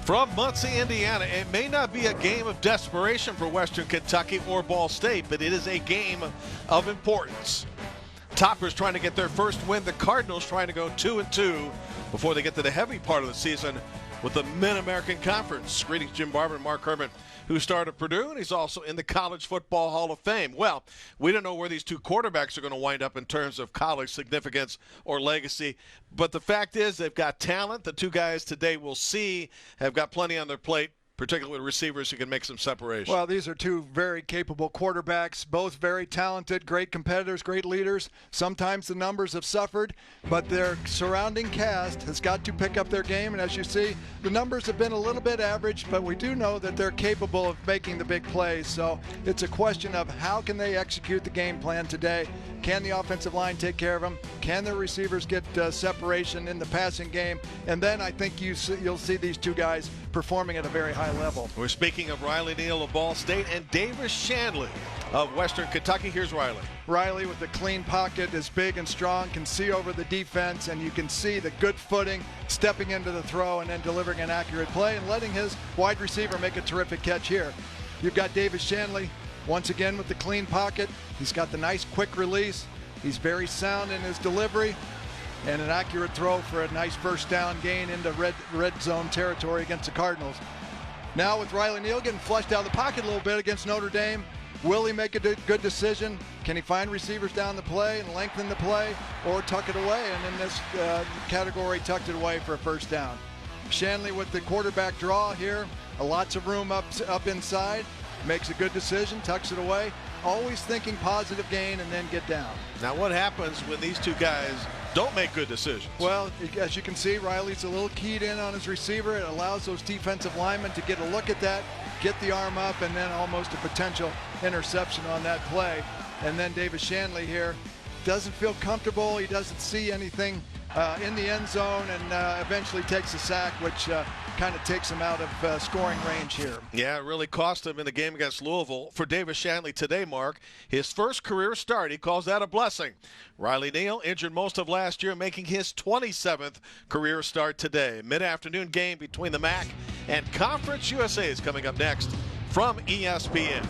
From Muncie, Indiana, it may not be a game of desperation for Western Kentucky or Ball State, but it is a game of importance. Toppers trying to get their first win. The Cardinals trying to go 2-2 before they get to the heavy part of the season with the Mid-American Conference. Greetings, Jim Barber and Mark Herman, who started at Purdue, and he's also in the College Football Hall of Fame. Well, we don't know where these two quarterbacks are going to wind up in terms of college significance or legacy, but the fact is they've got talent. The two guys today we'll see have got plenty on their plate, particularly receivers who can make some separation. Well, these are two very capable quarterbacks, both very talented, great competitors, great leaders. Sometimes the numbers have suffered, but their surrounding cast has got to pick up their game. And as you see, the numbers have been a little bit average, but we do know that they're capable of making the big plays. So it's a question of how can they execute the game plan today? Can the offensive line take care of them? Can their receivers get separation in the passing game? And then I think you'll see these two guys performing at a very high level. We're speaking of Riley Neal of Ball State and Davis Shanley of Western Kentucky. Here's Riley. Riley with the clean pocket is big and strong, can see over the defense, and you can see the good footing, stepping into the throw and then delivering an accurate play and letting his wide receiver make a terrific catch here. You've got Davis Shanley once again with the clean pocket. He's got the nice quick release. He's very sound in his delivery and an accurate throw for a nice first down gain into red zone territory against the Cardinals. Now with Riley Neal getting flushed out of the pocket a little bit against Notre Dame, will he make a good decision? Can he find receivers down the play and lengthen the play, or tuck it away? And in this category, tucked it away for a first down. Shanley with the quarterback draw here, lots of room up inside, makes a good decision, tucks it away, always thinking positive gain and then get down. Now what happens when these two guys don't make good decisions? Well, as you can see, Riley's a little keyed in on his receiver. It allows those defensive linemen to get a look at that, get the arm up, and then almost a potential interception on that play. And then Davis Shanley here doesn't feel comfortable. He doesn't see anything in the end zone, and eventually takes a sack, which kind of takes him out of scoring range here. Yeah, it really cost him in the game against Louisville. For Davis Shanley today, Mark, his first career start, he calls that a blessing. Riley Neal injured most of last year, making his 27th career start today. Mid-afternoon game between the MAC and Conference USA is coming up next from ESPN.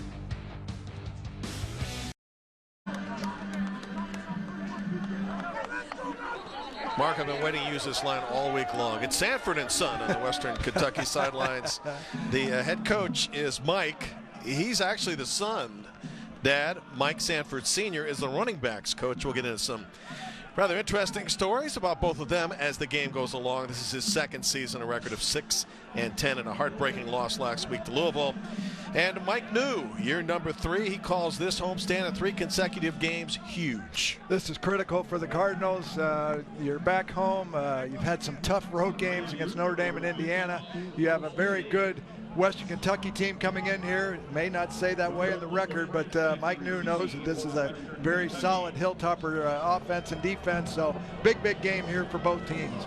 Mark, I've been waiting to use this line all week long. It's Sanford and Son on the Western Kentucky sidelines. The head coach is Mike. He's actually the son. Dad, Mike Sanford Sr., is the running backs coach. We'll get into some rather interesting stories about both of them as the game goes along. This is his second season, a record of 6-10, and a heartbreaking loss last week to Louisville. And Mike New, year number 3, he calls this homestand of 3 consecutive games huge. This is critical for the Cardinals. You're back home. You've had some tough road games against Notre Dame and Indiana. You have a very good Western Kentucky team coming in here. It may not say that way in the record, but Mike New knows that this is a very solid Hilltopper offense and defense. So big game here for both teams.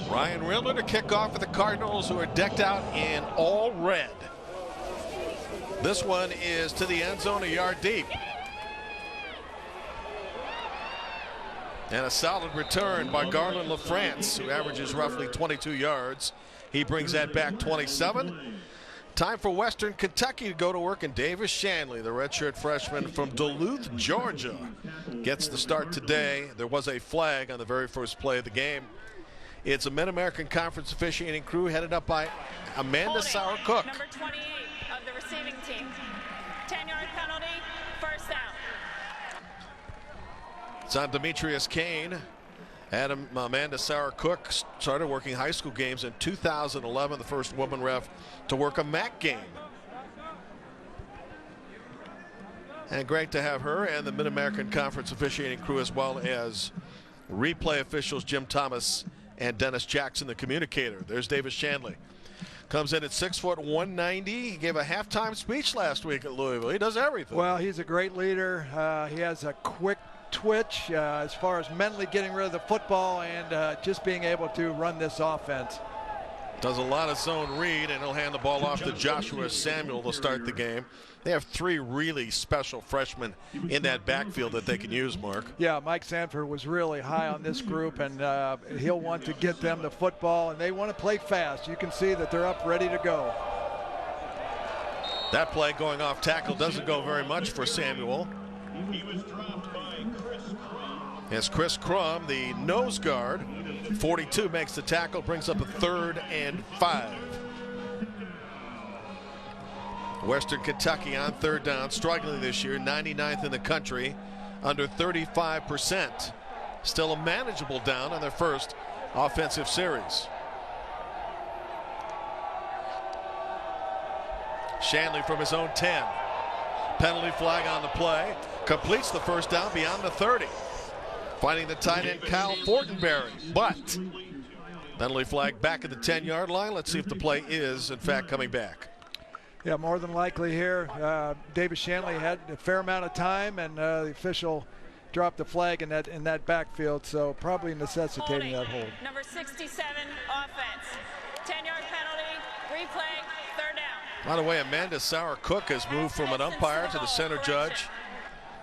Ryan Rindler to kick off for the Cardinals, who are decked out in all red. This one is to the end zone, a yard deep. And a solid return by Garland LaFrance, who averages roughly 22 yards. He brings that back 27. Time for Western Kentucky to go to work, and Davis Shanley, the redshirt freshman from Duluth, Georgia, gets the start today. There was a flag on the very first play of the game. It's a Mid-American Conference officiating crew headed up by Amanda Sauer-Cook. Number 28 of the receiving team. 10-yard penalty, first down. It's on Demetrius Kane. Amanda Sauer-Cook started working high school games in 2011, the first woman ref to work a MAC game. And great to have her and the Mid-American Conference officiating crew, as well as replay officials Jim Thomas and Dennis Jackson, the communicator. There's Davis Shanley. Comes in at 6 foot 190. He gave a halftime speech last week at Louisville. He does everything. Well, he's a great leader. He has a quick twitch as far as mentally getting rid of the football and just being able to run this offense. Does a lot of zone read, and he'll hand the ball off to Joshua Samuel to start the game. They have 3 really special freshmen in that backfield that they can use, Mark. Yeah, Mike Sanford was really high on this group, and he'll want to get them the football, and they want to play fast. You can see that they're up ready to go. That play going off tackle doesn't go very much for Samuel. As Chris Crum, the nose guard, 42, makes the tackle, brings up a 3rd and 5. Western Kentucky on 3rd down, struggling this year, 99th in the country, under 35%. Still a manageable down on their first offensive series. Shanley from his own 10. Penalty flag on the play. Completes the first down beyond the 30. Finding the tight end Kyle Fortenberry, but penalty flag back at the 10-yard line. Let's see if the play is in fact coming back. Yeah, more than likely here. Davis Shanley had a fair amount of time, and the official dropped the flag in that backfield, so probably necessitating that hold. Number 67 offense. 10-yard penalty. Replay. 3rd down. By the way, Amanda Sauer-Cook has moved from an umpire to the center judge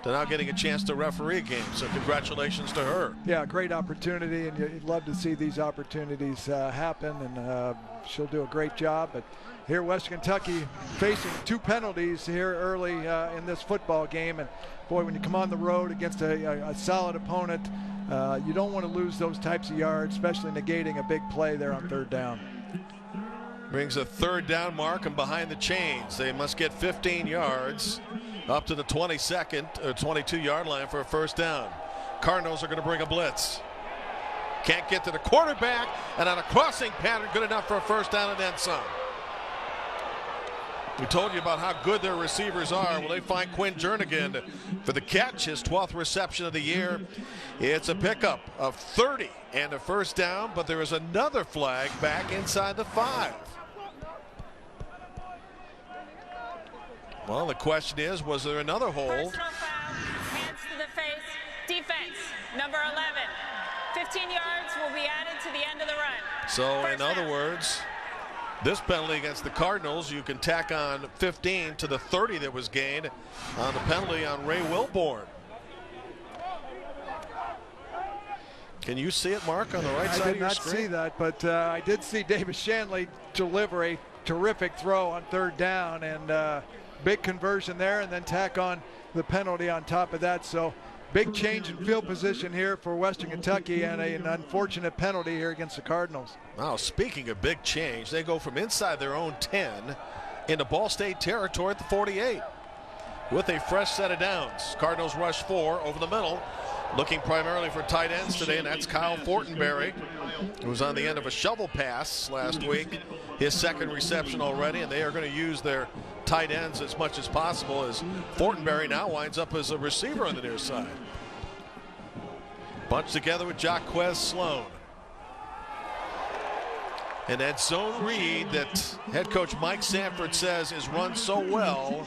to now getting a chance to referee a game, so congratulations to her. Yeah, great opportunity, and you'd love to see these opportunities happen, and she'll do a great job. But here, Western Kentucky facing 2 penalties here early in this football game, and boy, when you come on the road against a solid opponent, you don't want to lose those types of yards, especially negating a big play there on 3rd down. Brings a 3rd down mark, and behind the chains, they must get 15 yards up to the 22-yard line for a 1st down. Cardinals are going to bring a blitz. Can't get to the quarterback, and on a crossing pattern, good enough for a 1st down and then some. We told you about how good their receivers are. Well, they find Quinn Jernigan for the catch, his 12th reception of the year. It's a pickup of 30 and a 1st down, but there is another flag back inside the 5. Well, the question is, was there another hold? Personal foul. Hands to the face. Defense. Number 11. 15 yards will be added to the end of the run. So, in 1st other down. words, this penalty against the Cardinals, you can tack on 15 to the 30 that was gained on the penalty on Ray Wilborn. Can you see it, Mark, on the right side of your screen? I did not see that, but I did see Davis Shanley deliver a terrific throw on 3rd down, and big conversion there, and then tack on the penalty on top of that. So big change in field position here for Western Kentucky, and an unfortunate penalty here against the Cardinals. Wow, speaking of big change, they go from inside their own 10 into Ball State territory at the 48 with a fresh set of downs. Cardinals rush 4 over the middle, looking primarily for tight ends today, and that's Kyle Fortenberry, who was on the end of a shovel pass last week. His 2nd reception already, and they are going to use their tight ends as much as possible, as Fortenberry now winds up as a receiver on the near side. Bunched together with Jaquez Sloan. And that zone read that head coach Mike Sanford says is run so well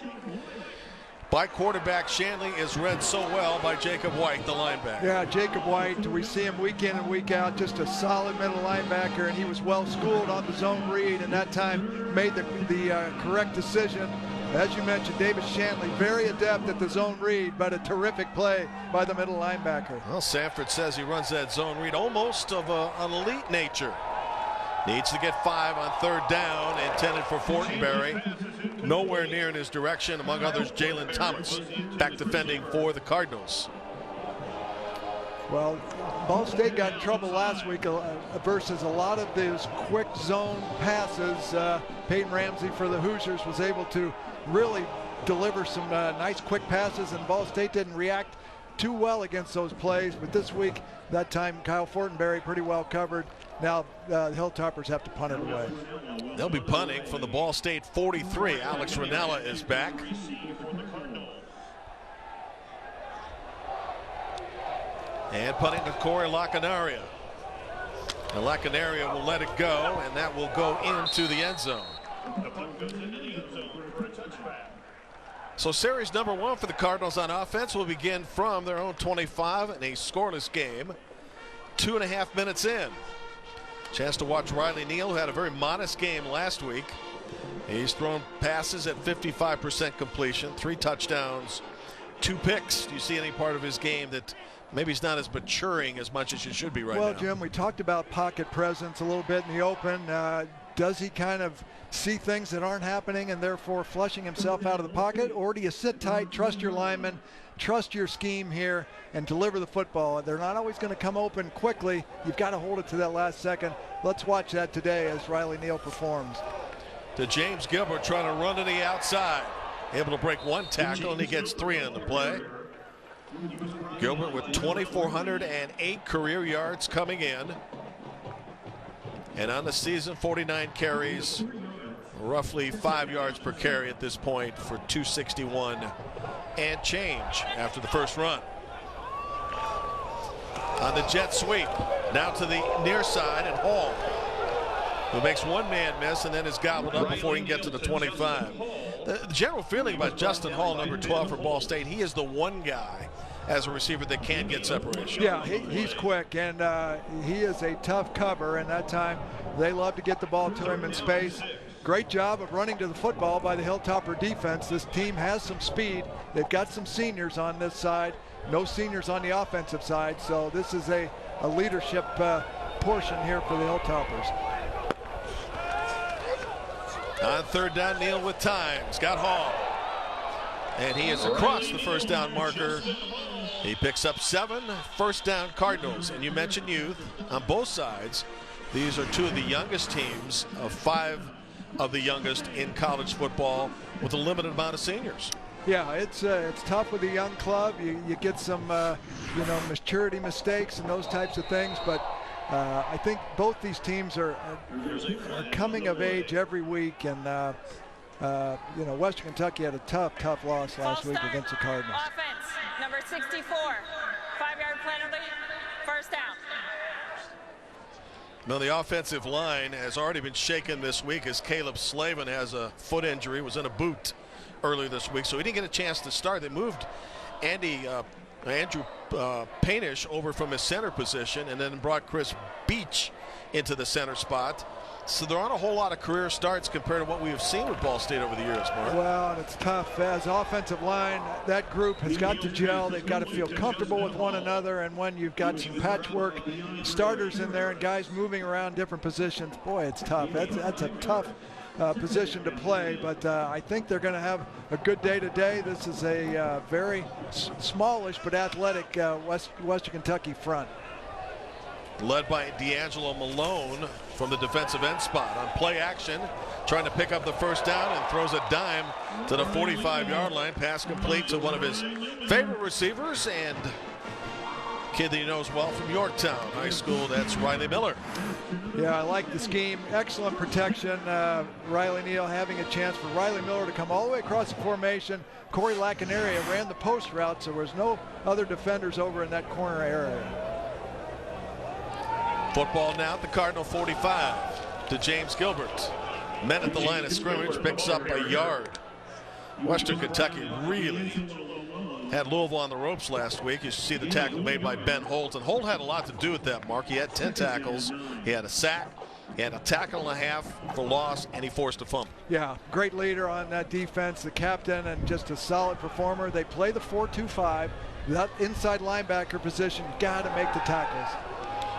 by quarterback Shanley is read so well by Jacob White, the linebacker. Yeah, Jacob White, we see him week in and week out, just a solid middle linebacker, and he was well schooled on the zone read, and that time made the correct decision. As you mentioned, Davis Shanley, very adept at the zone read, but a terrific play by the middle linebacker. Well, Sanford says he runs that zone read almost of an elite nature. Needs to get 5 on 3rd down, intended for Fortenberry. Nowhere near in his direction, among others, Jalen Thomas, back defending for the Cardinals. Well, Ball State got in trouble last week versus a lot of those quick zone passes. Peyton Ramsey for the Hoosiers was able to really deliver some nice quick passes, and Ball State didn't react too well against those plays. But this week, that time, Kyle Fortenberry pretty well covered. Now the Hilltoppers have to punt it away. They'll be punting from the Ball State 43. Alex Ranella is back. And punting to Corey Lacanaria. And Lacanaria will let it go, and that will go into the end zone. So series number 1 for the Cardinals on offense will begin from their own 25 in a scoreless game. 2.5 minutes in. Chance to watch Riley Neal, who had a very modest game last week. He's thrown passes at 55% completion, 3 touchdowns, 2 picks. Do you see any part of his game that maybe he's not as maturing as much as he should be right now? Well, Jim, we talked about pocket presence a little bit in the open. Does he kind of see things that aren't happening and therefore flushing himself out of the pocket? Or do you sit tight, trust your linemen, trust your scheme here, and deliver the football? They're not always going to come open quickly. You've got to hold it to that last second. Let's watch that today as Riley Neal performs. To James Gilbert trying to run to the outside. Able to break 1 tackle, and he gets 3 on the play. Gilbert with 2,408 career yards coming in. And on the season, 49 carries, roughly 5 yards per carry at this point for 261 and change after the first run. On the jet sweep, now to the near side, and Hall, who makes 1 man miss and then is gobbled up before he can get to the 25. The general feeling about Justin Hall, number 12 for Ball State, he is the one guy as a receiver that can get separation. Yeah, he's quick, and he is a tough cover, and that time they love to get the ball to him in space. Great job of running to the football by the Hilltopper defense. This team has some speed. They've got some seniors on this side, no seniors on the offensive side, so this is a leadership portion here for the Hilltoppers. On 3rd down, Neal with time. He's got Hall. And he is across the first down marker. He picks up 7 first down Cardinals. And you mentioned youth on both sides. These are 2 of the youngest teams of 5 of the youngest in college football with a limited amount of seniors. Yeah, it's tough with a young club. You get some maturity mistakes and those types of things, but I think both these teams are coming of age every week, and Western Kentucky had a tough loss last week against the Cardinals. Offense, number 64, 5-yard penalty, first down. Now the offensive line has already been shaken this week as Caleb Slavin has a foot injury, was in a boot earlier this week, so he didn't get a chance to start. They moved Andrew Painish over from his center position and then brought Chris Beach into the center spot. So there aren't a whole lot of career starts compared to what we have seen with Ball State over the years, Mark. Well, and it's tough. As offensive line, that group has got to gel. They've got to feel comfortable with one another, and when you've got some patchwork starters in there and guys moving around different positions, boy, it's tough. That's a tough position to play, but I think they're going to have a good day today. This is a very smallish but athletic Western Kentucky front. Led by D'Angelo Malone from the defensive end spot on play action, trying to pick up the first down and throws a dime to the 45-yard line. Pass complete to one of his favorite receivers and kid that he knows well from Yorktown High School. That's Riley Miller. Yeah, I like the scheme. Excellent protection. Riley Neal having a chance for Riley Miller to come all the way across the formation. Corey Lacanaria ran the post route, so there was no other defenders over in that corner area. Football now at the Cardinal 45 to James Gilbert. Men at the line of scrimmage, picks up a yard. Western Kentucky really had Louisville on the ropes last week. You see the tackle made by Ben Holt, and Holt had a lot to do with that, Mark. He had 10 tackles, he had a sack, he had a tackle and a half for loss, and he forced a fumble. Yeah, great leader on that defense, the captain, and just a solid performer. They play the 4-2-5. That inside linebacker position, got to make the tackles.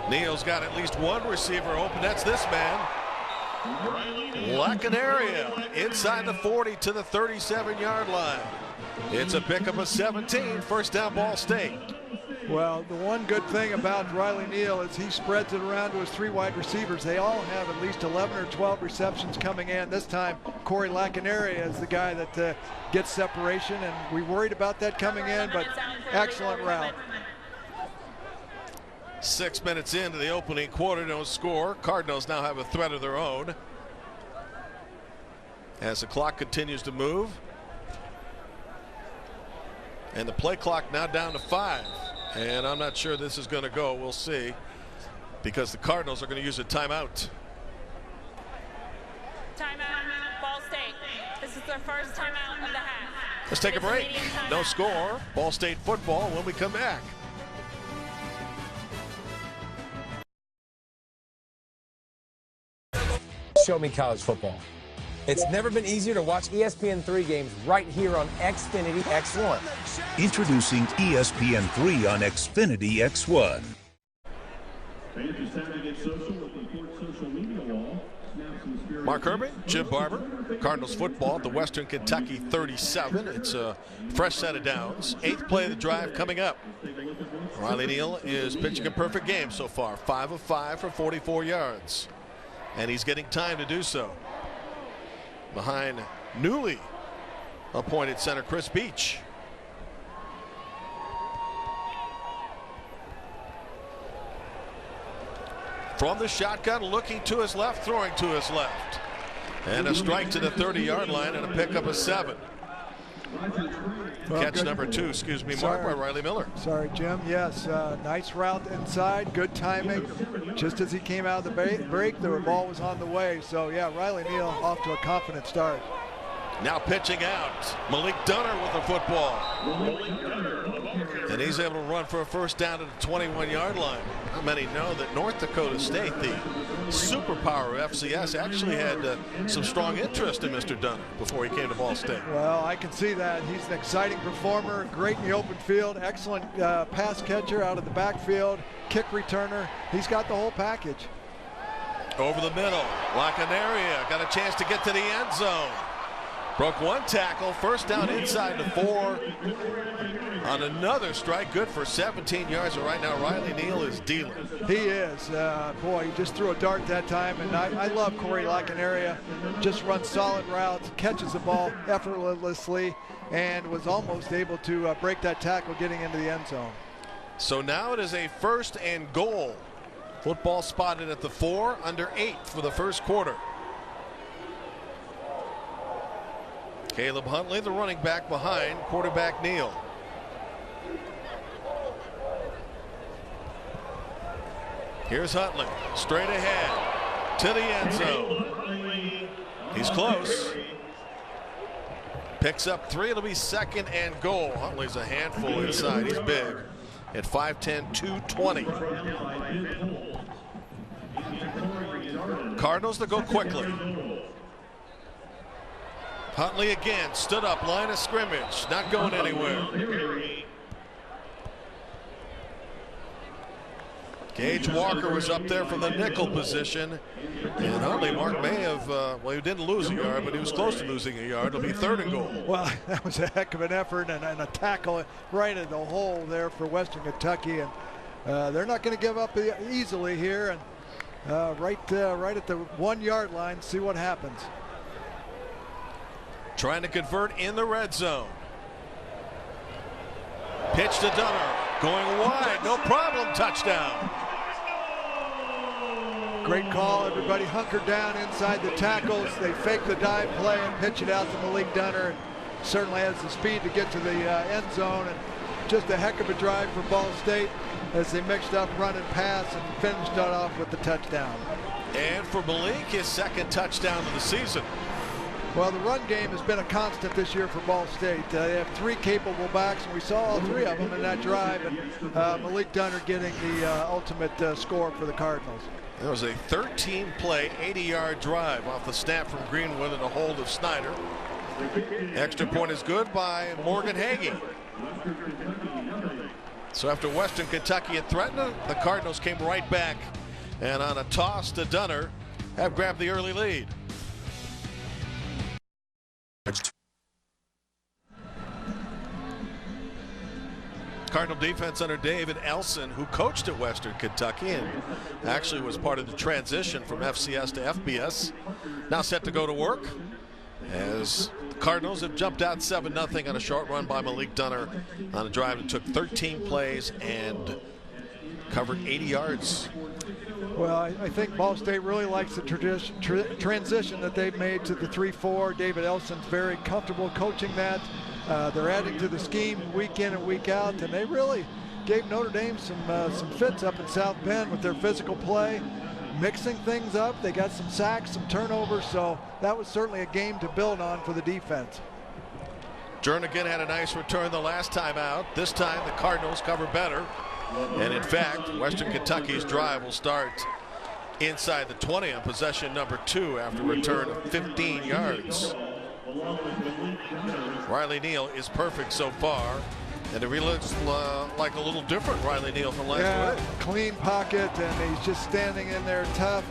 Neal's got at least one receiver open. That's this man. Lacanaria inside the 40 to the 37-yard line. It's a pickup of 17, first down Ball State. Well, the one good thing about Riley Neal is he spreads it around to his 3 wide receivers. They all have at least 11 or 12 receptions coming in. This time, Corey Lacanaria is the guy that gets separation, and we worried about that coming in, but excellent route. 6 minutes into the opening quarter, no score. Cardinals now have a threat of their own as the clock continues to move. And the play clock now down to 5. And I'm not sure this is going to go. We'll see, because the Cardinals are going to use a timeout. Timeout, Ball State. This is their first timeout of the half. Let's take a break. No score. Ball State football when we come back. show me college football. It's never been easier to watch ESPN3 games right here on Xfinity X1. Introducing ESPN3 on Xfinity X1. Mark Herbig, Jim Barber, Cardinals football at the Western Kentucky 37. It's a fresh set of downs. 8th play of the drive coming up. Riley Neal is pitching a perfect game so far. 5 of 5 for 44 yards. And he's getting time to do so. Behind newly appointed center Chris Beach. From the shotgun, looking to his left, throwing to his left. And a strike to the 30-yard line and a pickup of 7. Catch number 2, excuse me, Mark, by Riley Miller. Sorry, Jim. Yes, nice route inside, good timing. Just as he came out of the break, the ball was on the way. So, yeah, Riley Neal off to a confident start. Now pitching out, Malik Dunner with the football. And he's able to run for a first down at the 21-yard line. Not many know that North Dakota State, the superpower of FCS, actually had some strong interest in Mr. Dunner before he came to Ball State. Well, I can see that. He's an exciting performer, great in the open field, excellent pass catcher out of the backfield, kick returner. He's got the whole package. Over the middle, Lacanaria got a chance to get to the end zone. Broke one tackle, first down inside the 4. On another strike, good for 17 yards. And right now, Riley Neal is dealing. He is. Boy, he just threw a dart that time. And I love Corey Lacanaria. Just runs solid routes, catches the ball effortlessly, and was almost able to break that tackle getting into the end zone. So now it is a 1st and goal. Football spotted at the 4, under 8 for the first quarter. Caleb Huntley, the running back behind quarterback Neal. Here's Huntley, straight ahead to the end zone. He's close. Picks up 3. It'll be 2nd and goal. Huntley's a handful inside. He's big at 5'10", 220. Cardinals to go quickly. Huntley again, stood up, line of scrimmage, not going anywhere. Gage Walker was up there from the nickel position. And Huntley, Mark, may have, well, he didn't lose a yard, but he was close to losing a yard. It'll be 3rd and goal. Well, that was a heck of an effort and a tackle right in the hole there for Western Kentucky. And they're not going to give up easily here. And right at the 1-yard line, see what happens. Trying to convert in the red zone. Pitch to Dunner. Going wide. No problem. Touchdown. Great call. Everybody hunkered down inside the tackles. They fake the dive play and pitch it out to Malik Dunner. And certainly has the speed to get to the end zone. And just a heck of a drive for Ball State as they mixed up run and pass and finished it off with the touchdown. And for Malik, his 2nd touchdown of the season. Well, the run game has been a constant this year for Ball State. They have 3 capable backs, and we saw all 3 of them in that drive. And Malik Dunner getting the ultimate score for the Cardinals. There was a 13-play, 80-yard drive off the snap from Greenwood and a hold of Snyder. Extra point is good by Morgan Hagee. So after Western Kentucky had threatened, the Cardinals came right back. And on a toss to Dunner, have grabbed the early lead. Cardinal defense under David Elson, who coached at Western Kentucky and actually was part of the transition from FCS to FBS. Now set to go to work as the Cardinals have jumped out 7-0 on a short run by Malik Dunner on a drive that took 13 plays and covered 80 yards. Well, I think Ball State really likes the transition that they've made to the 3-4. David Elson's very comfortable coaching that. They're adding to the scheme week in and week out, and they really gave Notre Dame some fits up in South Bend with their physical play, mixing things up. They got some sacks, some turnovers, so that was certainly a game to build on for the defense. Jernigan had a nice return the last time out. This time the Cardinals cover better. And in fact, Western Kentucky's drive will start inside the 20 on possession number 2 after a return of 15 yards. Riley Neal is perfect so far, and it really looks like a little different Riley Neal from last week. Clean pocket, and he's just standing in there tough.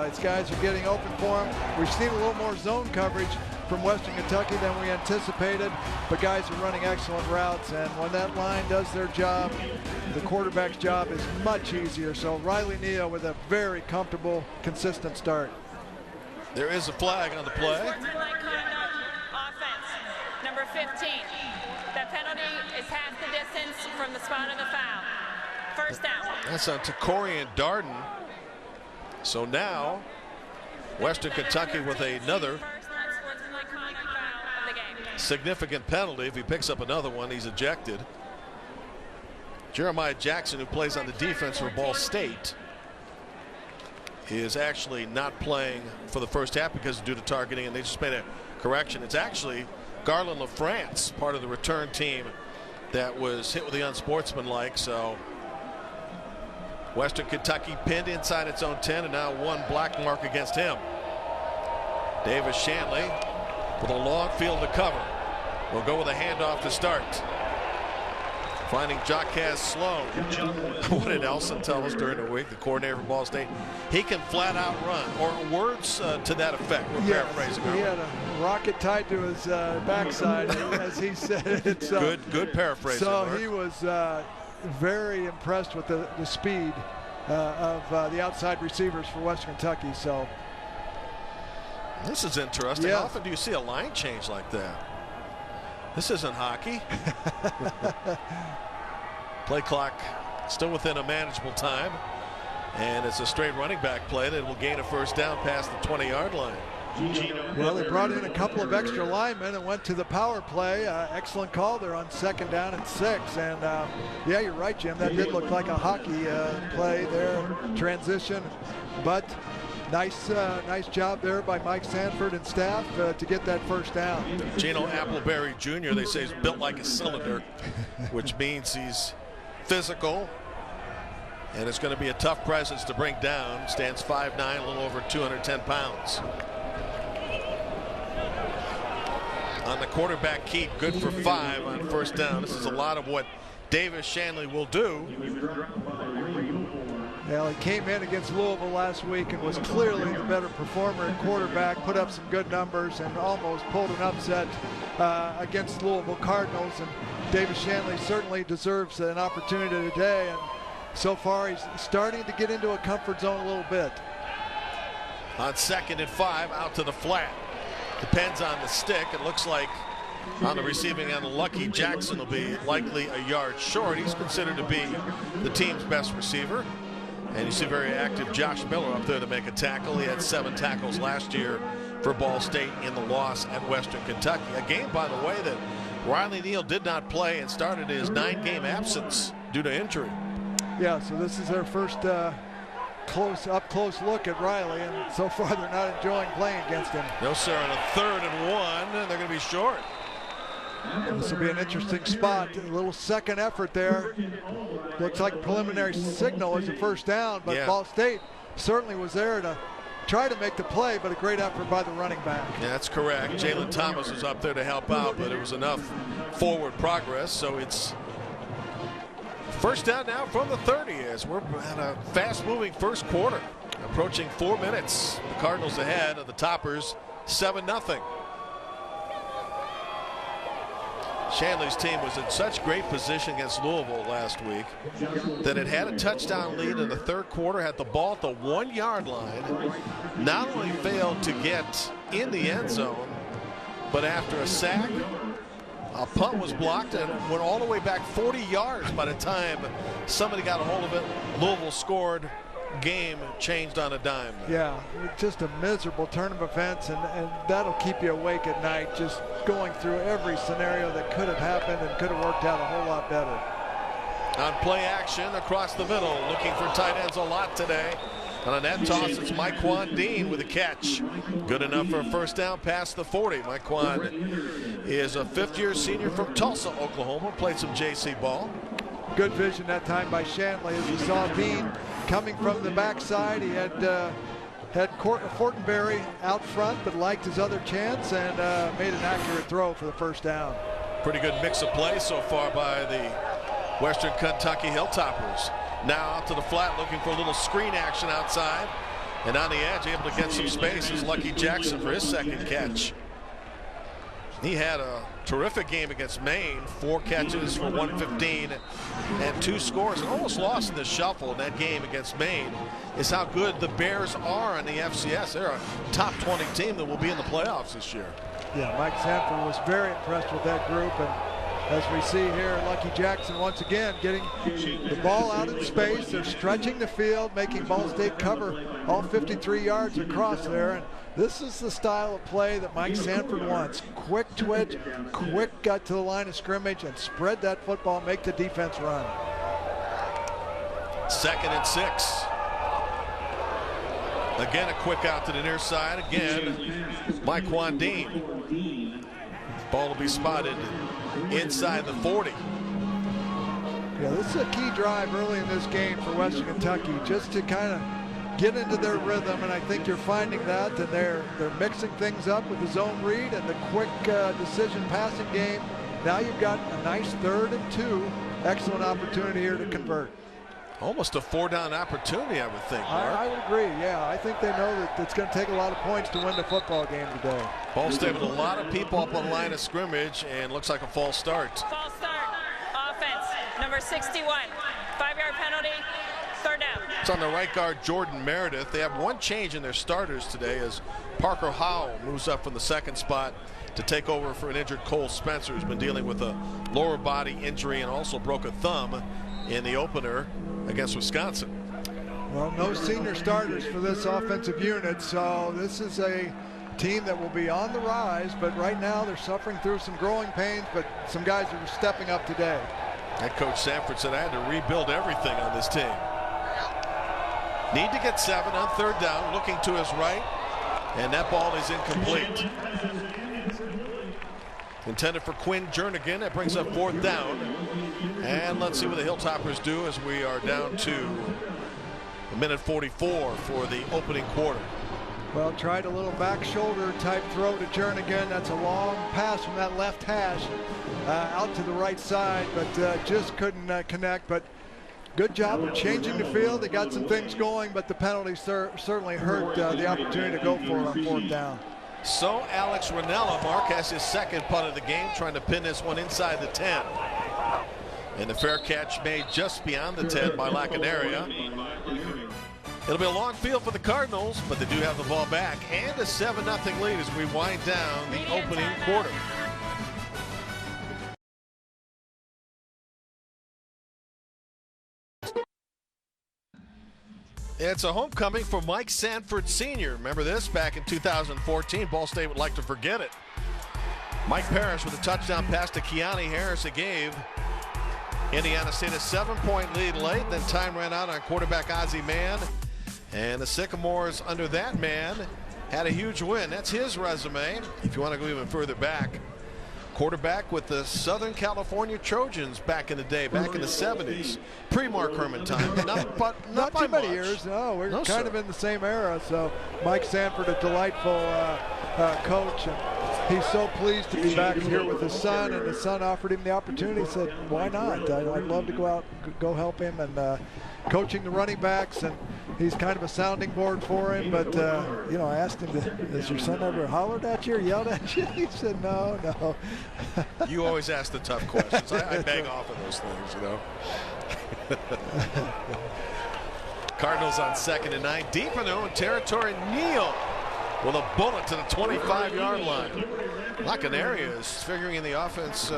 His guys are getting open for him. We've seen a little more zone coverage from Western Kentucky than we anticipated, but guys are running excellent routes, and when that line does their job, the quarterback's job is much easier. So Riley Neal with a very comfortable, consistent start. There is a flag on the play. Sportsmanlike conduct, offense, number 15. That penalty is half the distance from the spot of the foul. First down. That's on Takorian Darden. So now, Western Kentucky with another significant penalty. If he picks up another one, he's ejected. Jeremiah Jackson, who plays on the defense for Ball State, is actually not playing for the first half because due to targeting, and they just made a correction. It's actually Garland LaFrance, part of the return team, that was hit with the unsportsmanlike. So Western Kentucky pinned inside its own 10, and now one black mark against him. Davis Shanley with a long field to cover. We'll go with a handoff to start. Finding Jaquez Sloan. What did Elson tell us during the week, the coordinator for Ball State? He can flat out run, or words to that effect. We're paraphrasing. He had a rocket tied to his backside, as he said it. So, good paraphrasing. So Mark. he was very impressed with the speed of the outside receivers for Western Kentucky. So this is interesting. Yeah. How often do you see a line change like that? This isn't hockey. Play clock still within a manageable time, and it's a straight running back play that will gain a first down past the 20-yard line. Well, they brought in a couple of extra linemen and went to the power play. Excellent call there on 2nd down and 6. And yeah, you're right, Jim. That did look like a hockey play there, transition. But nice job there by Mike Sanford and staff to get that first down. Gino Appleberry Jr., they say, is built like a cylinder, which means he's physical, and it's going to be a tough presence to bring down. Stands 5'9", a little over 210 pounds. On the quarterback keep, good for 5 on first down. This is a lot of what Davis Shanley will do. Well, he came in against Louisville last week and was clearly the better performer at quarterback, put up some good numbers, and almost pulled an upset against Louisville Cardinals. And Davis Shanley certainly deserves an opportunity today. And so far, he's starting to get into a comfort zone a little bit. On 2nd and 5, out to the flat. Depends on the stick. It looks like on the receiving end, Lucky Jackson will be likely a yard short. He's considered to be the team's best receiver. And you see very active Josh Miller up there to make a tackle. He had 7 tackles last year for Ball State in the loss at Western Kentucky. A game, by the way, that Riley Neal did not play and started his 9-game absence due to injury. Yeah, so this is their first up-close look at Riley, and so far they're not enjoying playing against him. No, sir, on a 3rd and 1, they're going to be short. This will be an interesting spot. A little second effort there. Looks like a preliminary signal as a first down, but Ball State certainly was there to try to make the play, but a great effort by the running back. Yeah, that's correct. Jalen Thomas was up there to help out, but it was enough forward progress, so it's first down now from the 30 as we're at a fast-moving first quarter. Approaching 4 minutes. The Cardinals ahead of the Toppers, 7-0. Shanley's team was in such great position against Louisville last week that it had a touchdown lead in the 3rd quarter, had the ball at the 1-yard line, not only failed to get in the end zone, but after a sack, a punt was blocked and went all the way back 40 yards by the time somebody got a hold of it. Louisville scored. Game changed on a dime. Yeah, just a miserable turn of events, and that'll keep you awake at night, just going through every scenario that could have happened and could have worked out a whole lot better. On play action across the middle, looking for tight ends a lot today. On a net toss, it's Myquan Dean with a catch. Good enough for a first down past the 40. Myquan is a 5th-year senior from Tulsa, Oklahoma. Played some JC ball. Good vision that time by Shanley as he saw Dean coming from the backside. He had Fortenberry out front, but liked his other chance and made an accurate throw for the first down. Pretty good mix of play so far by the Western Kentucky Hilltoppers. Now out to the flat, looking for a little screen action outside. And on the edge, able to get some space is Lucky Jackson for his second catch. He had a terrific game against Maine. 4 catches for 115 and 2 scores. And almost lost in the shuffle in that game against Maine is how good the Bears are in the FCS. They're a top 20 team that will be in the playoffs this year. Yeah, Mike Sanford was very impressed with that group. And as we see here, Lucky Jackson once again getting the ball out in space. They're stretching the field, making Ball State cover all 53 yards across there. And this is the style of play that Mike Sanford wants. Quick twitch, quick gut to the line of scrimmage, and spread that football, make the defense run. 2nd and 6. Again, a quick out to the near side. Again, Mike Wandine. Ball will be spotted inside the 40. Yeah, this is a key drive early in this game for Western Kentucky, just to kind of get into their rhythm, and I think you're finding that, and they're mixing things up with the zone read and the quick decision passing game. Now you've got a nice 3rd and 2. Excellent opportunity here to convert. Almost a 4-down opportunity, I would think, Mark. I would agree, yeah. I think they know that it's going to take a lot of points to win the football game today. Ball State with a lot of people up on the line of scrimmage, and looks like a false start. False start. Offense, number 61. 5-yard penalty. 3rd down. It's on the right guard, Jordan Meredith. They have one change in their starters today as Parker Howell moves up from the 2nd spot to take over for an injured Cole Spencer, who's been dealing with a lower body injury and also broke a thumb in the opener against Wisconsin. Well, no senior starters for this offensive unit, so this is a team that will be on the rise, but right now they're suffering through some growing pains, but some guys are stepping up today. Head coach Sanford said, I had to rebuild everything on this team. Need to get 7 on 3rd down, looking to his right, and that ball is incomplete. Intended for Quinn Jernigan. That brings up 4th down. And let's see what the Hilltoppers do as we are down to 1:44 for the opening quarter. Well, tried a little back shoulder type throw to Jernigan. That's a long pass from that left hash out to the right side, but just couldn't connect. But good job of changing the field. They got some things going, but the penalty certainly hurt the opportunity to go for it on 4th down. So Alex Ranella, Mark, has his 2nd punt of the game, trying to pin this one inside the 10. And the fair catch made just beyond the 10 by Lacanaria. It'll be a long field for the Cardinals, but they do have the ball back, and a 7-0 lead as we wind down the opening quarter. It's a homecoming for Mike Sanford Sr. Remember this? Back in 2014, Ball State would like to forget it. Mike Parrish with a touchdown pass to Keani Harris. It gave Indiana State a 7-point lead late. Then time ran out on quarterback Ozzie Mann. And the Sycamores under that man had a huge win. That's his resume. If you want to go even further back, quarterback with the Southern California Trojans back in the day, back in the 70s, pre-Mark Herman time. Not too many much. years. No, we're kind of in the same era. So Mike Sanford, a delightful coach, and he's so pleased to be back here with his son. And his son offered him the opportunity. He said, "Why not? I'd love to go out, go help him." And coaching the running backs, and he's kind of a sounding board for him. But you know, I asked him, "Has your son ever hollered at you or yelled at you?" He said, "No, no." You always ask the tough questions. I beg off of those things, you know. Cardinals on 2nd and 9, deep in their own territory. Neal with a bullet to the 25-yard line. Lacanaria is figuring in the offense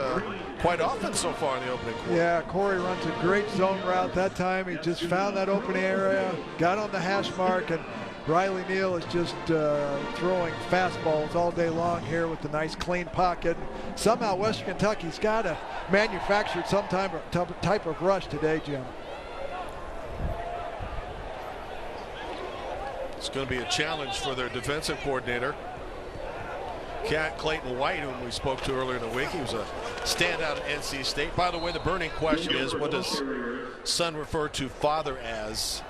quite often so far in the opening quarter. Yeah, Corey runs a great zone route that time. He just found that open area, got on the hash mark, and Riley Neal is just throwing fastballs all day long here with the nice clean pocket. Somehow Western Kentucky's got to manufacture some type of rush today, Jim. It's going to be a challenge for their defensive coordinator, Clayton White, whom we spoke to earlier in the week. He was a standout at NC State. By the way, the burning question is, what does son refer to father as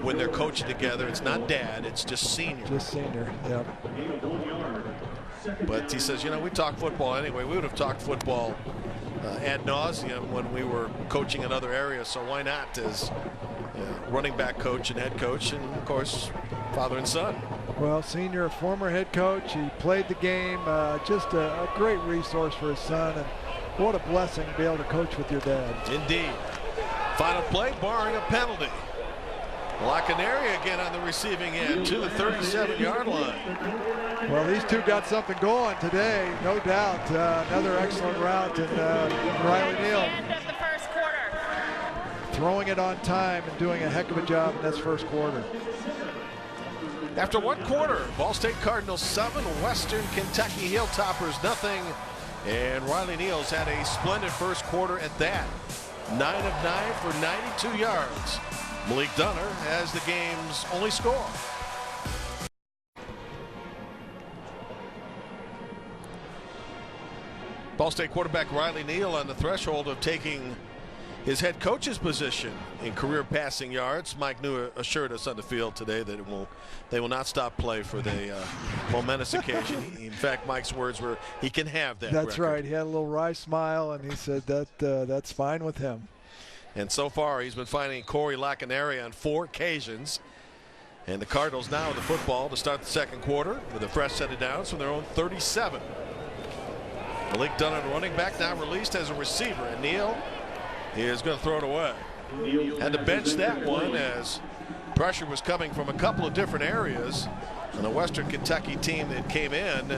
when they're coaching together. It's not dad, it's just senior. Just senior, yeah. But he says, you know, we talk football anyway. We would have talked football ad nauseum when we were coaching in other areas, so why not as running back coach and head coach, and of course father and son. Well, senior, a former head coach, he played the game, just a great resource for his son, and what a blessing to be able to coach with your dad. Indeed. Final play, barring a penalty. Lacaneri again on the receiving end to the 37-yard line. Well, these two got something going today, no doubt. Another excellent route, and Riley Neal End of the first quarter. throwing it on time and doing a heck of a job in this first quarter. After one quarter, Ball State Cardinals 7, Western Kentucky Hilltoppers nothing. And Riley Neal's had a splendid first quarter at that. 9 of 9 for 92 yards. Malik Dunner has the game's only score. Ball State quarterback Riley Neal on the threshold of taking his head coach's position in career passing yards. Mike New assured us on the field today that they will not stop play for the momentous occasion. In fact, Mike's words were, he can have that That's record. right. He had a little wry smile, and he said that's fine with him. And so far, he's been finding Corey Lacaneri on 4 occasions. And the Cardinals now with the football to start the second quarter with a fresh set of downs from their own 37. Malik Dunner, running back, now released as a receiver. And Neal is going to throw it away. Had to bench that one as pressure was coming from a couple of different areas. And the Western Kentucky team that came in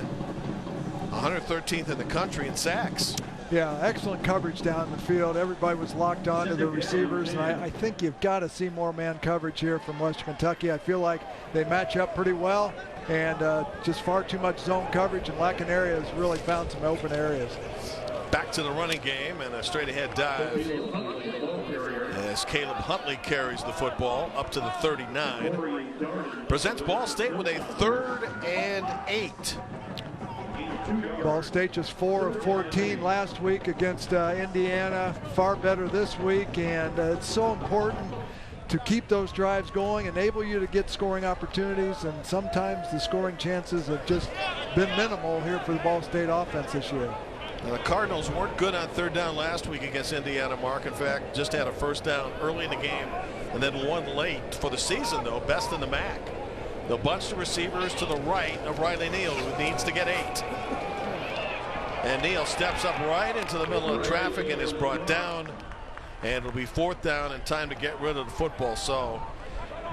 113th in the country in sacks. Yeah, excellent coverage down the field. Everybody was locked on to the receivers, and I think you've got to see more man coverage here from Western Kentucky. I feel like they match up pretty well, and just far too much zone coverage, and Lacaneri has really found some open areas. Back to the running game and a straight ahead dive as Caleb Huntley carries the football up to the 39. Presents Ball State with a 3rd and 8. Ball State just 4 of 14 last week against Indiana. Far better this week, and it's so important to keep those drives going, enable you to get scoring opportunities, and sometimes the scoring chances have just been minimal here for the Ball State offense this year. Now, the Cardinals weren't good on 3rd down last week against Indiana, Mark. In fact, just had a 1st down early in the game and then one late for the season, though, best in the MAC. They'll bunch the receivers to the right of Riley Neal, who needs to get 8. And Neal steps up right into the middle of the traffic and is brought down. And it'll be 4th down and time to get rid of the football. So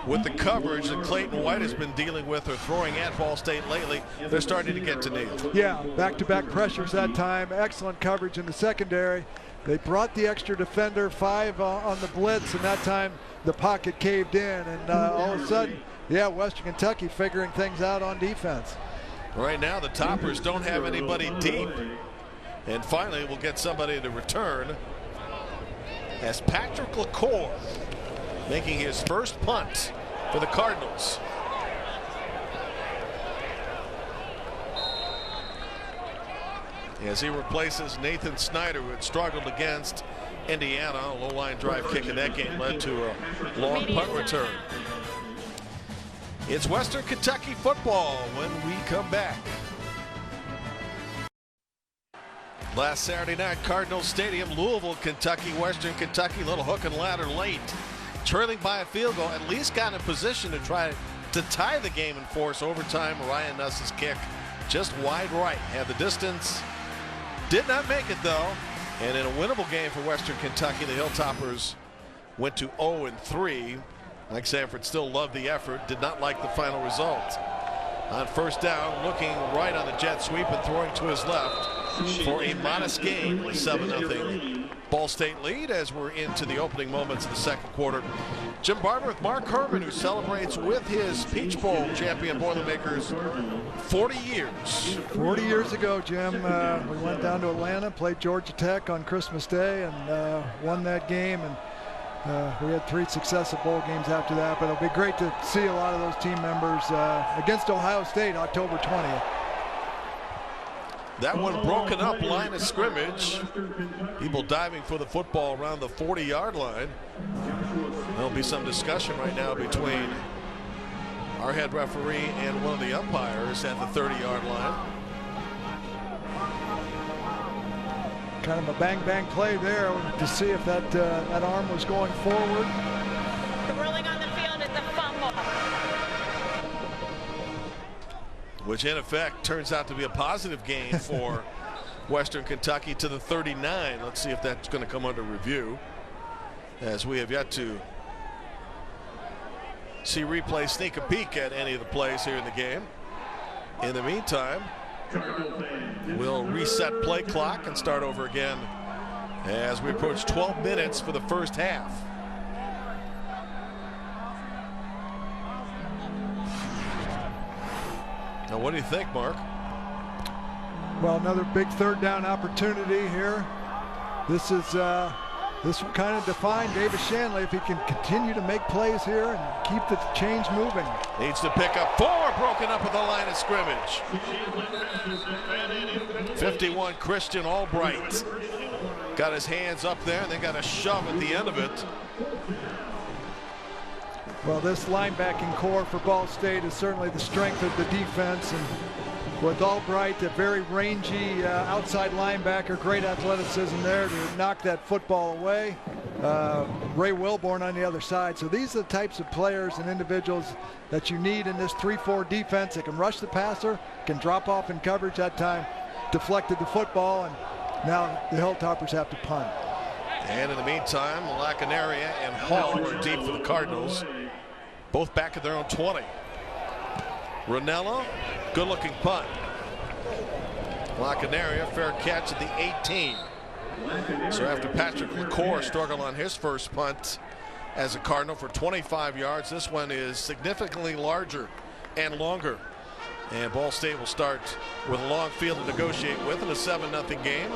with the coverage that Clayton White has been dealing with or throwing at Ball State lately, they're starting to get to Neal. Yeah, back-to-back pressures that time. Excellent coverage in the secondary. They brought the extra defender, 5 on the blitz, and that time the pocket caved in. And all of a sudden, yeah, Western Kentucky figuring things out on defense. Right now, the Toppers don't have anybody deep. And finally, we'll get somebody to return as Patrick LaCour making his first punt for the Cardinals. As he replaces Nathan Snyder, who had struggled against Indiana. A low-line drive kick in that game led to a long punt return. It's Western Kentucky football when we come back. Last Saturday night, Cardinals Stadium, Louisville, Kentucky. Western Kentucky, little hook and ladder late. Trailing by a field goal, at least got in position to try to tie the game and force overtime. Ryan Nuss's kick just wide right. Had the distance. Did not make it, though. And in a winnable game for Western Kentucky, the Hilltoppers went to 0-3. Mike Sanford still loved the effort, did not like the final result. On 1st down, looking right on the jet sweep and throwing to his left for a modest gain, 7-0 Ball State lead as we're into the opening moments of the second quarter. Jim Barber with Mark Herman, who celebrates with his Peach Bowl champion Boilermakers 40 years. 40 years ago, Jim, we went down to Atlanta, played Georgia Tech on Christmas Day, and won that game. And we had 3 successive bowl games after that, but it'll be great to see a lot of those team members against Ohio State October 20th. That one broken up, line of scrimmage. People diving for the football around the 40-yard line. Well, be some discussion right now between our head referee and one of the umpires at the 30-yard line. Kind of a bang-bang play there to see if that arm was going forward. The ruling on the field is a fumble. Which in effect turns out to be a positive gain for Western Kentucky to the 39. Let's see if that's going to come under review, as we have yet to see replay sneak a peek at any of the plays here in the game. In the meantime, we'll reset play clock and start over again as we approach 12 minutes for the first half. Now, what do you think, Mark? Well, another big third down opportunity here. This will kind of define Davis Shanley if he can continue to make plays here and keep the chains moving. Needs to pick up 4, broken up at the line of scrimmage. 51, Christian Albright. Got his hands up there and then got a shove at the end of it. Well, this linebacking core for Ball State is certainly the strength of the defense, and with Albright, a very rangy outside linebacker, great athleticism there to knock that football away. Ray Wilborn on the other side. So these are the types of players and individuals that you need in this 3-4 defense. They can rush the passer, can drop off in coverage that time, deflected the football, and now the Hilltoppers have to punt. And in the meantime, Lacanaria and Hall are deep for the Cardinals. Both back at their own 20. Ranella, good-looking punt. Lacanaria, fair catch at the 18. So after Patrick LaCour struggled on his first punt as a Cardinal for 25 yards, this one is significantly larger and longer. And Ball State will start with a long field to negotiate with in a 7-0 game.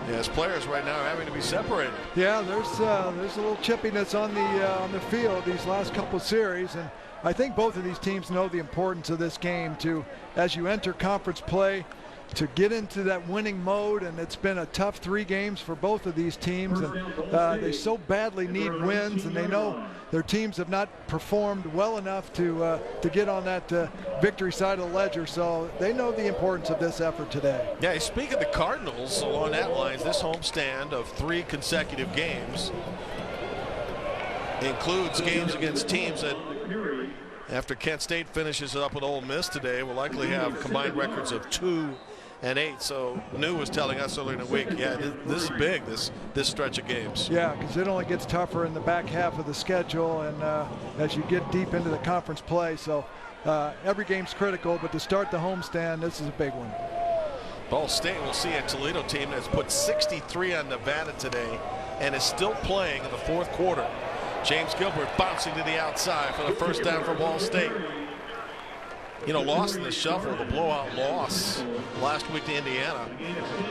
As players right now are having to be separated. Yeah, there's a little chippiness on the field these last couple of series, and I think both of these teams know the importance of this game to, as you enter conference play, to get into that winning mode. And it's been a tough 3 games for both of these teams, and they so badly need wins, and they know their teams have not performed well enough to get on that victory side of the ledger. So they know the importance of this effort today. Yeah, speaking of the Cardinals, along that lines, this homestand of 3 consecutive games includes games against teams that, after Kent State finishes it up with Ole Miss today, will likely have combined records of 2-8. So New was telling us earlier in the week, yeah, this is big, this stretch of games. Yeah, because it only gets tougher in the back half of the schedule, and as you get deep into the conference play. So every game's critical, but to start the homestand, this is a big one. Ball State will see a Toledo team that's put 63 on Nevada today and is still playing in the 4th quarter. James Gilbert bouncing to the outside for the first down for Ball State. You know, lost in the shuffle, the blowout loss last week to Indiana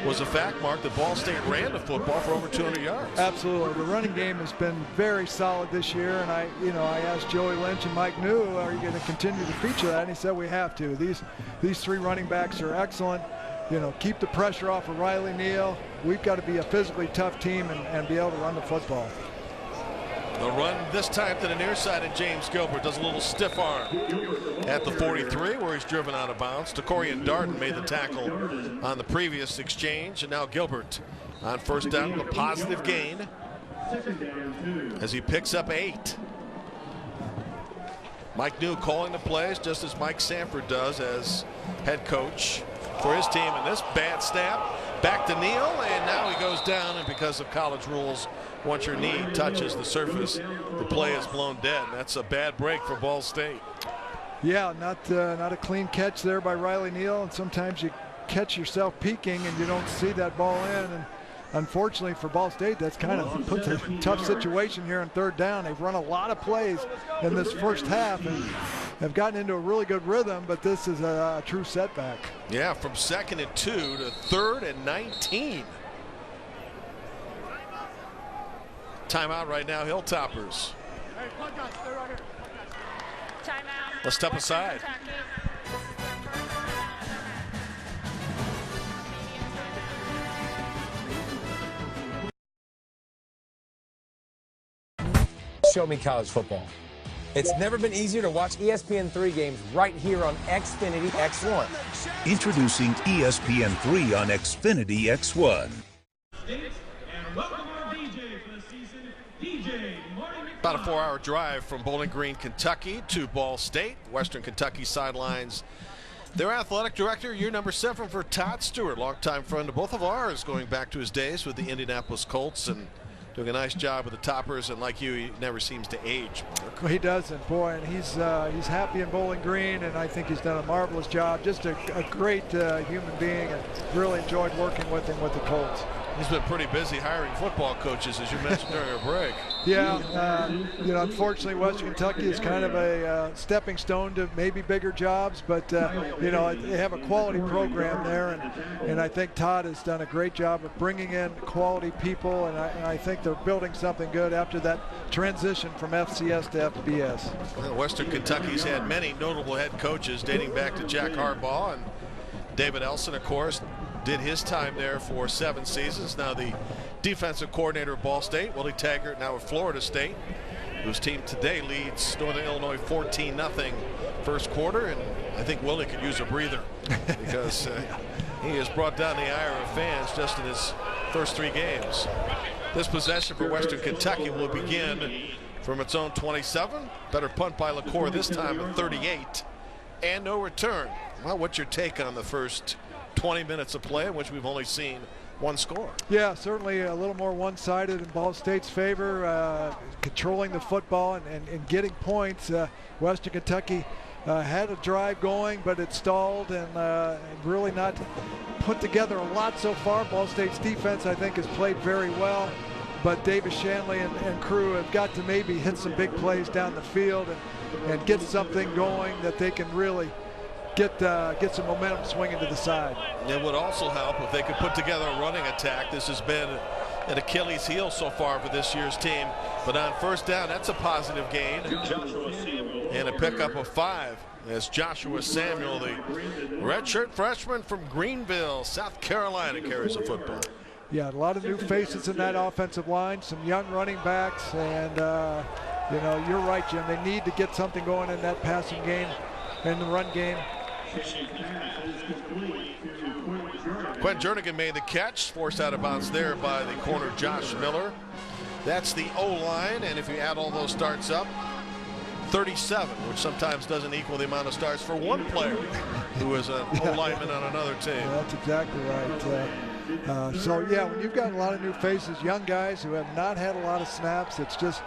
was a fact, Mark, that Ball State ran the football for over 200 yards. Absolutely. The running game has been very solid this year, and I asked Joey Lynch and Mike New, are you going to continue to feature that? And he said we have to. These 3 running backs are excellent. You know, keep the pressure off of Riley Neal. We've got to be a physically tough team and be able to run the football. The run this time to the near side, and James Gilbert does a little stiff arm at the 43 where he's driven out of bounds. Decorian Darden made the tackle on the previous exchange, and now Gilbert on first down with a positive gain as he picks up 8. Mike New calling the plays just as Mike Sanford does as head coach for his team. And this bad snap back to Neal, and now he goes down, and because of college rules, once your knee touches the surface, the play is blown dead. That's a bad break for Ball State. Yeah, not a clean catch there by Riley Neal, and sometimes you catch yourself peeking and you don't see that ball in. And unfortunately for Ball State, that's kind of puts a tough situation here on 3rd down. They've run a lot of plays in this first half and have gotten into a really good rhythm, but this is a true setback. Yeah, from 2nd and 2 to 3rd and 19. Timeout right now, Hilltoppers. Timeout. Let's step aside. Show me college football. It's never been easier to watch ESPN3 games right here on Xfinity X1. Introducing ESPN3 on Xfinity X1. About a 4-hour drive from Bowling Green, Kentucky to Ball State. Western Kentucky sidelines their athletic director, year number 7 for Todd Stewart, longtime friend of both of ours, going back to his days with the Indianapolis Colts and doing a nice job with the Toppers. And like you, he never seems to age. He doesn't, boy, and he's happy in Bowling Green, and I think he's done a marvelous job. Just a great human being, and really enjoyed working with him with the Colts. He's been pretty busy hiring football coaches, as you mentioned during our break. Yeah, unfortunately, Western Kentucky is kind of a stepping stone to maybe bigger jobs, but they have a quality program there, and I think Todd has done a great job of bringing in quality people, and I think they're building something good after that transition from FCS to FBS. Well, Western Kentucky's had many notable head coaches dating back to Jack Harbaugh, and David Elson, of course, did his time there for 7 seasons. Now the defensive coordinator of Ball State, Willie Taggart, now at Florida State, whose team today leads Northern Illinois 14-0 first quarter. And I think Willie could use a breather because he has brought down the ire of fans just in his first 3 games. This possession for Western Kentucky will begin from its own 27. Better punt by LaCour this time at 38. And no return. Well, what's your take on the first 20 minutes of play in which we've only seen 1 score? Yeah, certainly a little more one-sided in Ball State's favor, controlling the football and getting points. Western Kentucky had a drive going, but it stalled and really not put together a lot so far. Ball State's defense, I think, has played very well, but Davis Shanley and crew have got to maybe hit some big plays down the field and get something going that they can really get some momentum swinging to the side. It would also help if they could put together a running attack. This has been an Achilles heel so far for this year's team, but on first down, that's a positive gain and a pickup of 5 as Joshua Samuel, the redshirt freshman from Greenville, South Carolina, carries the football. Yeah, a lot of new faces in that offensive line, some young running backs, and you're right, Jim, they need to get something going in that passing game and the run game. Quentin Jernigan made the catch, forced out of bounds there by the corner Josh Miller. That's the O-line, and if you add all those starts up, 37, which sometimes doesn't equal the amount of starts for one player who is an O-lineman on another team. Yeah, that's exactly right. So yeah, when you've got a lot of new faces, young guys who have not had a lot of snaps, it's just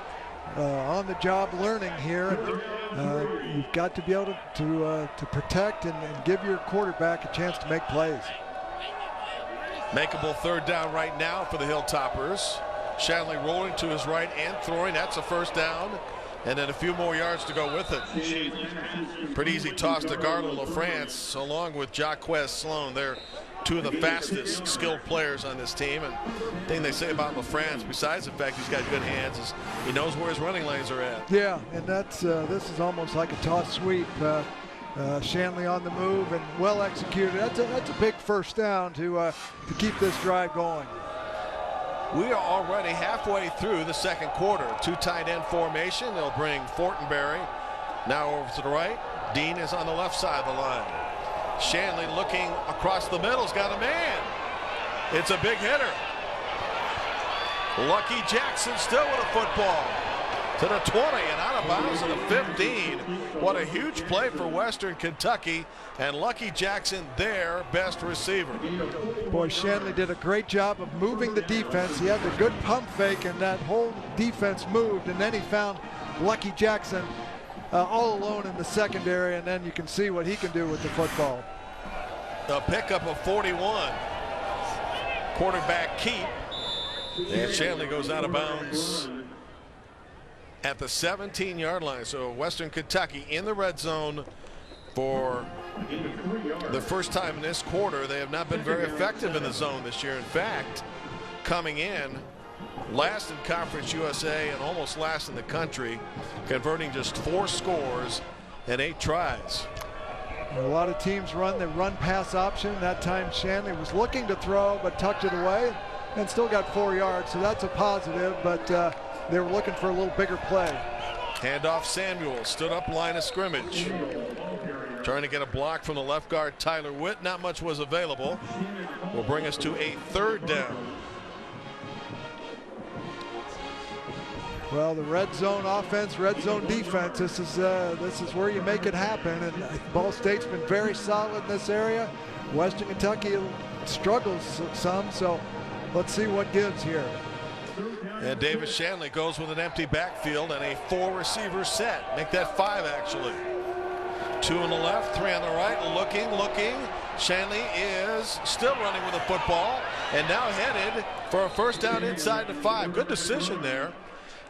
on the job learning here. You've got to be able to protect and give your quarterback a chance to make plays. Makeable third down right now for the Hilltoppers. Shanley rolling to his right and throwing. That's a first down. And then a few more yards to go with it. Pretty easy toss to Garland LaFrance along with Jaquez Sloan. They're 2 of the fastest skilled players on this team. And the thing they say about LaFrance, besides the fact he's got good hands, is he knows where his running lanes are at. Yeah, and that's this is almost like a toss sweep. Shanley on the move and well executed. That's a big first down to keep this drive going. We are already halfway through the second quarter. 2 tight end formation. They'll bring Fortenberry now over to the right. Dean is on the left side of the line. Shanley looking across the middle. He's got a man. It's a big hitter. Lucky Jackson still with a football. To the 20 and out of bounds to the 15. What a huge play for Western Kentucky, and Lucky Jackson, their best receiver. Boy, Shanley did a great job of moving the defense. He had the good pump fake, and that whole defense moved, and then he found Lucky Jackson all alone in the secondary, and then you can see what he can do with the football. A pickup of 41. Quarterback keep, and Shanley goes out of bounds at the 17-yard line. So Western Kentucky in the red zone for the first time in this quarter. They have not been very effective in the zone this year. In fact, coming in last in Conference USA and almost last in the country, converting just 4 scores and 8 tries. A lot of teams run the run-pass option. That time Shanley was looking to throw but tucked it away. and still got 4 yards, so that's a positive, but they were looking for a little bigger play. Handoff Samuel, stood up line of scrimmage. Trying to get a block from the left guard, Tyler Witt. Not much was available. Will bring us to a 3rd down. Well, the red zone offense, red zone defense, this is where you make it happen, and Ball State's been very solid in this area. Western Kentucky struggles some, so let's see what gives here. And Davis Shanley goes with an empty backfield and a 4-receiver set. Make that 5, actually. 2 on the left, 3 on the right. Looking. Shanley is still running with the football and now headed for a 1st down inside the 5. Good decision there,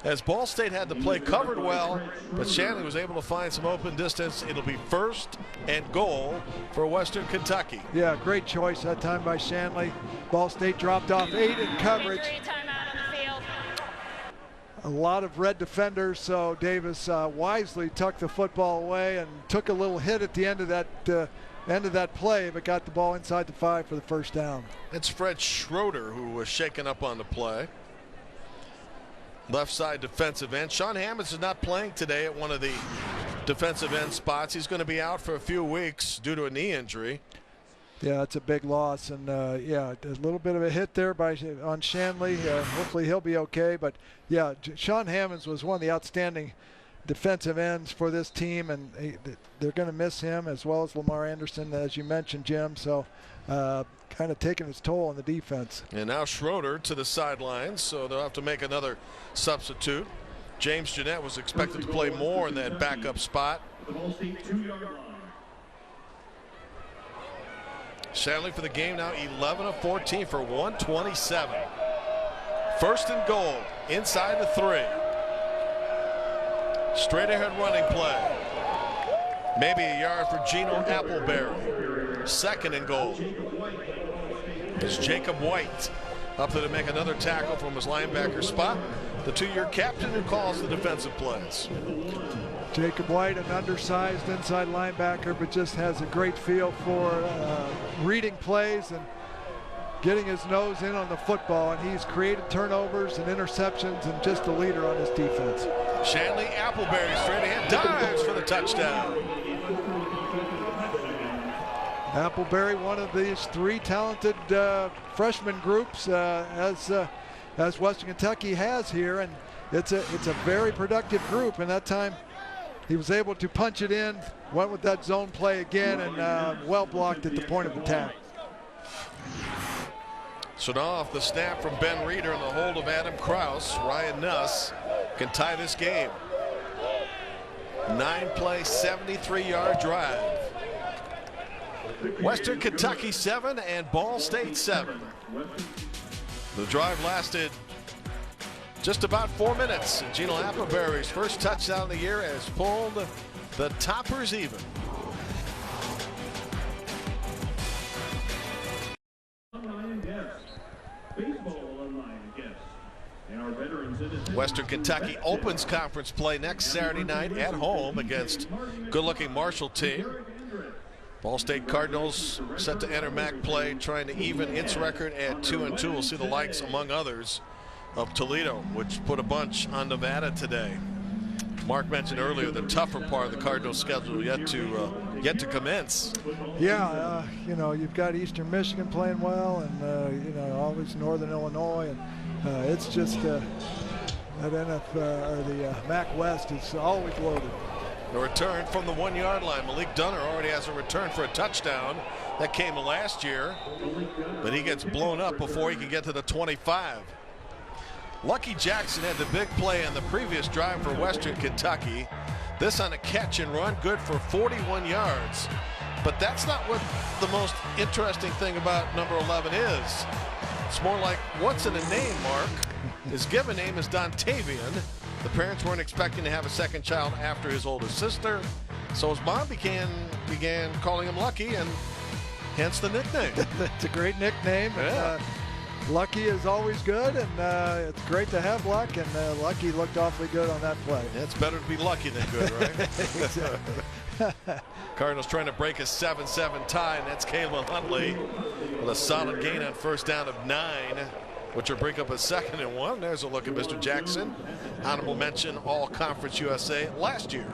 as Ball State had the play covered well, but Shanley was able to find some open distance. It'll be 1st and goal for Western Kentucky. Yeah, great choice that time by Shanley. Ball State dropped off 8 in coverage. A lot of red defenders, so Davis wisely tucked the football away and took a little hit at the end of that play, but got the ball inside the 5 for the 1st down. It's Fred Schroeder who was shaken up on the play. Left side defensive end. Sean Hammonds is not playing today at one of the defensive end spots. He's going to be out for a few weeks due to a knee injury. Yeah, it's a big loss, and yeah, a little bit of a hit there on Shanley. Hopefully he'll be okay, but yeah, Sean Hammonds was one of the outstanding defensive ends for this team, and they're going to miss him, as well as Lamar Anderson, as you mentioned, Jim. So kind of taking its toll on the defense. And now Schroeder to the sidelines, so they'll have to make another substitute. James Jeanette was expected to play more in that backup spot. Shanley for the game now 11 of 14 for 127. 1st and goal inside the 3. Straight ahead running play. Maybe a yard for Gino Appleberry. 2nd and goal. It's Jacob White up there to make another tackle from his linebacker spot. The 2-year captain who calls the defensive plays. Jacob White, an undersized inside linebacker, but just has a great feel for reading plays and getting his nose in on the football, and he's created turnovers and interceptions and just a leader on his defense. Shanley Appleberry straight ahead, dives for the touchdown. Appleberry, one of these 3 talented freshman groups as Western Kentucky has here, and it's a very productive group, and that time he was able to punch it in, went with that zone play again, and well blocked at the point of attack. So now off the snap from Ben Reeder and the hold of Adam Kraus, Ryan Nuss can tie this game. 9-play, 73-yard drive. Western Kentucky 7 and Ball State 7. The drive lasted just about 4 minutes. And Gino Appleberry's first touchdown of the year has pulled the Toppers even. Western Kentucky opens conference play next Saturday night at home against good-looking Marshall team. Ball State Cardinals set to enter MAC play, trying to even its record at 2-2. We'll see the likes, among others, of Toledo, which put a bunch on Nevada today. Mark mentioned earlier the tougher part of the Cardinals schedule yet to commence. Yeah, you know, you've got Eastern Michigan playing well, and you know, always Northern Illinois, and it's just that the MAC West is always loaded. A return from the 1-yard line. Malik Dunner already has a return for a touchdown. That came last year, but he gets blown up before he can get to the 25. Lucky Jackson had the big play on the previous drive for Western Kentucky. This on a catch and run, good for 41 yards. But that's not what the most interesting thing about number 11 is. It's more like, what's in a name, Mark? His given name is Dontavian. The parents weren't expecting to have a second child after his older sister, so his mom began calling him Lucky, and hence the nickname. It's a great nickname. Yeah. Lucky is always good, and it's great to have luck, and Lucky looked awfully good on that play. Yeah, it's better to be lucky than good, right? Cardinals trying to break a 7-7 tie, and that's Caleb Huntley with a solid gain on first down of 9. which will bring up a 2nd and 1. There's a look at Mr. Jackson. Honorable mention All-Conference USA last year.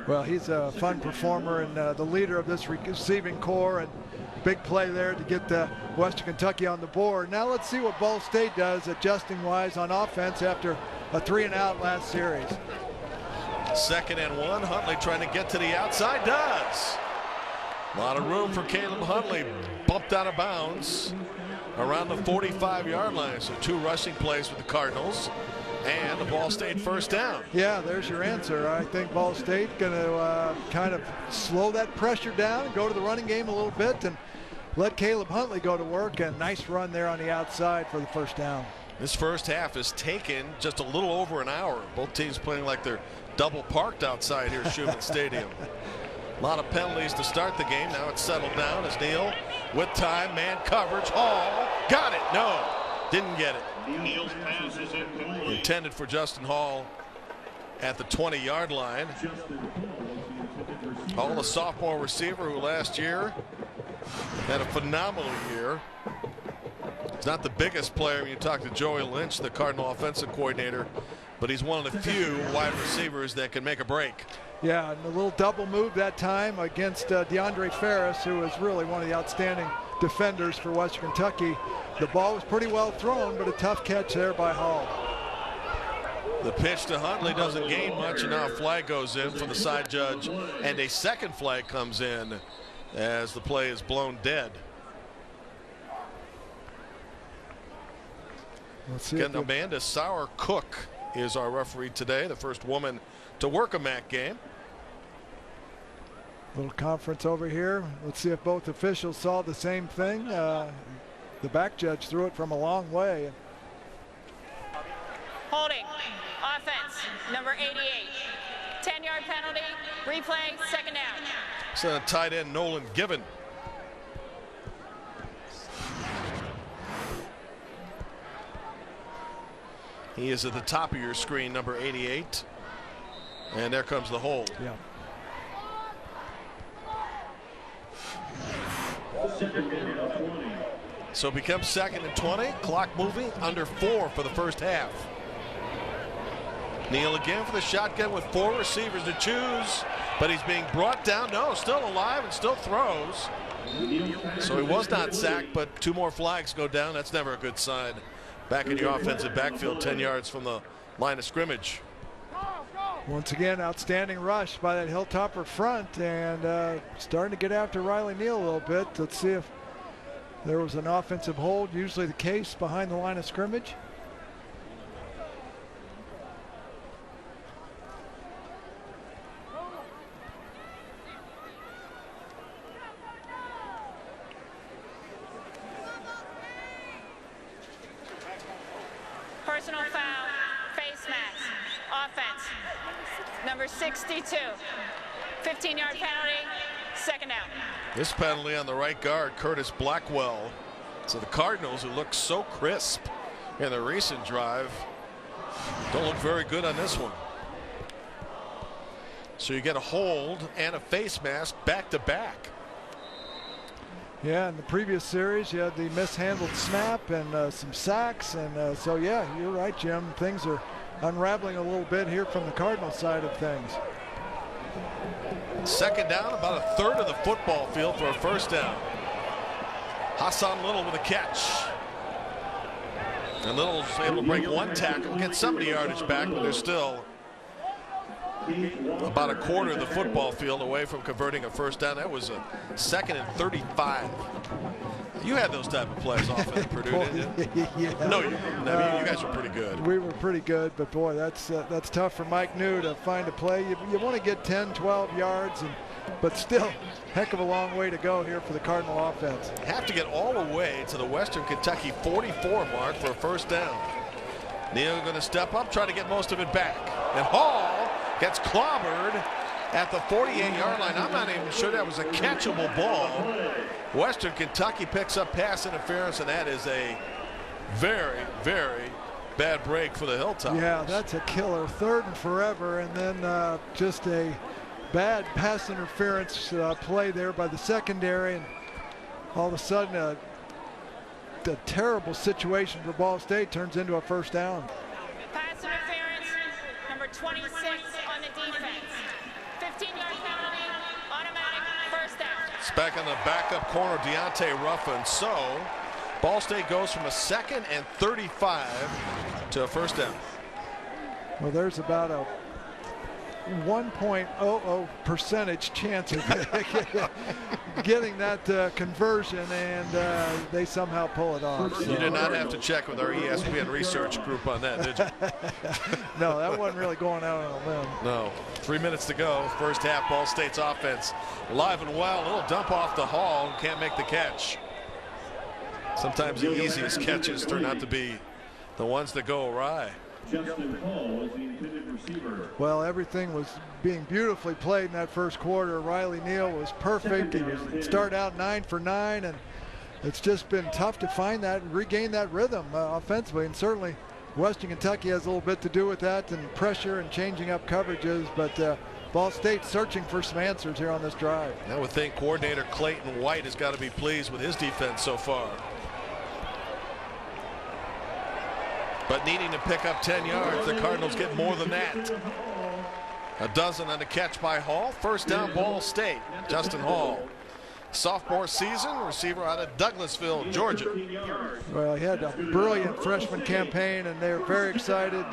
Well, he's a fun performer and the leader of this receiving core, and big play there to get Western Kentucky on the board. Now let's see what Ball State does adjusting-wise on offense after a 3-and-out last series. 2nd and 1. Huntley trying to get to the outside. Does. A lot of room for Caleb Huntley. Bumped out of bounds around the 45-yard line. So 2 rushing plays for the Cardinals and the Ball State first down. Yeah, there's your answer. I think Ball State going to kind of slow that pressure down, go to the running game a little bit, and let Caleb Huntley go to work. And nice run there on the outside for the first down. This first half has taken just a little over an hour. Both teams playing like they're double parked outside here at Schumann Stadium. A lot of penalties to start the game. Now it's settled down as Neal with time, man coverage. Hall got it. No, didn't get it. Intended for Justin Hall at the 20-yard line. Hall, a sophomore receiver who last year had a phenomenal year. He's not the biggest player when you talk to Joey Lynch, the Cardinal offensive coordinator, but he's one of the few wide receivers that can make a break. Yeah, and a little double move that time against DeAndre Ferris, who is really one of the outstanding defenders for Western Kentucky. The ball was pretty well thrown, but a tough catch there by Hall. The pitch to Huntley doesn't gain much, and now a flag goes in from the side judge, and a second flag comes in as the play is blown dead. Let's see. Again, Amanda Sauer-Cook is our referee today, the first woman to work a MAC game. Little conference over here. Let's see if both officials saw the same thing. The back judge threw it from a long way. Holding. Offense. Number 88. 10-yard penalty. Replay. 2nd down. So tight end Nolan Given. He is at the top of your screen, number 88. And there comes the hold. Yeah. So it becomes 2nd and 20. Clock moving under 4 for the first half. Neal again for the shotgun with 4 receivers to choose, but he's being brought down. No, still alive and still throws. So he was not sacked, but 2 more flags go down. That's never a good sign. Back in your offensive backfield, 10 yards from the line of scrimmage. Once again, outstanding rush by that Hilltopper front, and starting to get after Riley Neal a little bit. Let's see if there was an offensive hold, usually the case behind the line of scrimmage. Personal foul. Face mask. Offense. Number 62. 15-yard penalty. 2nd down. This penalty on the right guard, Curtis Blackwell. So the Cardinals, who look so crisp in the recent drive, don't look very good on this one. So you get a hold and a face mask back to back. Yeah, in the previous series, you had the mishandled snap and some sacks. And so, yeah, you're right, Jim. Things are unraveling a little bit here from the Cardinal side of things. 2nd down, about a third of the football field for a first down. Hassan Little with a catch. And Little's able to break 1 tackle, get some of the yardage back, but they're still about a quarter of the football field away from converting a first down. That was a 2nd and 35. You had those type of plays often at Purdue, didn't you? Yeah. No, you didn't. I mean, you guys were pretty good. We were pretty good, but boy, that's tough for Mike New to find a play. You want to get 10, 12 yards, but still, heck of a long way to go here for the Cardinal offense. Have to get all the way to the Western Kentucky 44 mark for a first down. Neal going to step up, try to get most of it back. And Hall gets clobbered at the 48-yard line. I'm not even sure that was a catchable ball. Western Kentucky picks up pass interference, and that is a very, very bad break for the Hilltops. Yeah, that's a killer. 3rd and forever, and then just a bad pass interference play there by the secondary, and all of a sudden a terrible situation for Ball State turns into a first down. Pass interference, number 26 on the defense. 15-yard penalty, automatic first down. It's back on the backup corner, Deontay Ruffin. So Ball State goes from a 2nd and 35 to a first down. Well, there's about a 1.00% chance of getting that conversion, and they somehow pull it off. You did not have to check with our ESPN research group on that, did you? No, that wasn't really going out on a limb. No. 3 minutes to go. First half, Ball State's offense alive and well. A little dump off the Hall. Can't make the catch. Sometimes the easiest catches turn out to be the ones that go awry. Justin Hall was the intended receiver. Well, everything was being beautifully played in that first quarter. Riley Neal was perfect. He started out 9 for 9, and it's just been tough to find that and regain that rhythm offensively. And certainly Western Kentucky has a little bit to do with that, and pressure and changing up coverages. But Ball State searching for some answers here on this drive. I would think coordinator Clayton White has got to be pleased with his defense so far. But needing to pick up 10 yards, the Cardinals get more than that. A dozen on the catch by Hall. First down, Ball State. Justin Hall, sophomore season, receiver out of Douglasville, Georgia. Well, he had a brilliant freshman campaign, and they're very excited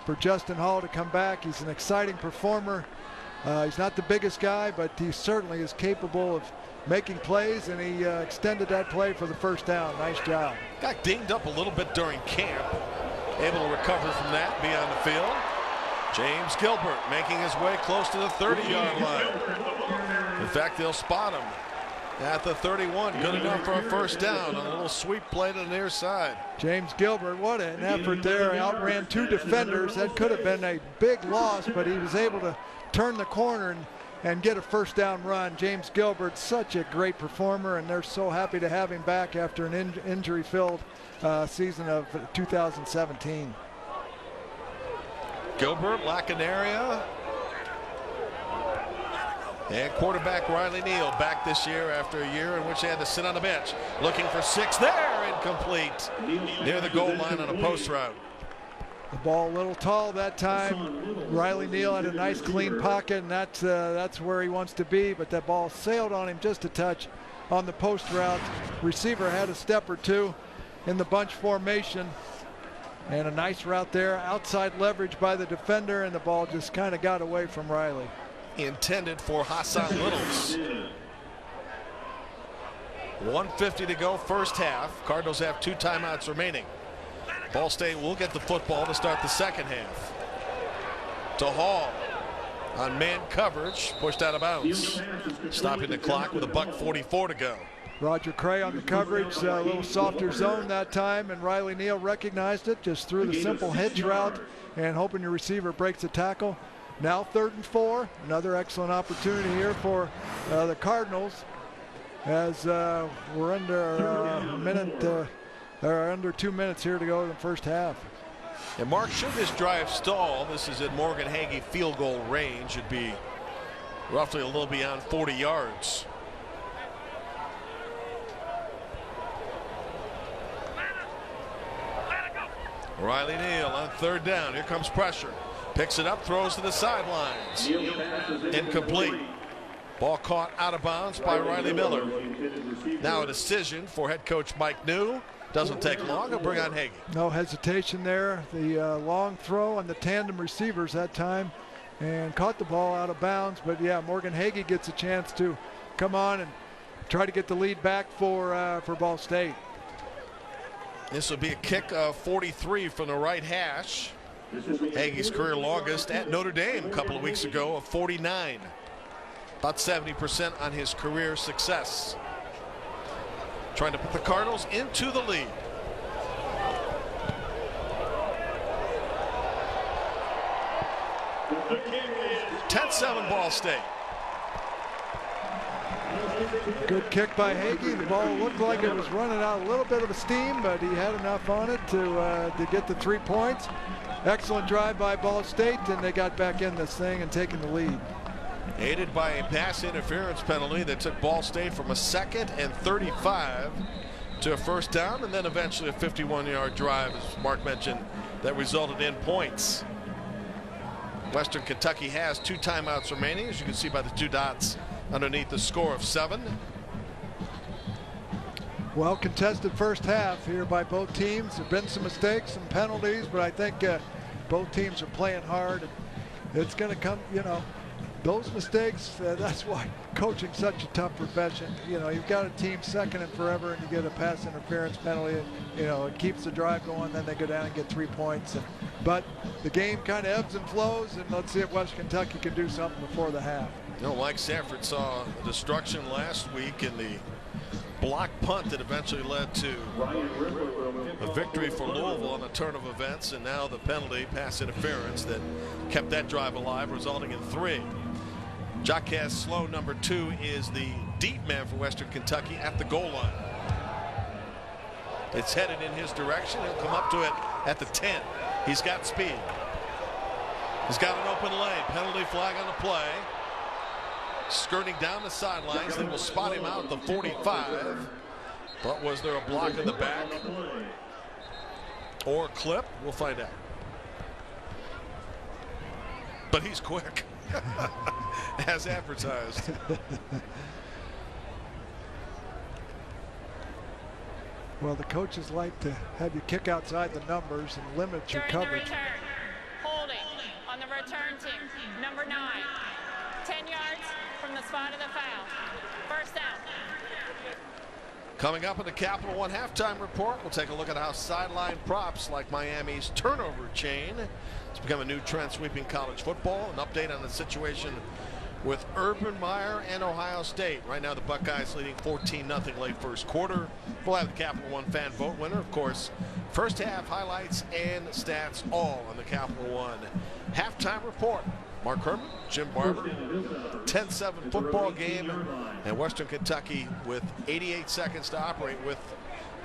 for Justin Hall to come back. He's an exciting performer. He's not the biggest guy, but he certainly is capable of making plays, and he extended that play for the first down. Nice job. Got dinged up a little bit during camp. Able to recover from that, be on the field. James Gilbert making his way close to the 30-yard line. In fact, they'll spot him at the 31. Good enough for a first down. A little sweep play to the near side. James Gilbert, what an effort there. Outran 2 defenders. That could have been a big loss, but he was able to turn the corner and get a first down run. James Gilbert, such a great performer, and they're so happy to have him back after an injury-filled season of 2017. Gilbert, Lacanaria, and quarterback Riley Neal back this year after a year in which they had to sit on the bench. Looking for 6 there, incomplete. Near the goal line on a post route. The ball a little tall that time. Riley Neal had a nice clean pocket, and that's where he wants to be, but that ball sailed on him just a touch on the post route. Receiver had a step or two in the bunch formation, and a nice route there. Outside leverage by the defender, and the ball just kind of got away from Riley. Intended for Hassan Littles. 1:50 to go, first half. Cardinals have 2 timeouts remaining. Ball State will get the football to start the second half. To Hall on man coverage, pushed out of bounds. Stopping the clock with $1:44 to go. Roger Cray on the coverage, a little softer zone that time, and Riley Neal recognized it, just threw the simple hitch route and hoping your receiver breaks the tackle. Now 3rd and 4, another excellent opportunity here for the Cardinals, as we're under under 2 minutes here to go in the first half. And Mark, should this drive stall, this is at Morgan Hagee field goal range, it'd be roughly a little beyond 40 yards. Riley Neal on 3rd down. Here comes pressure. Picks it up, throws to the sidelines. Incomplete. Ball caught out of bounds by Riley Miller. Now a decision for head coach Mike New. Doesn't take long. He'll bring on Hagee. No hesitation there. The long throw on the tandem receivers that time, and caught the ball out of bounds. But yeah, Morgan Hagee gets a chance to come on and try to get the lead back for Ball State. This will be a kick of 43 from the right hash. Hagee's career longest at Notre Dame a couple of weeks ago of 49. About 70% on his career success. Trying to put the Cardinals into the lead. 10-7 Ball State. Good kick by Hagee. The ball looked like it was running out a little bit of steam, but he had enough on it to get the 3 points. Excellent drive by Ball State, and they got back in this thing and taking the lead. Aided by a pass interference penalty that took Ball State from a 2nd and 35 to a first down, and then eventually a 51-yard drive, as Mark mentioned, that resulted in points. Western Kentucky has 2 timeouts remaining, as you can see by the 2 dots underneath the score of 7. Well contested first half here by both teams. There have been some mistakes, some penalties, but I think both teams are playing hard. It's going to come, those mistakes, that's why coaching's such a tough profession. You've got a team second and forever, and you get a pass interference penalty. It keeps the drive going, then they go down and get 3 points. But the game kind of ebbs and flows, and let's see if Western Kentucky can do something before the half. Mike Sanford saw a destruction last week in the block punt that eventually led to a victory for Louisville on a turn of events, and now the penalty, pass interference, that kept that drive alive, resulting in 3. Jaquez Sloan, number 2, is the deep man for Western Kentucky at the goal line. It's headed in his direction. He'll come up to it at the 10. He's got speed. He's got an open lane. Penalty flag on the play. Skirting down the sidelines. They will spot him out at the 45. But was there a block in the back or a clip? We'll find out. But he's quick, as advertised. Well, the coaches like to have you kick outside the numbers and limit your coverage. The return, holding on the return team, number 9, 10 yards from the spot of the foul. First down. Coming up in the Capital One halftime report, we'll take a look at how sideline props like Miami's turnover chain has become a new trend sweeping college football. An update on the situation with Urban Meyer and Ohio State. Right now the Buckeyes leading 14-0 late first quarter. We'll have the Capital One fan vote winner, of course. First half highlights and stats all on the Capital One halftime report. Mark Herman, Jim Barber, 10-7 football game, and Western Kentucky with 88 seconds to operate with.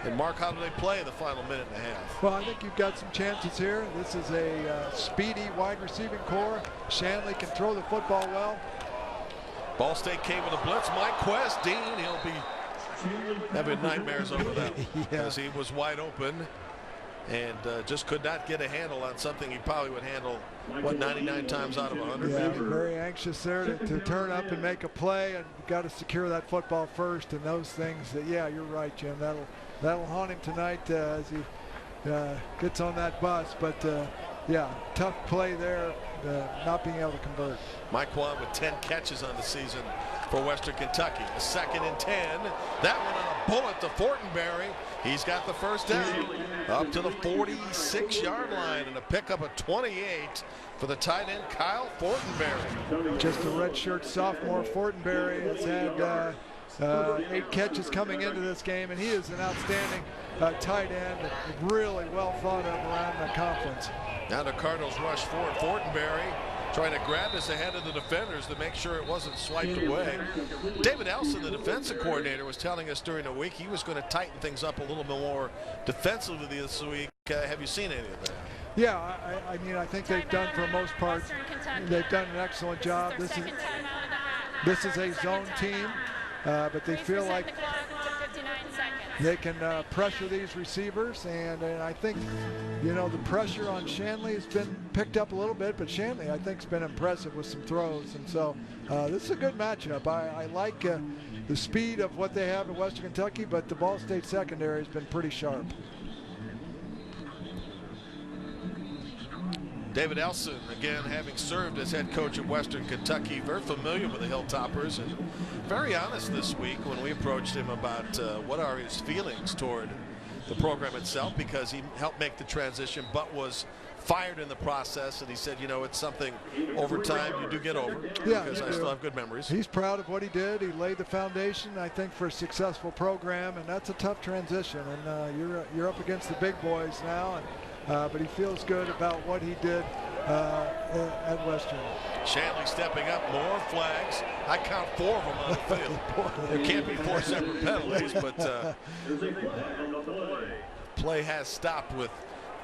And Mark, how do they play the final minute and a half? Well, I think you've got some chances here. This is a speedy wide receiving core. Shanley can throw the football well. Ball State came with a blitz. Mike Quest, Dean, he'll be having nightmares over that because he was wide open and just could not get a handle on something he probably would handle, what, 99 times out of 100? Yeah, very anxious there to turn up and make a play, and you've got to secure that football first, and those things that, yeah, you're right, Jim. That'll haunt him tonight as he gets on that bus. But yeah, tough play there, not being able to convert. Mike Quan with 10 catches on the season for Western Kentucky. A 2nd and 10. That one on a bullet to Fortenberry. He's got the first down up to the 46-yard line, and a pickup of 28 for the tight end Kyle Fortenberry. Just a redshirt sophomore. Fortenberry has had 8 catches coming into this game, and he is an outstanding tight end, really well thought of around the conference. Now the Cardinals rush forward. Fortenberry trying to grab us ahead of the defenders to make sure it wasn't swiped away. David Elson, the defensive coordinator, was telling us during the week he was going to tighten things up a little bit more defensively this week. Have you seen any of that? Yeah, I mean, I think they've done, for the most part, they've done an excellent job. This is a zone team, but they feel like they can pressure these receivers, and I think, you know, the pressure on Shanley has been picked up a little bit, but Shanley, I think, has been impressive with some throws, and so this is a good matchup. I like the speed of what they have at Western Kentucky, but the Ball State secondary has been pretty sharp. David Elson, again, having served as head coach of Western Kentucky, very familiar with the Hilltoppers, and very honest this week when we approached him about what are his feelings toward the program itself, because he helped make the transition but was fired in the process, and he said, you know, it's something over time you do get over, because I still have good memories. He's proud of what he did. He laid the foundation, I think, for a successful program, and that's a tough transition, and you're up against the big boys now, and but he feels good about what he did at Western. Shanley stepping up, more flags. I count 4 of them on the field. There can't be 4 separate penalties, but play has stopped with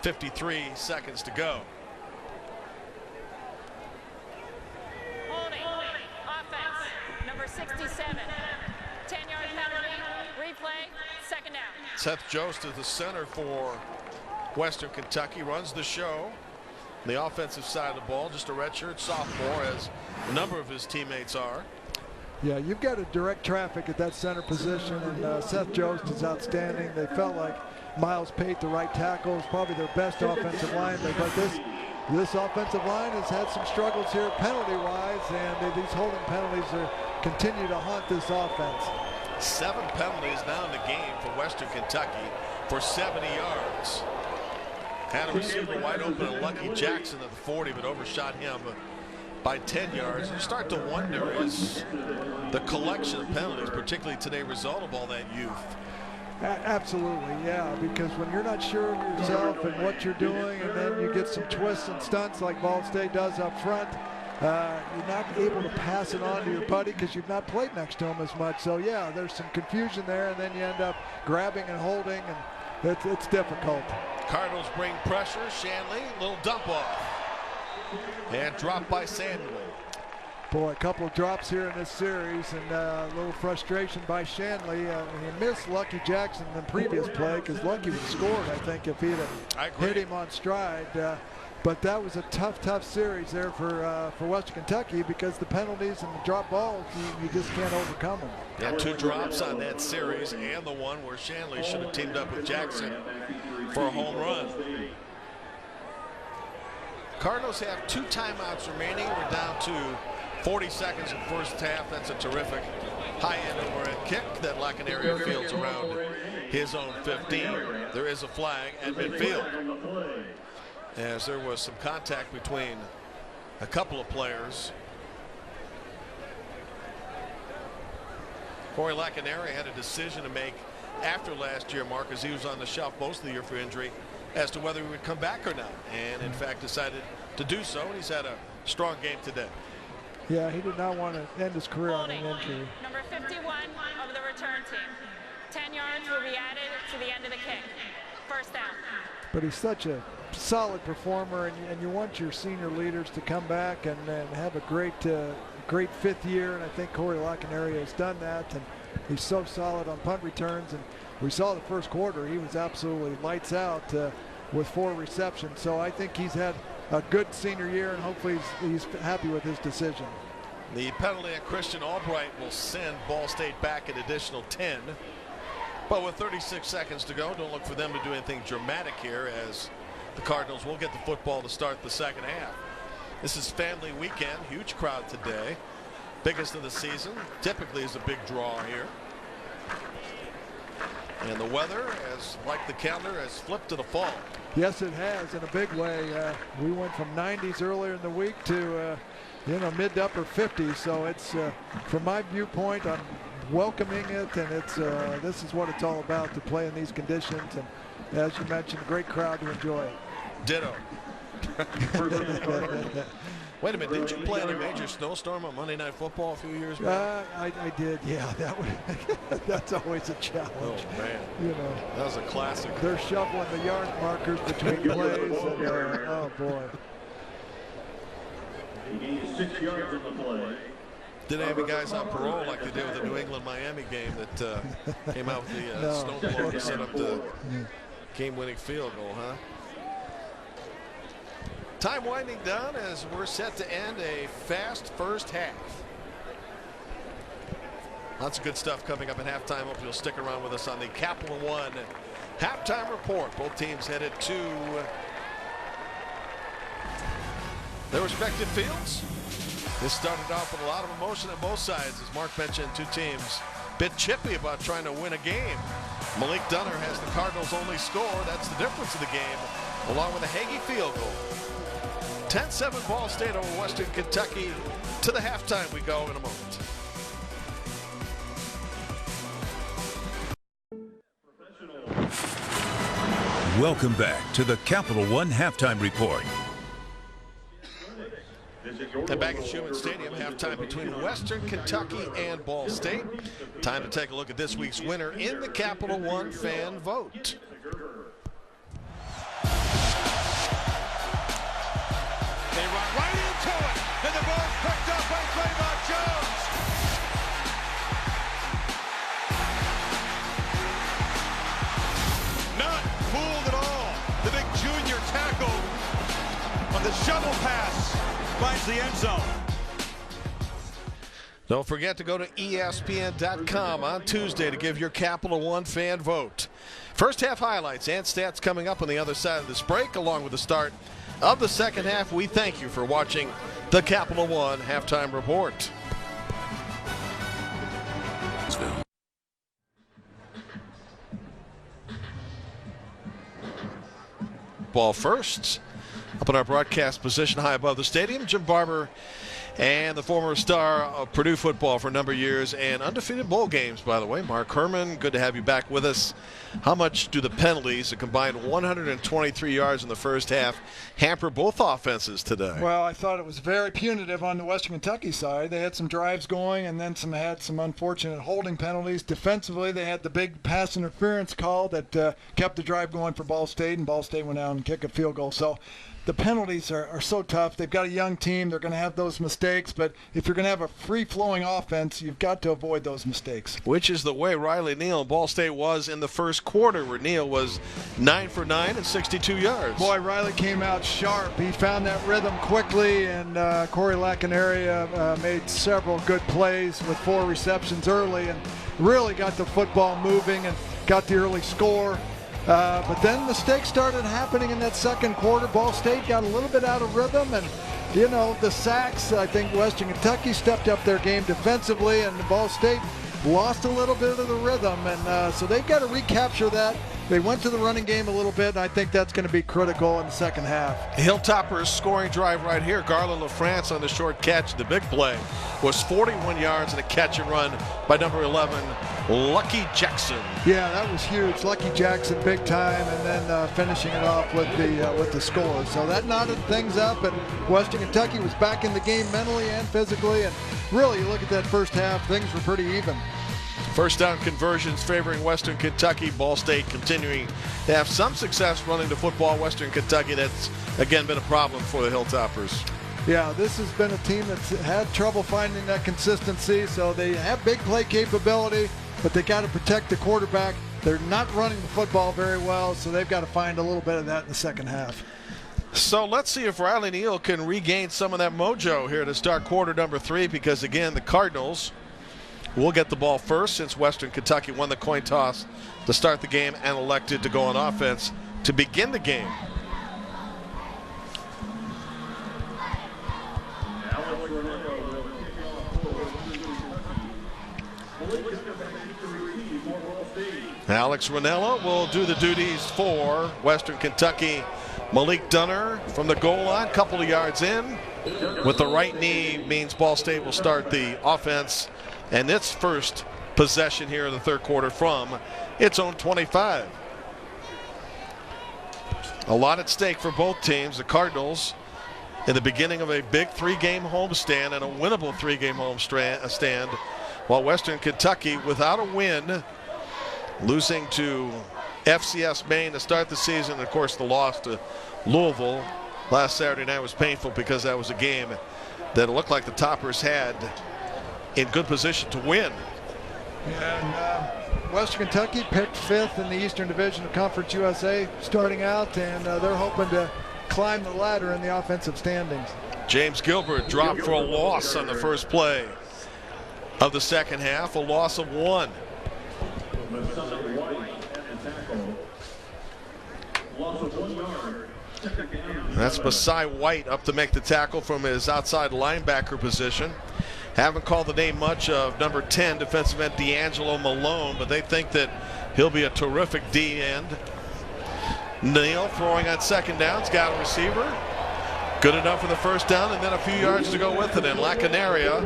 53 seconds to go. Holding, offense, number 67, 10-yard penalty, replay, second down. Seth Jost is the center for Western Kentucky, runs the show. The offensive side of the ball, just a redshirt sophomore, as a number of his teammates are. Yeah, you've got to direct traffic at that center position, and Seth Jost is outstanding. They felt like Miles Pate, the right tackle, is probably their best offensive lineman, but this offensive line has had some struggles here penalty-wise, and these holding penalties continue to haunt this offense. 7 penalties now in the game for Western Kentucky for 70 yards. Had a receiver wide open, and Lucky Jackson at the 40, but overshot him by 10 yards. You start to wonder, is the collection of penalties, particularly today, result of all that youth? Absolutely, yeah, because when you're not sure of yourself and what you're doing, and then you get some twists and stunts like Ball State does up front, you're not able to pass it on to your buddy because you've not played next to him as much. So, yeah, there's some confusion there, and then you end up grabbing and holding, and it's difficult. Cardinals bring pressure. Shanley, little dump off. And dropped by Samuel. Boy, a couple of drops here in this series, and a little frustration by Shanley. He missed Lucky Jackson in the previous play because Lucky would have scored, I think, if he'd have hit him on stride. But that was a tough series there for Western Kentucky because the penalties and the drop balls, you just can't overcome them. Yeah, 2 drops on that series, and the one where Shanley should have teamed up with Jackson for a home run. Cardinals have 2 timeouts remaining. We're down to 40 seconds in the first half. That's a terrific high-end overhead kick that Lacanario fields around his own 15. There is a flag at midfield, as there was some contact between a couple of players. Corey Lacanario had a decision to make after last year, Mark, as he was on the shelf most of the year for injury, as to whether he would come back or not, and in fact decided to do so, and he's had a strong game today. Yeah, he did not want to end his career on an injury. Number 51 of the return team. 10 yards will be added to the end of the kick. First down. But he's such a solid performer, and you want your senior leaders to come back and have a great 5th year, and I think Corey Lacanario has done that, and he's so solid on punt returns, and we saw the first quarter, he was absolutely lights out with 4 receptions, so I think he's had a good senior year, and hopefully he's happy with his decision. The penalty at Christian Albright will send Ball State back an additional 10. But with 36 seconds to go, don't look for them to do anything dramatic here, as the Cardinals will get the football to start the second half. This is family weekend, huge crowd today. Biggest of the season, typically is a big draw here. And the weather, as like the calendar, has flipped to the fall. Yes, it has, in a big way. We went from 90s earlier in the week to mid to upper 50s. So it's, from my viewpoint, I'm welcoming it, and it's this is what it's all about, to play in these conditions. And as you mentioned, a great crowd to enjoy it. Ditto. Wait a minute, didn't you play in a major snowstorm on Monday Night Football a few years back? I did, yeah. That's always a challenge. Oh, man. You know, that was a classic. They're shuffling the yard markers between plays, and oh, boy. He gained 6 yards on the play. Didn't have any guys on parole like they did with the New England-Miami game that came out with the snowblower to set up the game-winning field goal, huh? Time winding down as we're set to end a fast first half. Lots of good stuff coming up at halftime. Hope you'll stick around with us on the Capital One halftime report. Both teams headed to their respective fields. This started off with a lot of emotion at both sides, as Mark mentioned. 2 teams a bit chippy about trying to win a game. Malik Dunner has the Cardinals' only score. That's the difference of the game, along with a Hagee field goal. 10-7 Ball State over Western Kentucky. To the halftime we go in a moment. Welcome back to the Capital One Halftime Report. And back at Schumann Stadium, halftime between Western Kentucky and Ball State. Time to take a look at this week's winner in the Capital One fan vote. They run right into it, and the ball's picked up by Draymond Jones. on the shovel pass. Finds the end zone. Don't forget to go to ESPN.com on Tuesday to give your Capital One fan vote. First half highlights and stats coming up on the other side of this break, along with the start of the second half. We thank you for watching the Capital One Halftime Report. Ball first. Up in our broadcast position high above the stadium, Jim Barber and the former star of Purdue football for a number of years and undefeated bowl games, by the way. Mark Herman, good to have you back with us. How much do the penalties, a combined 123 yards in the first half, hamper both offenses today? Well, I thought it was very punitive on the Western Kentucky side. They had some drives going and then had some unfortunate holding penalties. Defensively, they had the big pass interference call that kept the drive going for Ball State, and Ball State went out and kicked a field goal. So the penalties are so tough. They've got a young team. They're going to have those mistakes. But if you're going to have a free-flowing offense, you've got to avoid those mistakes. Which is the way Riley Neal and Ball State was in the first quarter, where Neal was 9 for 9 and 62 yards. Boy, Riley came out sharp. He found that rhythm quickly, and Corey Lacanaria made several good plays with 4 receptions early and really got the football moving and got the early score. But then mistakes started happening in that second quarter. Ball State got a little bit out of rhythm, and you know, the sacks, I think Western Kentucky stepped up their game defensively, and Ball State lost a little bit of the rhythm, and so they've got to recapture that. They went to the running game a little bit, and I think that's going to be critical in the second half. Hilltoppers scoring drive right here. Garland LaFrance on the short catch. The big play was 41 yards and a catch and run by number 11, Lucky Jackson. Yeah, that was huge. Lucky Jackson, big time, and then finishing it off with the score. So that knotted things up, and Western Kentucky was back in the game mentally and physically. And really, you look at that first half, things were pretty even. First down conversions favoring Western Kentucky. Ball State continuing to have some success running the football. Western Kentucky, that's again been a problem for the Hilltoppers. Yeah, this has been a team that's had trouble finding that consistency. So they have big play capability, but they got to protect the quarterback. They're not running the football very well, so they've got to find a little bit of that in the second half. So let's see if Riley Neal can regain some of that mojo here to start quarter number 3, because again, the Cardinals will get the ball first since Western Kentucky won the coin toss to start the game and elected to go on offense to begin the game. Alex Ranella will do the duties for Western Kentucky. Malik Dunner from the goal line, couple of yards in. With the right knee means Ball State will start the offense and its first possession here in the third quarter from its own 25. A lot at stake for both teams. The Cardinals in the beginning of a big 3-game homestand and a winnable 3-game homestand, while Western Kentucky without a win, losing to FCS Maine to start the season. Of course, the loss to Louisville last Saturday night was painful because that was a game that it looked like the Toppers had in good position to win. And Western Kentucky picked 5th in the Eastern Division of Conference USA starting out, and they're hoping to climb the ladder in the offensive standings. James Gilbert dropped for a loss on the first play of the second half, a loss of 1. That's Masai White up to make the tackle from his outside linebacker position. Haven't called the name much of number 10 defensive end D'Angelo Malone, but they think that he'll be a terrific D end. Neal throwing on second down, got a receiver. Good enough for the first down, and then a few yards to go with it. And Lacanaria,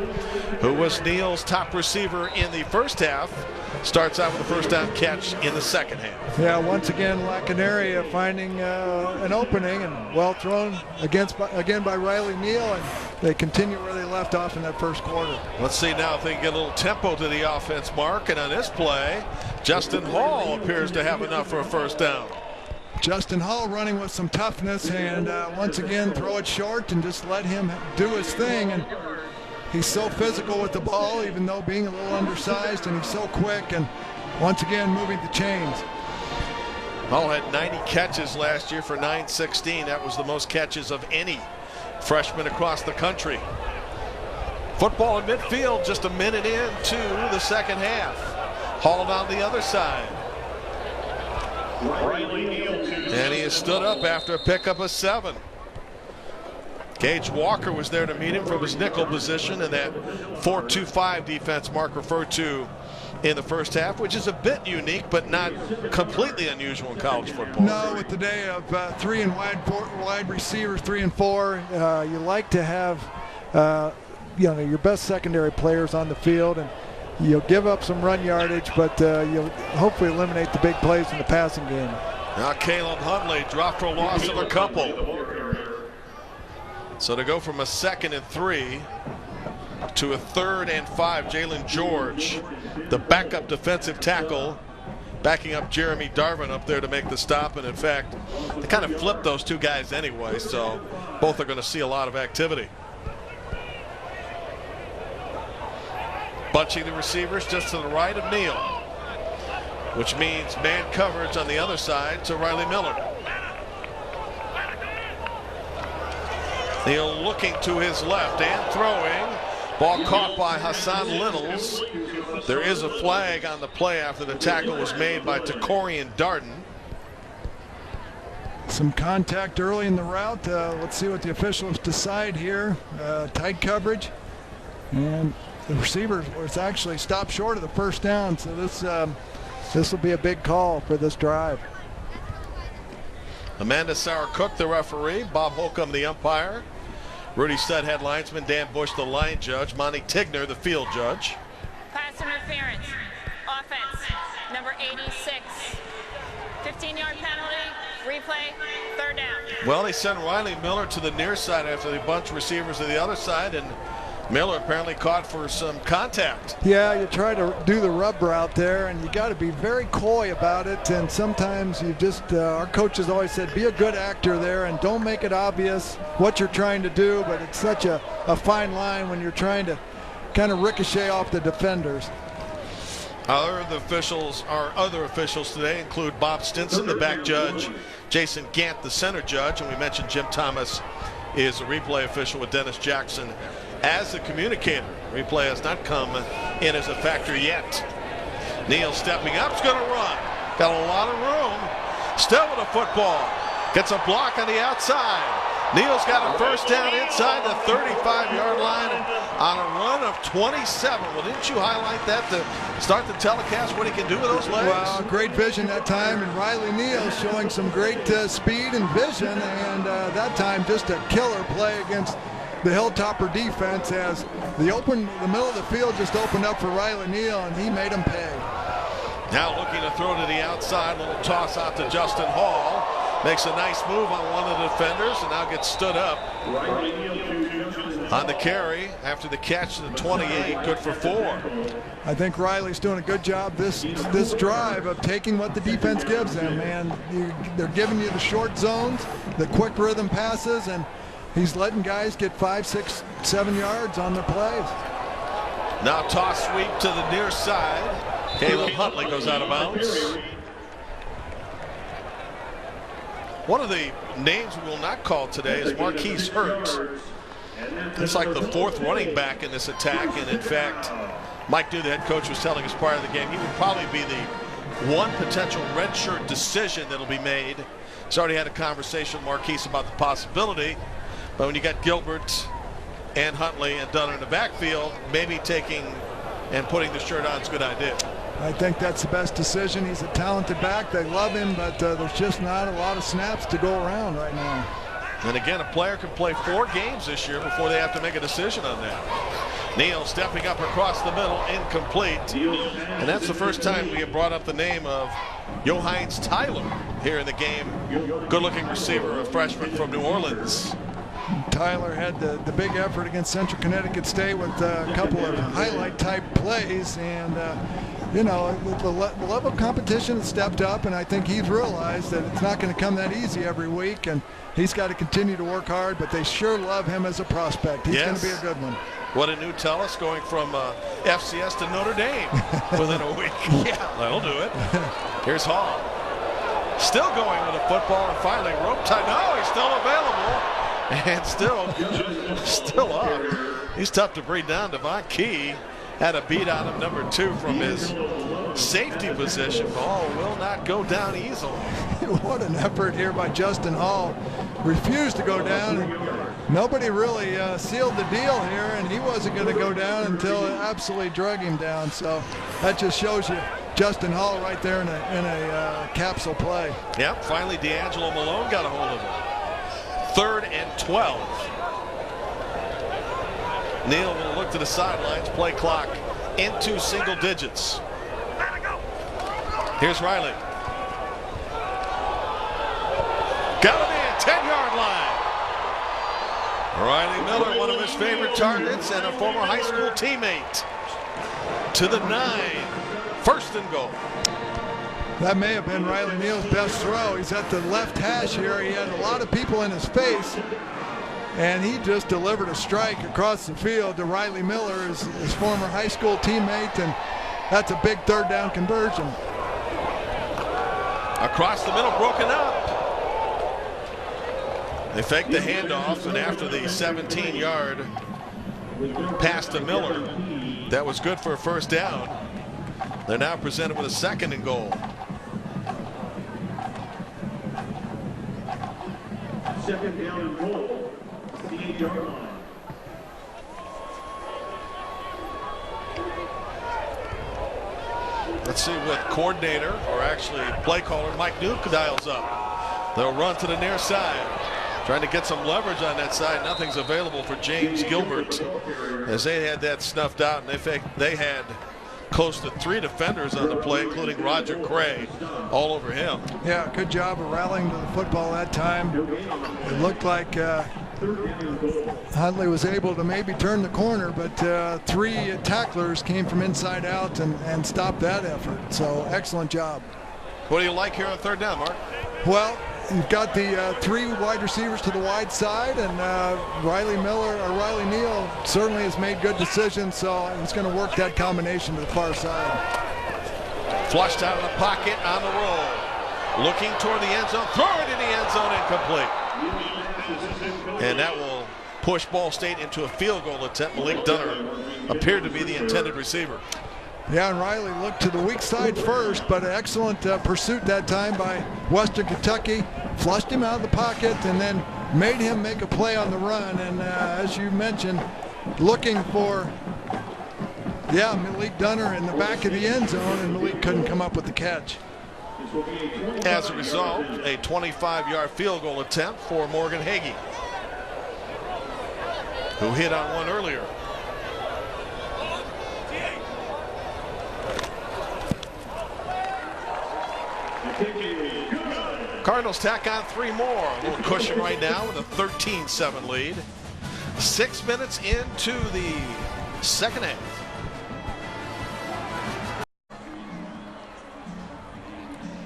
who was Neal's top receiver in the first half, starts out with a first down catch in the second half. Yeah, once again, Lacanaria finding an opening, and well thrown again by Riley Neal, and they continue where they left off in that first quarter. Let's see now if they can get a little tempo to the offense, Mark. And on this play, Justin Hall appears to have enough for a first down. Justin Hall running with some toughness, and once again throw it short and just let him do his thing. And he's so physical with the ball, even though being a little undersized, and he's so quick, and once again moving the chains. Hall had 90 catches last year for 916. That was the most catches of any freshman across the country. Football in midfield, just a minute into the second half. Hall on the other side. And he has stood up after a pickup of 7. Gage Walker was there to meet him from his nickel position in that 4-2-5 defense Mark referred to in the first half, which is a bit unique but not completely unusual in college football. No, with the day of 3 and wide receivers, 3 and 4, you like to have your best secondary players on the field, and you'll give up some run yardage, but you'll hopefully eliminate the big plays in the passing game. Now Caleb Huntley dropped for a loss of a couple. So to go from a 2nd and 3 to a 3rd and 5, Jalen George, the backup defensive tackle, backing up Jeremy Darvin up there to make the stop. And in fact, they kind of flipped those two guys anyway, so both are going to see a lot of activity. Bunching the receivers just to the right of Neal, which means man coverage on the other side to Riley Miller. Neal looking to his left and throwing. Ball caught by Hassan Littles. There is a flag on the play after the tackle was made by Takorian Darden. Some contact early in the route. Let's see what the officials decide here. Tight coverage. And the receiver was actually stopped short of the first down. So this will be a big call for this drive. Amanda Sauer-Cook, the referee. Bob Holcomb, the umpire. Rudy Studd, head linesman. Dan Bush, the line judge. Monty Tigner, the field judge. Pass interference. Offense. Number 86. 15-yard penalty. Replay. 3rd down. Well, they sent Riley Miller to the near side after they bunched receivers to the other side, and Miller apparently caught for some contact. Yeah, you try to do the rub route there, and you got to be very coy about it. And sometimes you just, our coaches always said, be a good actor there and don't make it obvious what you're trying to do. But it's such a fine line when you're trying to kind of ricochet off the defenders. Other officials today include Bob Stinson, the back judge, Jason Gant, the center judge, and we mentioned Jim Thomas is a replay official with Dennis Jackson as the communicator. Replay has not come in as a factor yet. Neal stepping up, is going to run. Got a lot of room. Still with a football. Gets a block on the outside. Neal's got a first down inside the 35-yard line on a run of 27. Well, didn't you highlight that to start the telecast, what he can do with those legs? Well, great vision that time, and Riley Neal showing some great speed and vision, and that time just a killer play against the Hilltopper defense as the middle of the field just opened up for Riley Neal, and he made him pay. Now looking to throw to the outside, little toss out to Justin Hall. Makes a nice move on one of the defenders and now gets stood up on the carry after the catch to the 28, good for 4. I think Riley's doing a good job this drive of taking what the defense gives them, man. They're giving you the short zones, the quick rhythm passes, and he's letting guys get 5, 6, 7 yards on their plays. Now toss sweep to the near side. Caleb Huntley goes out of bounds. One of the names we will not call today is Marquise Hurt. It's like the 4th running back in this attack, and in fact, Mike Dew, the head coach, was telling us prior to the game he would probably be the one potential redshirt decision that'll be made. He's already had a conversation with Marquise about the possibility, but when you got Gilbert and Huntley and Dunn in the backfield, maybe taking and putting the shirt on is a good idea. I think that's the best decision. He's a talented back. They love him, but there's just not a lot of snaps to go around right now. And again, a player can play 4 games this year before they have to make a decision on that. Neal stepping up across the middle, incomplete. And that's the first time we have brought up the name of Yohines Tyler here in the game. Good-looking receiver, a freshman from New Orleans. Tyler had the big effort against Central Connecticut State with a couple of highlight-type plays, and you know, the level of competition has stepped up, and I think he's realized that it's not going to come that easy every week, and he's got to continue to work hard, but they sure love him as a prospect. He's going to be a good one. What did New tell us, going from FCS to Notre Dame within a week? Yeah, that'll do it. Here's Hall. Still going with a football and finally rope tie. No, he's still available and still up. He's tough to bring down. Devon Key had a beat on him, number 2, from his safety position. Ball will not go down easily. What an effort here by Justin Hall. Refused to go down. Nobody really sealed the deal here, and he wasn't going to go down until it absolutely drug him down. So that just shows you Justin Hall right there in a capsule play. Yep, finally D'Angelo Malone got a hold of him. 3rd and 12. Neal will look to the sidelines, play clock into single digits. Here's Riley. Got him in, 10-yard line. Riley Miller, one of his favorite targets and a former high school teammate. To the 9, 1st and goal. That may have been Riley Neal's best throw. He's at the left hash here. He had a lot of people in his face, and he just delivered a strike across the field to Riley Miller, his former high school teammate, and that's a big 3rd down conversion. Across the middle, broken up. They faked the handoff, and after the 17-yard pass to Miller, that was good for a 1st down. They're now presented with a 2nd and goal. 2nd down and goal. 8-yard line. Let's see what coordinator, or actually play caller, Mike Duke dials up. They'll run to the near side. Trying to get some leverage on that side. Nothing's available for James Gilbert, as they had that snuffed out, and they had close to 3 defenders on the play, including Roger Cray, all over him. Yeah, good job of rallying to the football that time. It looked like Huntley was able to maybe turn the corner, but 3 tacklers came from inside out and stopped that effort. So excellent job. What do you like here on 3rd down, Mark? Well, you've got the 3 wide receivers to the wide side, and Riley Neal certainly has made good decisions, so he's going to work that combination to the far side. Flushed out of the pocket on the roll. Looking toward the end zone, throw it in the end zone, incomplete. And that will push Ball State into a field goal attempt. Malik Dunner appeared to be the intended receiver. Yeah, and Riley looked to the weak side first, but an excellent pursuit that time by Western Kentucky. Flushed him out of the pocket and then made him make a play on the run. And as you mentioned, looking for, Malik Dunner in the back of the end zone, and Malik couldn't come up with the catch. As a result, a 25-yard field goal attempt for Morgan Hagee, who hit on one earlier. Cardinals tack on 3 more. A little cushion right now with a 13-7 lead. 6 minutes into the 2nd half.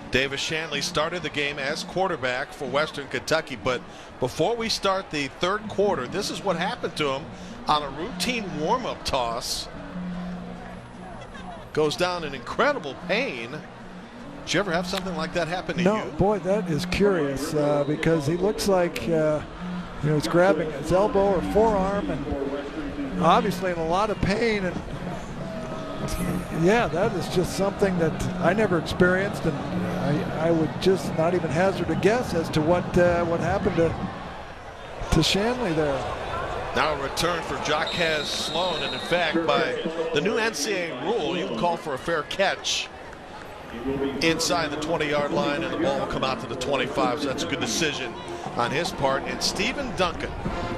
Davis Shanley started the game as quarterback for Western Kentucky, but before we start the 3rd quarter, this is what happened to him on a routine warm-up toss. Goes down in incredible pain. Did you ever have something like that happen to you? No, boy, that is curious because he looks like he's grabbing his elbow or forearm, and obviously in a lot of pain. And yeah, that is just something that I never experienced, and I would just not even hazard a guess as to what happened to Shanley there. Now a return for Jaquez Sloan, and in fact, by the new NCAA rule, you can call for a fair catch inside the 20-yard line, and the ball will come out to the 25, so that's a good decision on his part. And Stephen Duncan,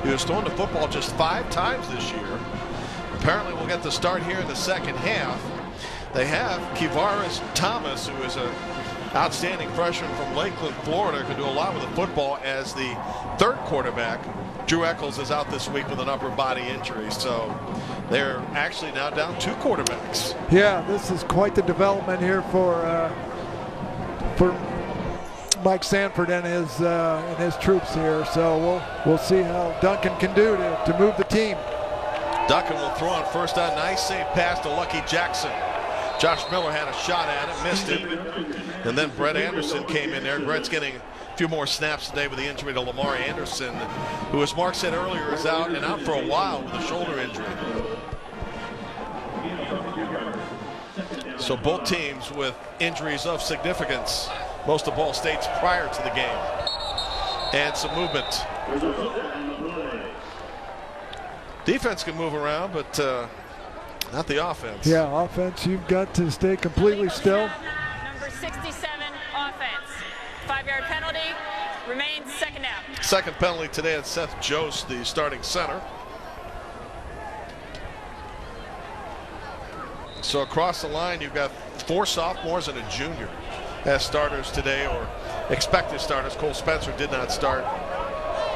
who has thrown the football just 5 times this year, apparently will get the start here in the 2nd half. They have Kivaris Thomas, who is an outstanding freshman from Lakeland, Florida, can do a lot with the football as the 3rd quarterback. Drew Eccles is out this week with an upper body injury, so they're actually now down 2 quarterbacks. Yeah, this is quite the development here for Mike Sanford and his troops here. So we'll see how Duncan can do to move the team. Duncan will throw on 1st down. Nice safe pass to Lucky Jackson. Josh Miller had a shot at it, missed it. And then Brett Anderson came in there. Brett's getting a few more snaps today with the injury to Lamar Anderson, who, as Mark said earlier, is out and out for a while with a shoulder injury. So both teams with injuries of significance, most of Ball State's prior to the game. And some movement. Defense can move around, but not the offense. Yeah, offense, you've got to stay completely still. Number 67, offense. 5-yard penalty, remains second down. Second penalty today at Seth Jost, the starting center. So across the line, you've got 4 sophomores and a junior as starters today, or expected starters. Cole Spencer did not start.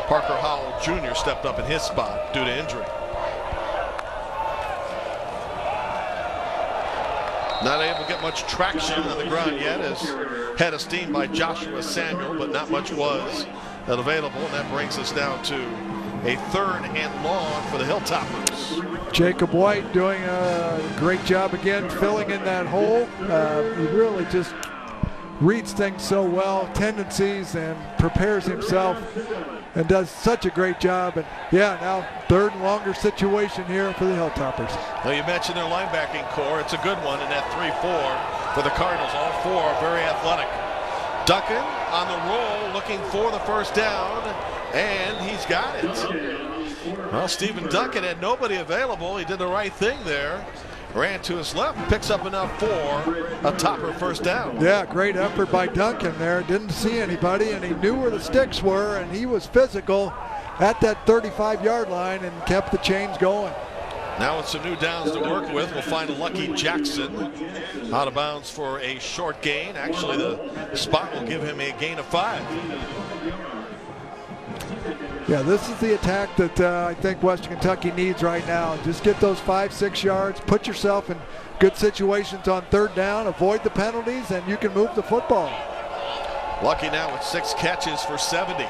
Parker Howell Jr. stepped up in his spot due to injury. Not able to get much traction on the ground yet, as head of steam by Joshua Samuel, but not much was available, and that brings us down to a 3rd and long for the Hilltoppers. Jacob White doing a great job again, filling in that hole. He really just reads things so well, tendencies, and prepares himself, and does such a great job. And yeah, now 3rd and longer situation here for the Hilltoppers. Well, you mentioned their linebacking core. It's a good one in that 3-4 for the Cardinals. All 4 are very athletic. Duncan on the roll, looking for the first down, and he's got it. Well, Stephen Duncan had nobody available. He did the right thing there. Ran to his left, picks up enough for a topper first down. Yeah, great effort by Duncan there. Didn't see anybody, and he knew where the sticks were, and he was physical at that 35-yard line and kept the chains going. Now with some new downs to work with, we'll find Lucky Jackson out of bounds for a short gain. Actually, the spot will give him a gain of 5. Yeah, this is the attack that I think Western Kentucky needs right now. Just get those 5-6 yards, put yourself in good situations on 3rd down, avoid the penalties, and you can move the football. Lucky now with 6 catches for 70.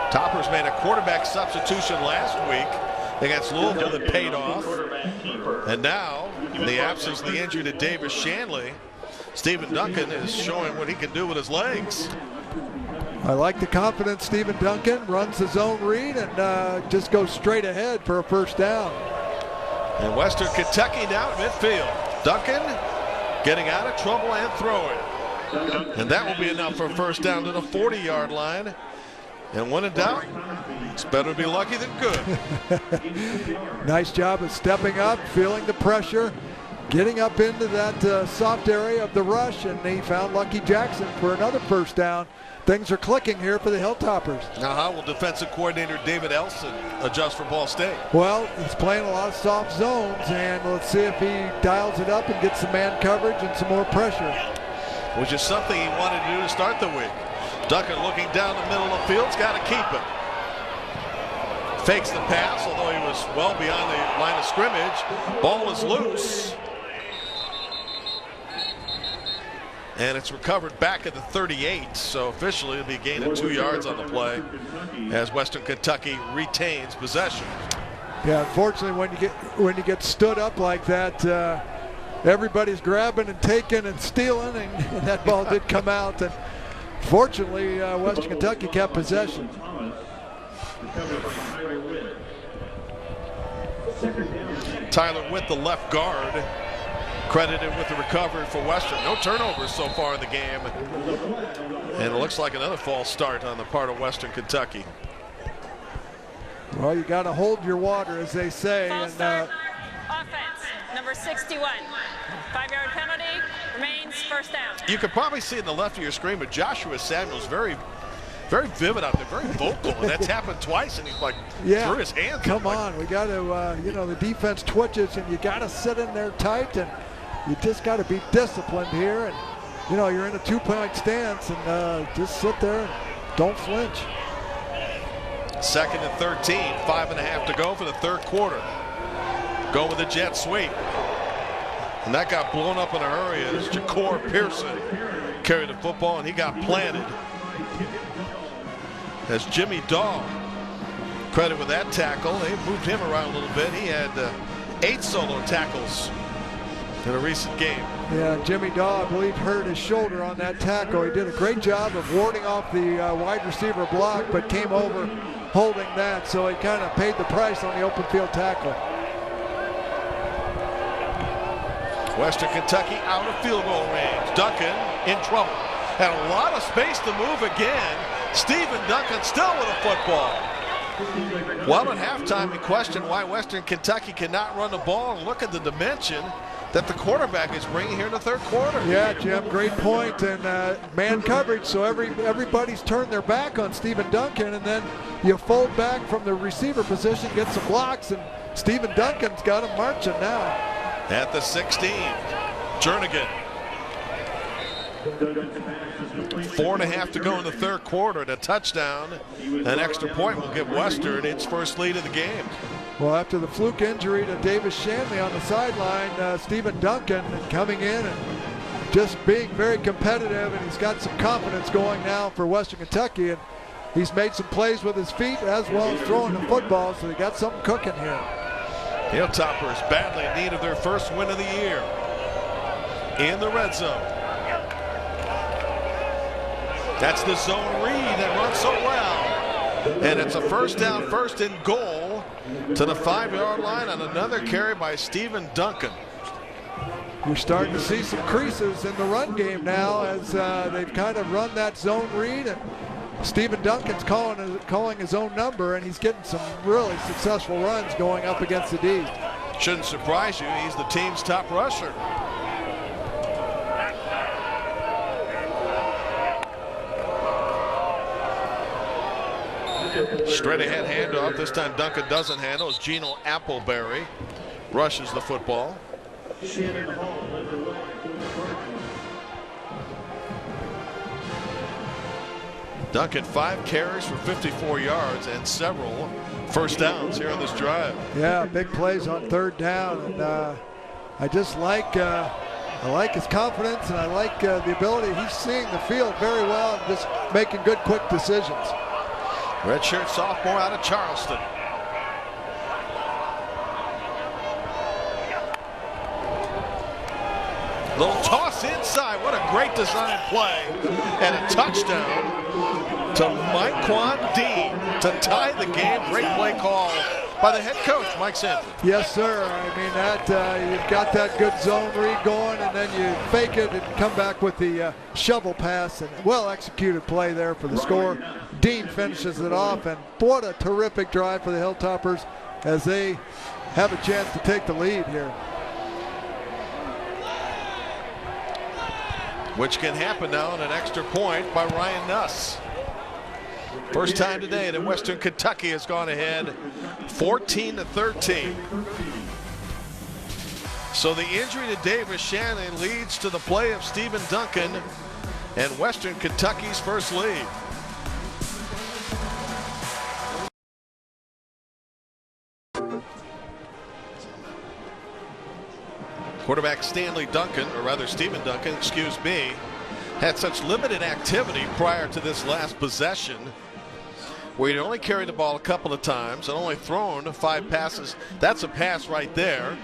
Toppers made a quarterback substitution last week against Louisville that paid off. And now, in the absence of the injury to Davis Shanley, Stephen Duncan is showing what he can do with his legs. I like the confidence. Stephen Duncan runs his own read and just goes straight ahead for a first down. And Western Kentucky now at midfield. Duncan getting out of trouble and throwing. And that will be enough for a first down to the 40-yard line. And when in doubt, it's better to be lucky than good. Nice job of stepping up, feeling the pressure, getting up into that soft area of the rush, and he found Lucky Jackson for another first down. Things are clicking here for the Hilltoppers. Now how will defensive coordinator David Elson adjust for Ball State? Well, he's playing a lot of soft zones, and let's see if he dials it up and gets some man coverage and some more pressure. Which is something he wanted to do to start the week. Duncan looking down the middle of the field's got to keep it. Fakes the pass, although he was well beyond the line of scrimmage. Ball is loose. And it's recovered back at the 38, so officially it'll be a gain of 2 yards on the play as Western Kentucky retains possession. Yeah, unfortunately, when you get stood up like that, everybody's grabbing and taking and stealing, and that ball did come out. And fortunately, Western Kentucky kept possession. Tyler Witt, the left guard, credited with the recovery for Western. No turnovers so far in the game. And it looks like another false start on the part of Western Kentucky. Well, you got to hold your water, as they say. False start, offense, number 61. 5-yard penalty, remains first down. You can probably see in the left of your screen, but Joshua Samuel's very vivid out there, very vocal, and that's happened twice, and he's like threw his hands. Come on, we got to, the defense twitches, and you got to sit in there tight, and you just got to be disciplined here, and you're in a 2-point stance, and just sit there and don't flinch. 2nd and 13, 5.5 to go for the 3rd quarter. Go with the jet sweep. And that got blown up in a hurry as Ja'Cour Pearson carried the football, and he got planted. As Jimmy Dahl, credit with that tackle. They moved him around a little bit. He had 8 solo tackles in a recent game. Yeah, Jimmy Daw, I believe, hurt his shoulder on that tackle. He did a great job of warding off the wide receiver block, but came over holding that, so he kind of paid the price on the open field tackle. Western Kentucky out of field goal range. Duncan in trouble. Had a lot of space to move again. Stephen Duncan still with a football. Well, at halftime, we questioned why Western Kentucky cannot run the ball, and look at the dimension that the quarterback is bringing here in the third quarter. Yeah, Jim, great point. And man coverage, so everybody's turned their back on Stephen Duncan, and then you fold back from the receiver position, get some blocks, and Stephen Duncan's got him marching now. At the 16, Jernigan. 4.5 to go in the third quarter. And a touchdown, an extra point will give Western its first lead of the game. Well, after the fluke injury to Davis Shanley on the sideline, Stephen Duncan coming in and just being very competitive, and he's got some confidence going now for Western Kentucky, and he's made some plays with his feet as well as throwing the football, so they got something cooking here. Hilltoppers badly in need of their first win of the year in the red zone. That's the zone read that runs so well. And it's a first down, first and goal to the 5-yard line on another carry by Stephen Duncan. We're starting to see some creases in the run game now as they've kind of run that zone read, and Stephen Duncan's calling his own number, and he's getting some really successful runs going up against the D. Shouldn't surprise you, he's the team's top rusher. Straight ahead handoff. This time Duncan doesn't handle as Geno Appleberry rushes the football. Duncan 5 carries for 54 yards and several first downs here on this drive. Yeah, big plays on third down, and I just like I like his confidence, and I like the ability. He's seeing the field very well and just making good, quick decisions. Redshirt sophomore out of Charleston. Little toss inside. What a great design play. And a touchdown to Myquan Dean to tie the game. Great play call by the head coach, Mike Sanford. Yes, sir. I mean, that you've got that good zone read going, and then you fake it and come back with the shovel pass, and well-executed play there for the score. Dean finishes it off, and what a terrific drive for the Hilltoppers as they have a chance to take the lead here. Which can happen now on an extra point by Ryan Nuss. First time today that Western Kentucky has gone ahead 14-13. So the injury to Davis Shanley leads to the play of Stephen Duncan and Western Kentucky's first lead. Quarterback Stanley Duncan, or rather Stephen Duncan, excuse me, had such limited activity prior to this last possession where he'd only carried the ball a couple of times and only thrown 5 passes. That's a pass right there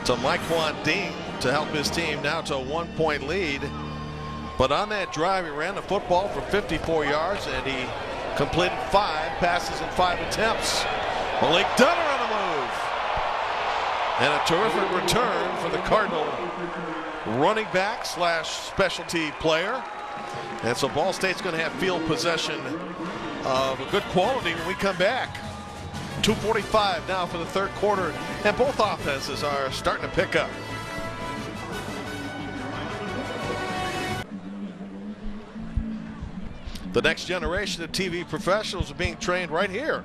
to Myquan Dean to help his team now to a 1-point lead. But on that drive, he ran the football for 54 yards and he completed 5 passes in 5 attempts. Malik Dunner on the move. And a terrific return for the Cardinal running back slash specialty player. And so Ball State's going to have field possession of a good quality when we come back. 2:45 now for the third quarter, and both offenses are starting to pick up. The next generation of TV professionals are being trained right here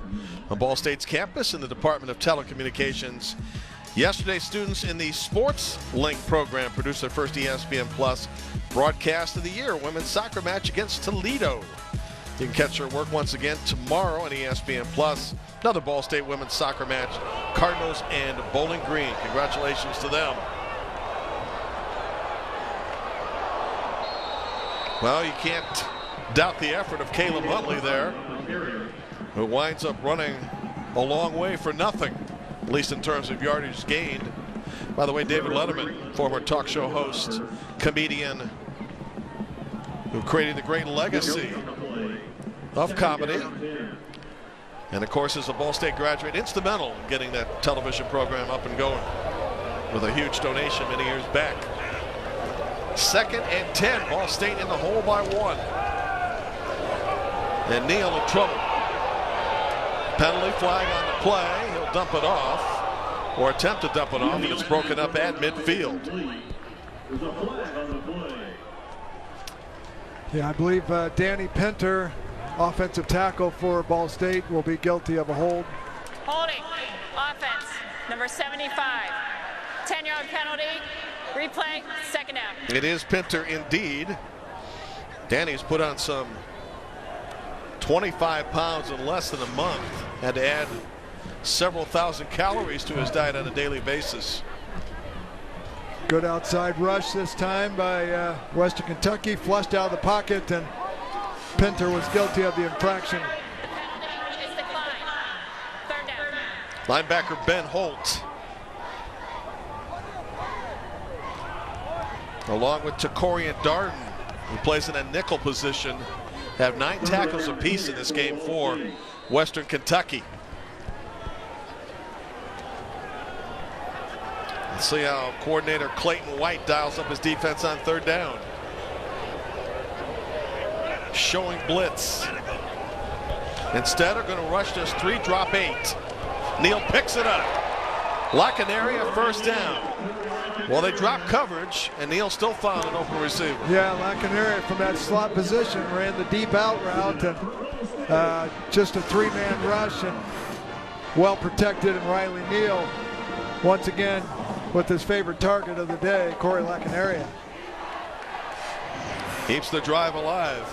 on Ball State's campus in the Department of Telecommunications. Yesterday, students in the Sports Link program produced their first ESPN Plus broadcast of the year, women's soccer match against Toledo. You can catch their work once again tomorrow on ESPN Plus. Another Ball State women's soccer match, Cardinals and Bowling Green. Congratulations to them. Well, you can't doubt the effort of Caleb Huntley there, who winds up running a long way for nothing. at least in terms of yardage gained. By the way, David Letterman, former talk show host, comedian, who created the great legacy of comedy, and of course is a Ball State graduate, instrumental in getting that television program up and going with a huge donation many years back. 2nd and 10, Ball State in the hole by 1. And Neal in trouble. Penalty flag on the play. He'll dump it off, or attempt to dump it off, and it's broken up at midfield. Yeah, I believe Danny Pinter, offensive tackle for Ball State, will be guilty of a hold. Holding. Offense. Number 75. 10-yard penalty. Replay. 2nd down. It is Pinter indeed. Danny's put on some 25 pounds in less than a month. Had to add several thousand calories to his diet on a daily basis. Good outside rush this time by Western Kentucky. Flushed out of the pocket, and Pinter was guilty of the infraction. The penalty is declined. 3rd down. Linebacker Ben Holt, along with Takorian Darden, who plays in a nickel position, have 9 tackles apiece in this game for Western Kentucky. Let's see how coordinator Clayton White dials up his defense on 3rd down. Showing blitz. Instead, are going to rush this 3, drop 8. Neal picks it up. Lacanaria, 1st down. Well, they dropped coverage, and Neal still found an open receiver. Yeah, Lacanaria from that slot position ran the deep out route, and just a 3-man rush, and well protected. And Riley Neal, once again, with his favorite target of the day, Corey Lacanaria. Keeps the drive alive.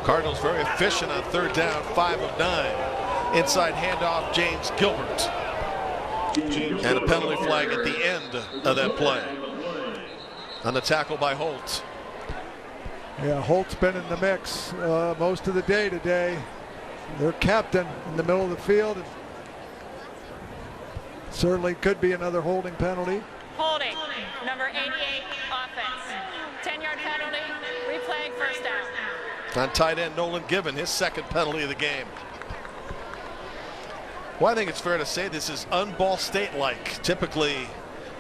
Cardinals very efficient on 3rd down, 5 of 9. Inside handoff, James Gilbert. And a penalty flag at the end of that play on the tackle by Holt. Yeah, Holt's been in the mix most of the day today. Their captain in the middle of the field. And certainly could be another holding penalty. Holding. Number 88. Offense. 10-yard penalty. Replay. 1st down. On tight end Nolan Given, his 2nd penalty of the game. Well, I think it's fair to say this is un-Ball State-like. Typically,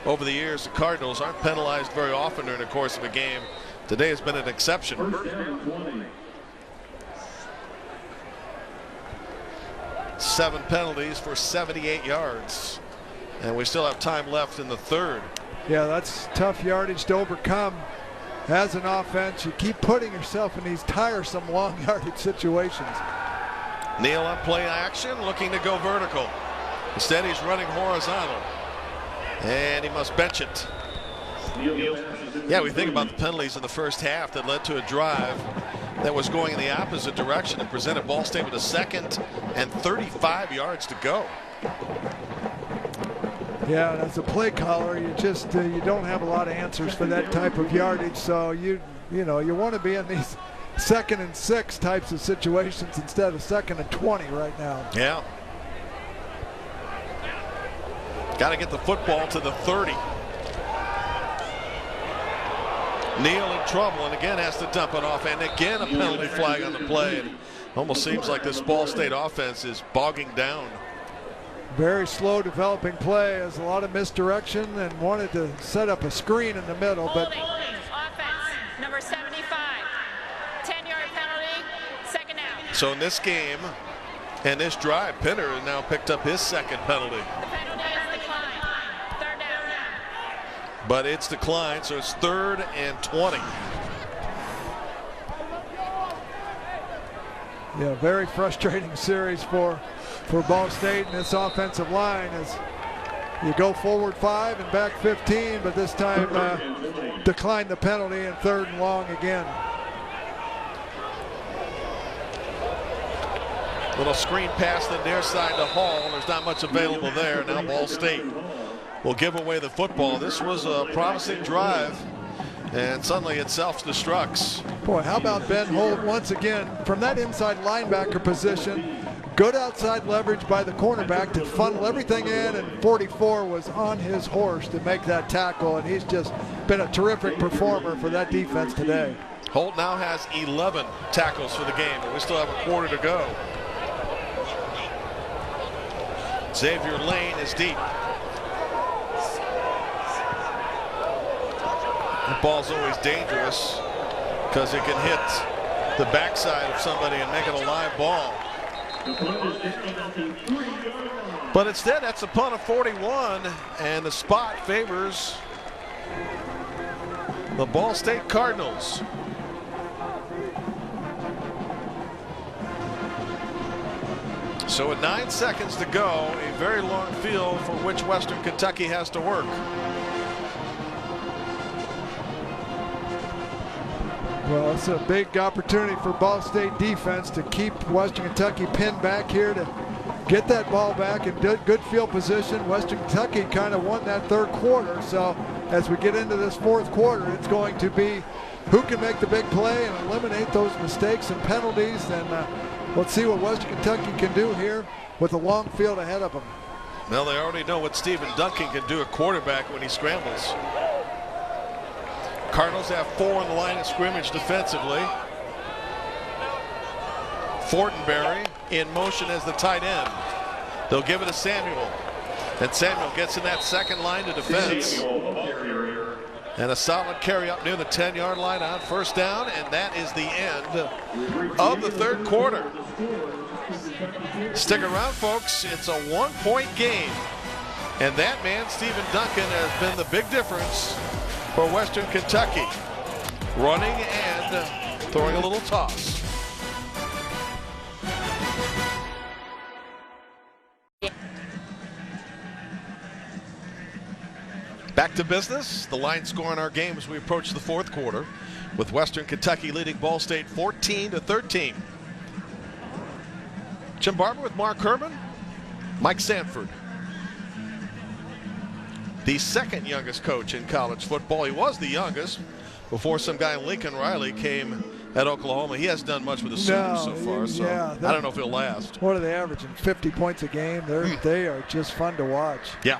over the years, the Cardinals aren't penalized very often during the course of a game. Today has been an exception. 7 penalties for 78 yards. And we still have time left in the 3rd. Yeah, that's tough yardage to overcome. As an offense, you keep putting yourself in these tiresome long yardage situations. Neal on play action, looking to go vertical. Instead, he's running horizontal. And he must bench it. Yeah, we think about the penalties in the first half that led to a drive that was going in the opposite direction and presented Ball State with a 2nd and 35 yards to go. Yeah, and as a play caller, you just you don't have a lot of answers for that type of yardage. So you want to be in these 2nd and 6 types of situations instead of 2nd and 20 right now. Yeah. Got to get the football to the 30. Neal in trouble, and again has to dump it off, and again a penalty flag on the play. It almost seems like this Ball State offense is bogging down. Very slow developing play, has a lot of misdirection, and wanted to set up a screen in the middle. But Offense. Number 75. 10-yard penalty. 2nd down. So in this game and this drive, Pinter has now picked up his 2nd penalty. The penalty is declined. 3rd down. But it's declined, so it's 3rd and 20. yeah, very frustrating series for Ball State and this offensive line as you go forward 5 and back 15, but this time decline the penalty and 3rd and long again. Little screen pass the near side to Hall. There's not much available there. Now Ball State will give away the football. This was a promising drive, and suddenly it self-destructs. Boy, how about Ben Holt once again from that inside linebacker position, Good outside leverage by the cornerback to funnel everything in, and 44 was on his horse to make that tackle, and he's just been a terrific performer for that defense today. Holt now has 11 tackles for the game, but we still have a quarter to go. Xavier Lane is deep. The ball's always dangerous because it can hit the backside of somebody and make it a live ball. But instead, that's a punt of 41, and the spot favors the Ball State Cardinals. So with 9 seconds to go, a very long field for which Western Kentucky has to work. Well, it's a big opportunity for Ball State defense to keep Western Kentucky pinned back here to get that ball back in good field position. Western Kentucky kind of won that third quarter, so as we get into this fourth quarter, it's going to be who can make the big play and eliminate those mistakes and penalties, and let's see what Western Kentucky can do here with a long field ahead of them. Well, they already know what Stephen Duncan can do at quarterback when he scrambles. Cardinals have 4 on the line of scrimmage defensively. Fortenberry in motion as the tight end. They'll give it to Samuel. And Samuel gets in that second line to defense. And a solid carry up near the 10-yard line on first down, and that is the end of the third quarter. Stick around, folks. It's a 1-point game. And that man, Stephen Duncan, has been the big difference for Western Kentucky, running and throwing a little toss. Back to business. The line score in our game as we approach the fourth quarter, with Western Kentucky leading Ball State 14-13. Jim Barber with Mark Herman, Mike Sanford. The second youngest coach in college football. He was the youngest before some guy Lincoln Riley came at Oklahoma. He hasn't done much with the Sooners so far, so I don't know if he'll last. What are they averaging? 50 points a game. They are just fun to watch. Yeah.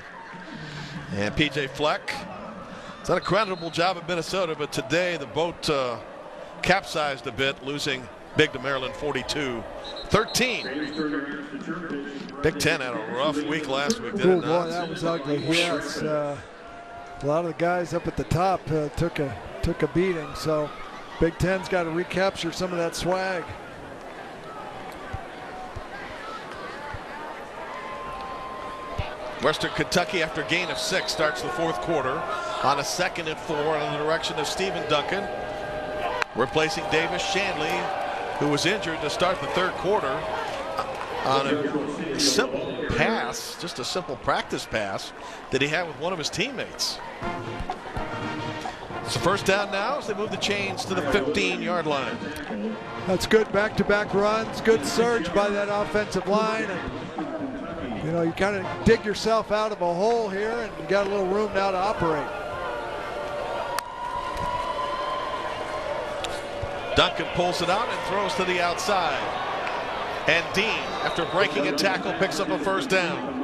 And P.J. Fleck has done a creditable job at Minnesota, but today the boat capsized a bit, losing big to Maryland 42-13. Big Ten had a rough week last week, didn't it? Boy, that was ugly. Yes, a lot of the guys up at the top took a beating. So Big Ten's got to recapture some of that swag. Western Kentucky, after a gain of 6, starts the fourth quarter on a 2nd and 4 in the direction of Stephen Duncan, replacing Davis Shanley, who was injured to start the third quarter on a simple pass, just a simple practice pass that he had with one of his teammates. It's a first down now as they move the chains to the 15-yard line. That's good back-to-back runs, good surge by that offensive line. And, you know, you kind of dig yourself out of a hole here, and you got a little room now to operate. Duncan pulls it out and throws to the outside. And Dean, after breaking a tackle, picks up a first down.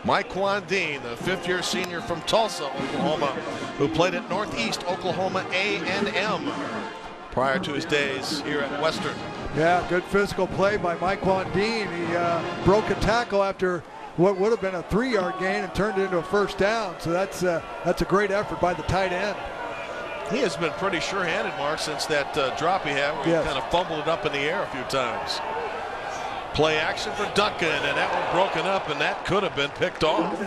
Myquan Dean, the 5th-year senior from Tulsa, Oklahoma, who played at Northeast Oklahoma A&M prior to his days here at Western. Yeah, good physical play by Myquan Dean. He broke a tackle after what would have been a 3-yard gain and turned it into a first down. So that's a great effort by the tight end. He has been pretty sure-handed, Mark, since that drop he had where he kind of fumbled it up in the air a few times. Play action for Duncan, and that one broken up, and that could have been picked off.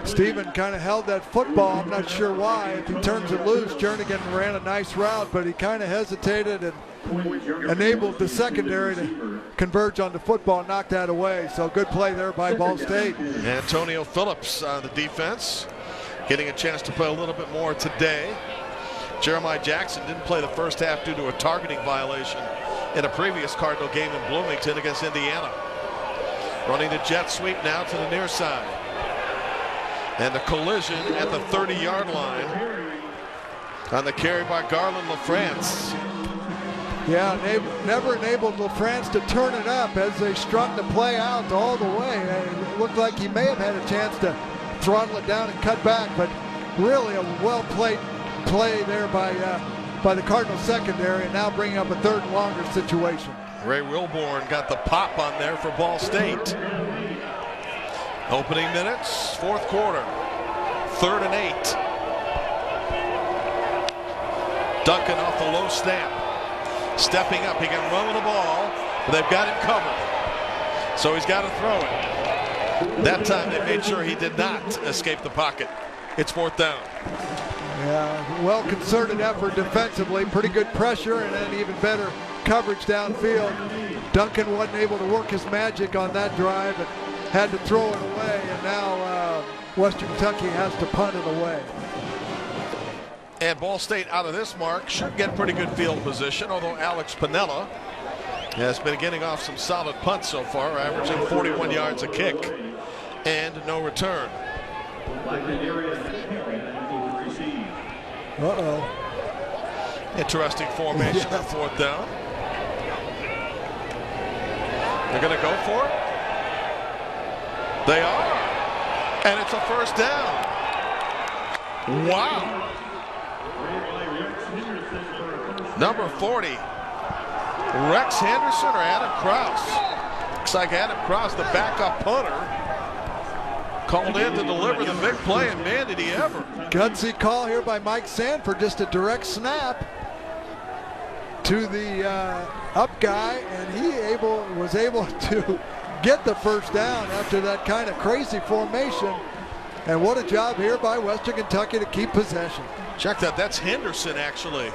Stephen kind of held that football. I'm not sure why. If he turns it loose, Jernigan ran a nice route, but he kind of hesitated and enabled the secondary to converge on the football and knock that away. So good play there by Ball State. Antonio Phillips on the defense, getting a chance to play a little bit more today. Jeremiah Jackson didn't play the first half due to a targeting violation in a previous Cardinal game in Bloomington against Indiana. Running the jet sweep now to the near side. And the collision at the 30-yard line on the carry by Garland LaFrance. Yeah, never enabled LaFrance to turn it up as they strung the play out all the way. It looked like he may have had a chance to throttle it down and cut back, but really a well-played play there by the Cardinals secondary, and now bringing up a third and longer situation. Ray Wilborn got the pop on there for Ball State. Opening minutes, fourth quarter, 3rd and 8. Duncan off the low snap. Stepping up, he can run with the ball, but they've got him covered. So he's got to throw it. That time they made sure he did not escape the pocket. It's 4th down. Yeah, well-concerted effort defensively, pretty good pressure, and then even better coverage downfield. Duncan wasn't able to work his magic on that drive and had to throw it away, and now Western Kentucky has to punt it away. And Ball State out of this mark should get pretty good field position, although Alex Pinella has been getting off some solid punts so far, averaging 41 yards a kick and no return. Uh-oh. Interesting formation on 4th down. They're going to go for it. They are. And it's a 1st down. Wow. Number 40. Rex Henderson or Adam Krause? Looks like Adam Krause, the backup punter, called in to deliver the big play, and man, did he ever. Gutsy call here by Mike Sanford, just a direct snap to the up guy, and he was able to get the 1st down after that kind of crazy formation. And what a job here by Western Kentucky to keep possession. Check that, that's Henderson actually,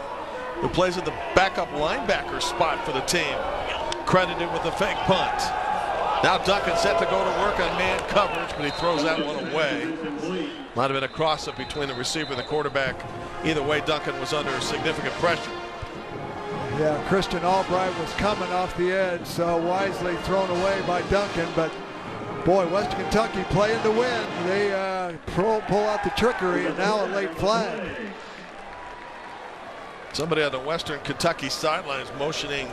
who plays at the backup linebacker spot for the team, credited with the fake punt. Now Duncan set to go to work on man coverage, but he throws that one away. Might have been a cross-up between the receiver and the quarterback. Either way, Duncan was under significant pressure. Yeah, Christian Albright was coming off the edge, so wisely thrown away by Duncan. But boy, Western Kentucky playing to win. They pull out the trickery, and now a late flag. Somebody on the Western Kentucky sidelines motioning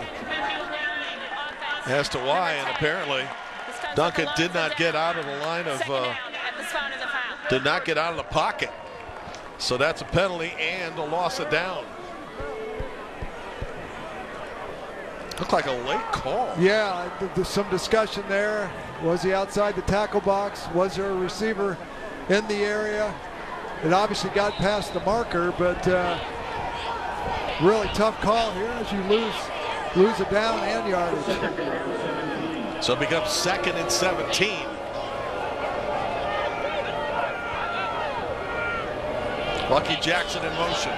as to why, and apparently Duncan did not get out of the line of did not get out of the pocket. So that's a penalty and a loss of down. Looked like a late call. Yeah, there's some discussion there. Was he outside the tackle box? Was there a receiver in the area? It obviously got past the marker, but really tough call here as you lose a down and yardage. So it becomes 2nd and 17. Lucky Jackson in motion.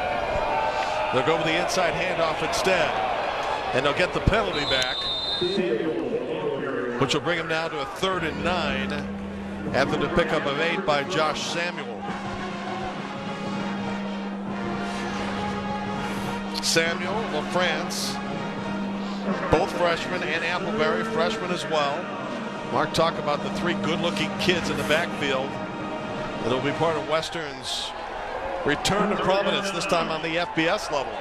They'll go with the inside handoff instead, and they'll get the penalty back, which will bring him now to a 3rd and 9 after the pickup of 8 by Josh Samuel. Samuel, LaFrance, both freshmen, and Appleberry, freshman as well. Mark talked about the 3 good-looking kids in the backfield that'll be part of Western's return to prominence, this time on the FBS level.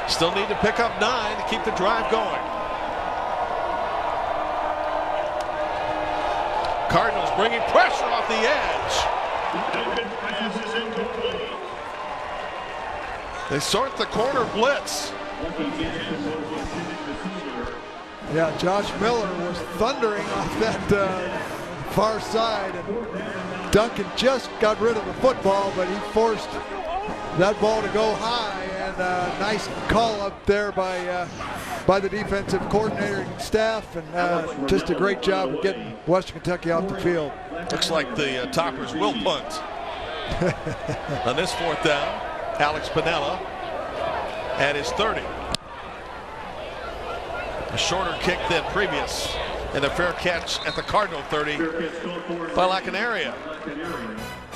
Still need to pick up 9 to keep the drive going. Cardinals bringing pressure off the edge. They sort the corner blitz. Yeah, Josh Miller was thundering off that far side, and Duncan just got rid of the football, but he forced that ball to go high, and nice call up there by the defensive coordinator and staff, and just a great job of getting Western Kentucky off the field. Looks like the Toppers will punt. On this 4th down, Alex Pinella at his 30. A shorter kick than previous, and a fair catch at the Cardinal 30 by Lacanaria.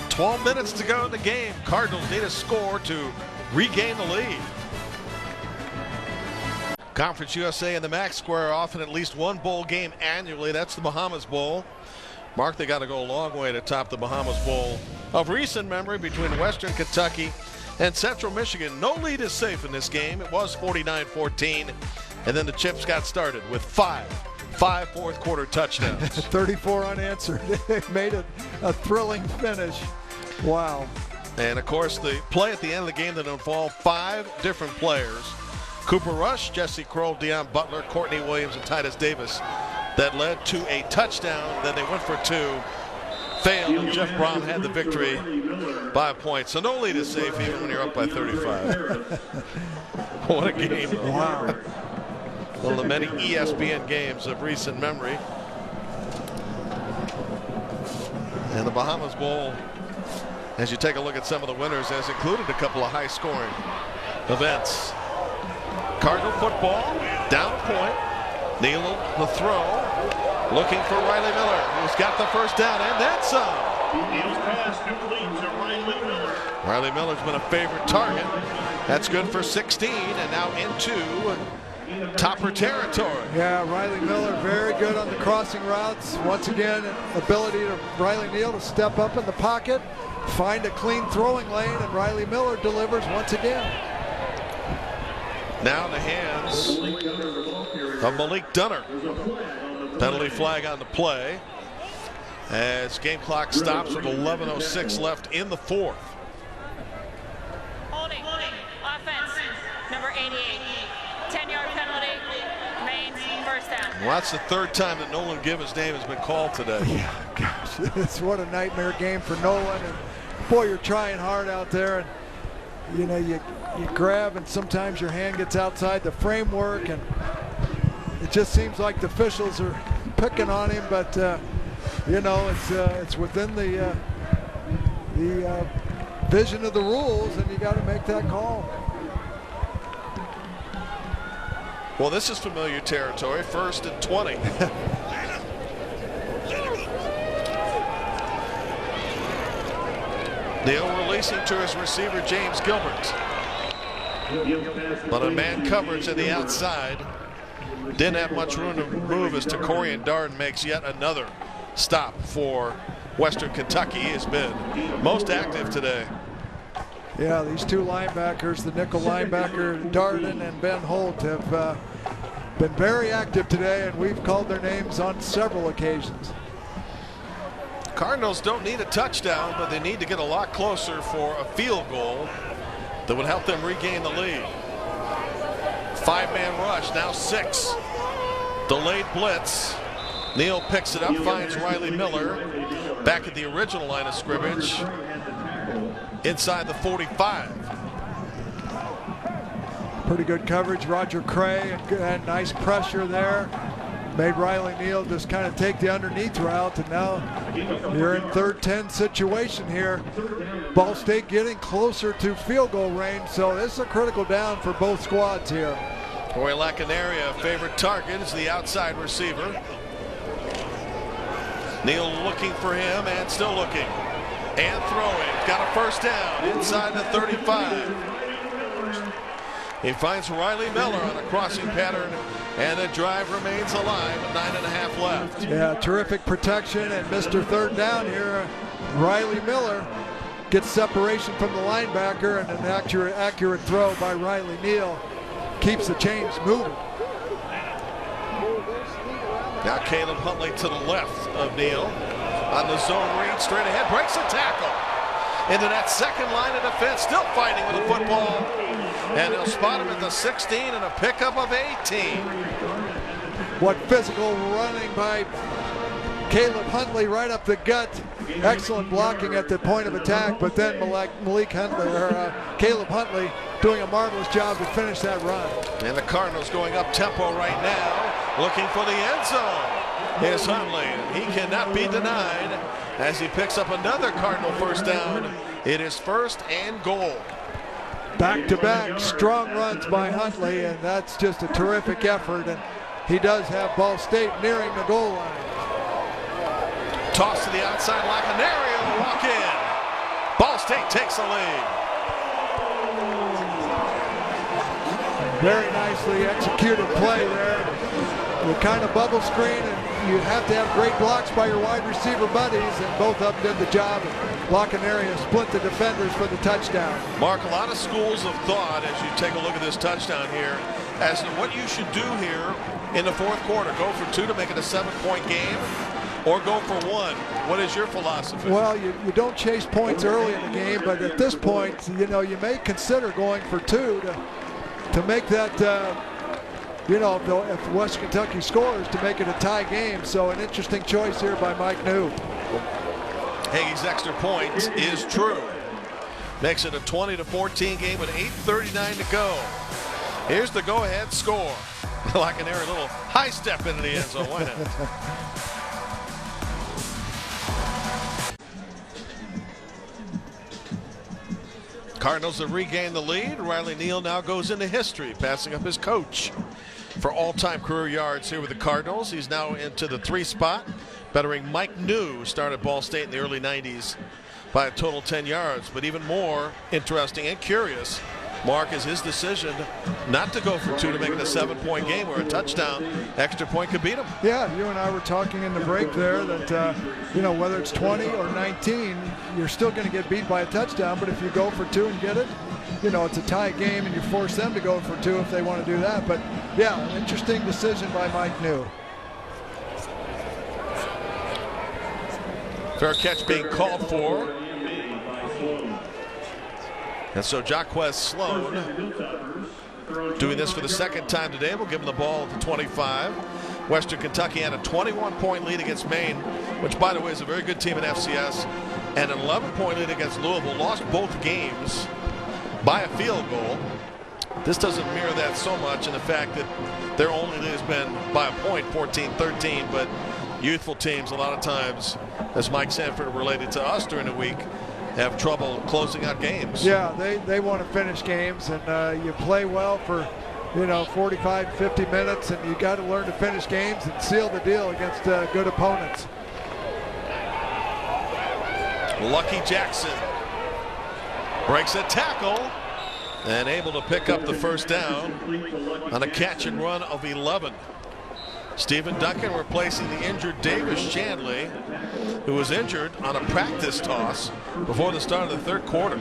12 minutes to go in the game. Cardinals need a score to regain the lead. Conference USA and the MAC square off in at least one bowl game annually. That's the Bahamas Bowl. Mark, they got to go a long way to top the Bahamas Bowl of recent memory between Western Kentucky And Central Michigan, no lead is safe in this game. It was 49-14, and then the Chips got started with five fourth quarter touchdowns. 34 unanswered. They made it a thrilling finish. Wow. And of course, the play at the end of the game that involved 5 different players: Cooper Rush, Jesse Kroll, Deion Butler, Courtney Williams, and Titus Davis, that led to a touchdown. Then they went for 2, failed, and Jeff Brom had the victory by a point. So no lead is safe even when you're up by 35. What a game. Wow. One of the many ESPN games of recent memory. And the Bahamas Bowl, as you take a look at some of the winners, has included a couple of high-scoring events. Cardinal football, down a point. Neal, the throw, looking for Riley Miller, who's got the first down, and then some. Neal's pass completes to Riley Miller. Riley Miller's been a favorite target. That's good for 16, and now into Topper territory. Yeah, Riley Miller very good on the crossing routes. Once again, ability of Riley Neal to step up in the pocket, find a clean throwing lane, and Riley Miller delivers once again. Now in the hands of Malik Dunner. Penalty flag on the play as game clock stops with 11:06 left in the 4th. Holding. Offense. Number 88. 10-yard penalty. Remains first down. Well, that's the 3rd time that Nolan Gibbons' name has been called today. Yeah, gosh, it's what a nightmare game for Nolan. And boy, you're trying hard out there, and you know you grab, and sometimes your hand gets outside the framework, and it just seems like the officials are picking on him. But you know, it's within the vision of the rules, and you got to make that call. Well, this is familiar territory. 1st and 20. Neal releasing to his receiver, James Gilbert. But a man coverage to the outside. Didn't have much room to move as Takorian Darden makes yet another stop for Western Kentucky. He has been most active today. Yeah, these 2 linebackers, the nickel linebacker Darden and Ben Holt, have been very active today, and we've called their names on several occasions. Cardinals don't need a touchdown, but they need to get a lot closer for a field goal that would help them regain the lead. 5-man rush, now 6. Delayed blitz. Neal picks it up, finds Riley Miller back at the original line of scrimmage inside the 45. Pretty good coverage, Roger Cray, and nice pressure there. Made Riley Neal just kind of take the underneath route, and now you're in 3rd-10 situation here. Ball State getting closer to field goal range, so this is a critical down for both squads here. Roy Lacanaria, favorite target, is the outside receiver. Neal looking for him and still looking. And throwing. Got a first down inside the 35. He finds Riley Miller on a crossing pattern, and the drive remains alive with 9.5 left. Yeah, terrific protection, and Mr. 3rd down here, Riley Miller gets separation from the linebacker, and an accurate throw by Riley Neal keeps the chains moving. Now Caleb Huntley to the left of Neal on the zone read, straight ahead, breaks a tackle into that 2nd line of defense, still fighting with the football, and they'll spot him at the 16 and a pickup of 18. What physical running by Caleb Huntley right up the gut. Excellent blocking at the point of attack, but then Caleb Huntley doing a marvelous job to finish that run. And the Cardinals going up tempo right now, looking for the end zone. Here's Huntley. He cannot be denied as he picks up another Cardinal first down. It is 1st and goal. Back-to-back strong runs by Huntley, and that's just a terrific effort. And he does have Ball State nearing the goal line. Toss to the outside, Lacanaria, walk in. Ball State takes the lead. Very nicely executed play there. The kind of bubble screen and you have to have great blocks by your wide receiver buddies, and both of them did the job of blocking area, split the defenders for the touchdown. Mark, a lot of schools of thought as you take a look at this touchdown here as to what you should do here in the fourth quarter. Go for 2 to make it a 7-point game, or go for 1. What is your philosophy? Well, you don't chase points early in the game, but at this point, you know, you may consider going for 2 to make that, you know, if Western Kentucky scores, to make it a tie game. So an interesting choice here by Mike New. Hagee's extra point is true. Makes it a 20-14 game with 8:39 to go. Here's the go-ahead score. Like an airy little high step into the end zone. Why not? Cardinals have regained the lead. Riley Neal now goes into history, passing up his coach for all-time career yards here with the Cardinals. He's now into the 3 spot, bettering Mike New, started Ball State in the early 90s by a total 10 yards. But even more interesting and curious, Mark, is his decision not to go for 2 to make it a 7-point game where a touchdown extra point could beat him. Yeah, you and I were talking in the break there that, you know, whether it's 20 or 19, you're still going to get beat by a touchdown. But if you go for 2 and get it, you know, it's a tie game and you force them to go for 2 if they want to do that. But, yeah, an interesting decision by Mike New. Fair catch being called for. And so Jaquez Sloan doing this for the 2nd time today. We'll give him the ball at the 25. Western Kentucky had a 21-point lead against Maine, which, by the way, is a very good team in FCS, and an 11-point lead against Louisville. Lost both games by a field goal. This doesn't mirror that so much in the fact that their only lead has been by a point, 14-13, but youthful teams a lot of times, as Mike Sanford related to us during the week, have trouble closing out games. Yeah, they want to finish games, and you play well for, you know, 45, 50 minutes, and you got to learn to finish games and seal the deal against good opponents. Lucky Jackson breaks a tackle and able to pick up the first down on a catch and run of 11. Stephen Duncan replacing the injured Davis Shanley, who was injured on a practice toss before the start of the 3rd quarter.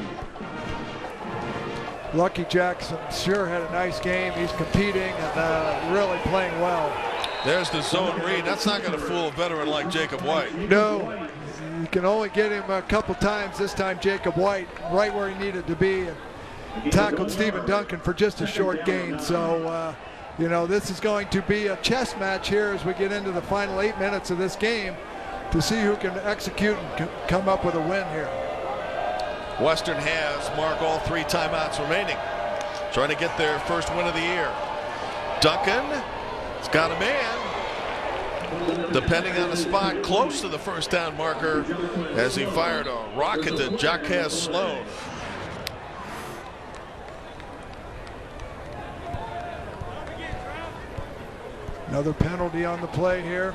Lucky Jackson sure had a nice game. He's competing and really playing well. There's the zone read. That's not going to fool a veteran like Jacob White. No, you can only get him a couple times. This time Jacob White right where he needed to be and tackled Stephen Duncan for just a short gain. So you know, this is going to be a chess match here as we get into the final 8 minutes of this game to see who can execute and come up with a win here. Western has, Mark, all 3 timeouts remaining, trying to get their first win of the year. Duncan has got a man, depending on the spot, close to the first down marker as he fired a rocket to Jaquez Sloan. Another penalty on the play here.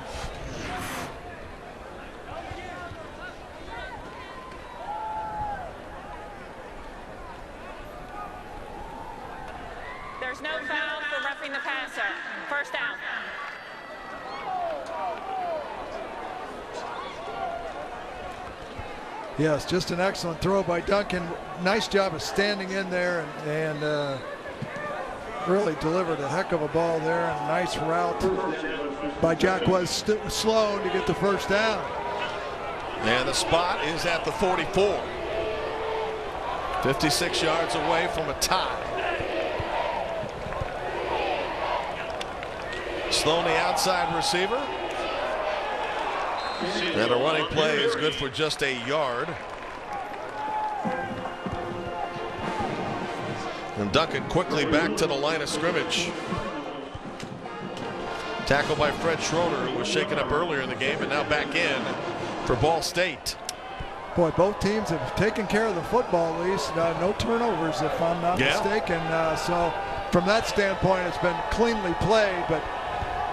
There's no foul for roughing the passer. First down. Yes, just an excellent throw by Duncan. Nice job of standing in there and really delivered a heck of a ball there, and a nice route by Jaquez Sloan to get the first down. And the spot is at the 44. 56 yards away from a tie. Sloan, the outside receiver. And a running play is good for just a yard. And Duncan quickly back to the line of scrimmage. Tackle by Fred Schroeder, who was shaken up earlier in the game and now back in for Ball State. Boy, both teams have taken care of the football, at least. No turnovers, if I'm not mistaken. So from that standpoint, it's been cleanly played. But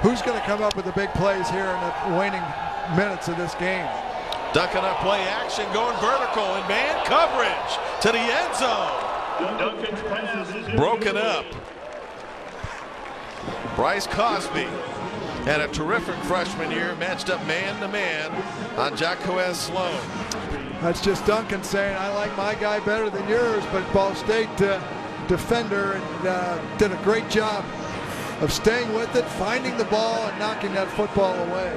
who's going to come up with the big plays here in the waning minutes of this game? Duncan on play action, going vertical in man coverage to the end zone. Broken up. Bryce Cosby Had a terrific freshman year, matched up man-to-man on Jaquez Sloan. That's just Duncan saying, I like my guy better than yours, but Ball State defender did a great job of staying with it, finding the ball, and knocking that football away.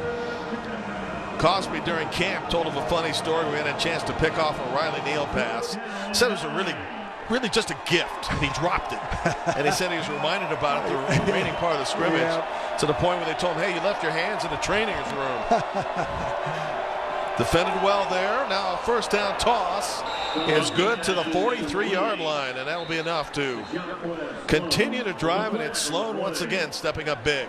Cosby during camp told of a funny story. We had a chance to pick off a Riley Neal pass. Said it was a really just a gift, and he dropped it. And he said he was reminded about it the remaining part of the scrimmage, to the point where they told him, hey, you left your hands in the training room. Defended well there. Now a first down toss is good to the 43-yard line, and that'll be enough to continue to drive, and it's Sloan once again stepping up big.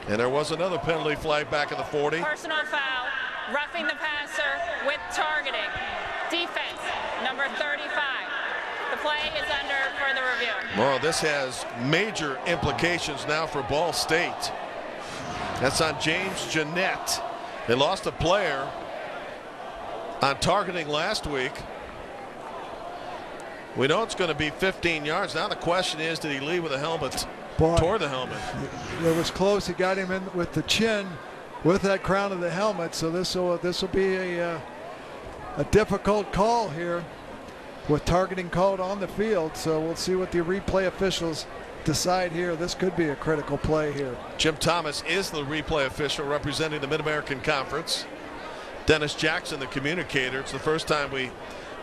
And there was another penalty flag back at the 40. Personal foul, roughing the passer with targeting. Defense, number 35. The play is under further review. Well, this has major implications now for Ball State. That's on James Jeanette. They lost a player on targeting last week. We know it's going to be 15 yards. Now the question is, did he leave with a helmet? Toward the helmet. It was close. He got him in with the chin with that crown of the helmet. So this will be a difficult call here with targeting called on the field. So we'll see what the replay officials decide here. This could be a critical play here. Jim Thomas is the replay official representing the Mid-American Conference. Dennis Jackson, the communicator. It's the first time we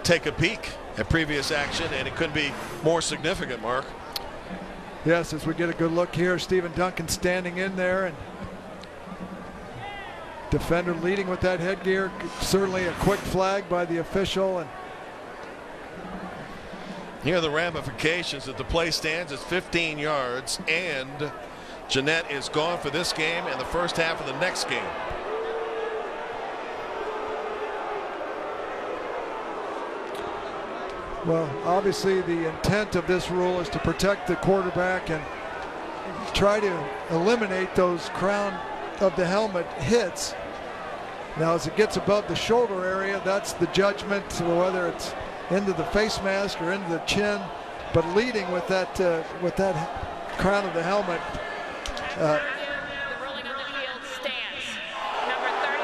take a peek at previous action, and it couldn't be more significant, Mark. Yes, as we get a good look here, Stephen Duncan standing in there, and defender leading with that headgear. Certainly a quick flag by the official. And here are the ramifications. That the play stands as 15 yards, and Jeanette is gone for this game and the first half of the next game. Well, obviously the intent of this rule is to protect the quarterback and try to eliminate those crown of the helmet hits. Now, as it gets above the shoulder area, that's the judgment, whether it's into the face mask or into the chin. But leading with that crown of the helmet. The ruling on the field stands. Number 35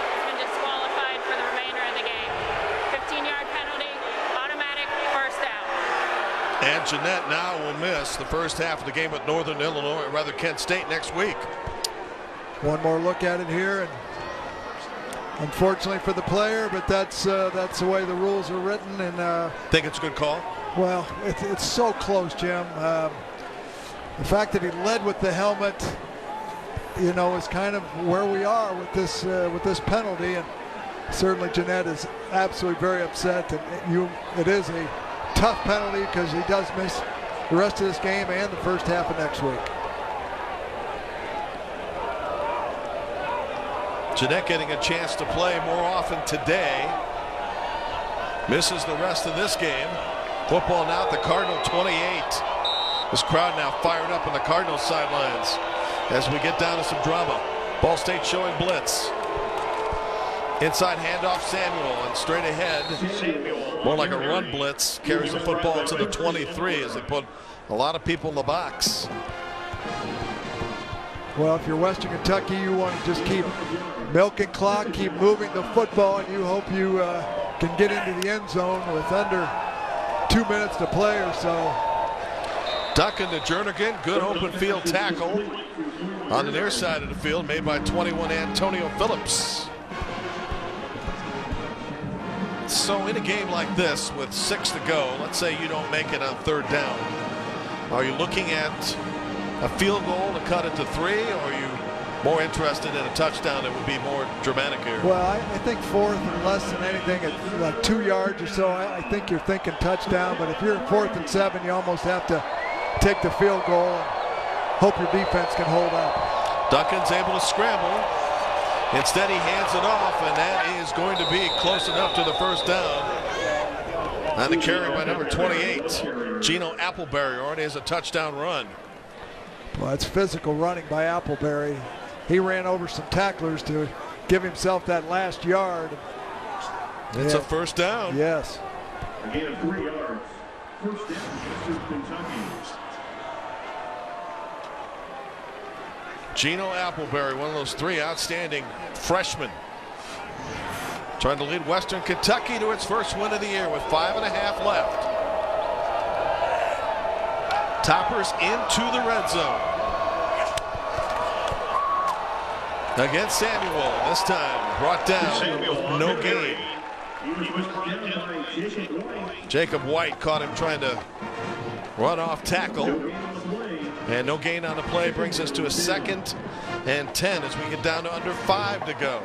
has been disqualified for the remainder of the game. 15-yard penalty, automatic first down. And Jeanette now will miss the first half of the game with Northern Illinois, or rather Kent State, next week. One more look at it here, and unfortunately for the player, but that's the way the rules are written. And think it's a good call? Well, it's so close, Jim. The fact that he led with the helmet, you know, is kind of where we are with this penalty, and certainly Jeanette is absolutely very upset. And it is a tough penalty because he does miss the rest of this game and the first half of next week. Jeanette getting a chance to play more often today. Misses the rest of this game. Football now at the Cardinal 28. This crowd now fired up on the Cardinal sidelines as we get down to some drama. Ball State showing blitz. Inside handoff, Samuel, and straight ahead. More like a run blitz. Carries the football to the 23 as they put a lot of people in the box. Well, if you're Western Kentucky, you want to just keep milking clock, keep moving the football, and you hope you can get into the end zone with under 2 minutes to play or so. Duncan to Jernigan, good open field tackle on the near side of the field made by 21 Antonio Phillips. So in a game like this with 6 to go, let's say you don't make it on third down. Are you looking at a field goal to cut it to 3, or are you more interested in a touchdown that would be more dramatic here? Well, I think fourth and less than anything at like 2 yards or so, I think you're thinking touchdown. But if you're 4th and 7, you almost have to take the field goal and hope your defense can hold up. Duncan's able to scramble. Instead, he hands it off, and that is going to be close enough to the first down. And the carry by number 28, Gino Appleberry, already has a touchdown run. Well, it's physical running by Appleberry. He ran over some tacklers to give himself that last yard. It's a first down. Yes. A gain of 3 yards. First down, Western Kentucky. Gino Appleberry, one of those 3 outstanding freshmen, trying to lead Western Kentucky to its first win of the year with 5.5 left. Toppers into the red zone. Against Samuel, this time brought down with no gain. Jacob White caught him trying to run off tackle. And no gain on the play brings us to a 2nd and 10 as we get down to under 5 to go.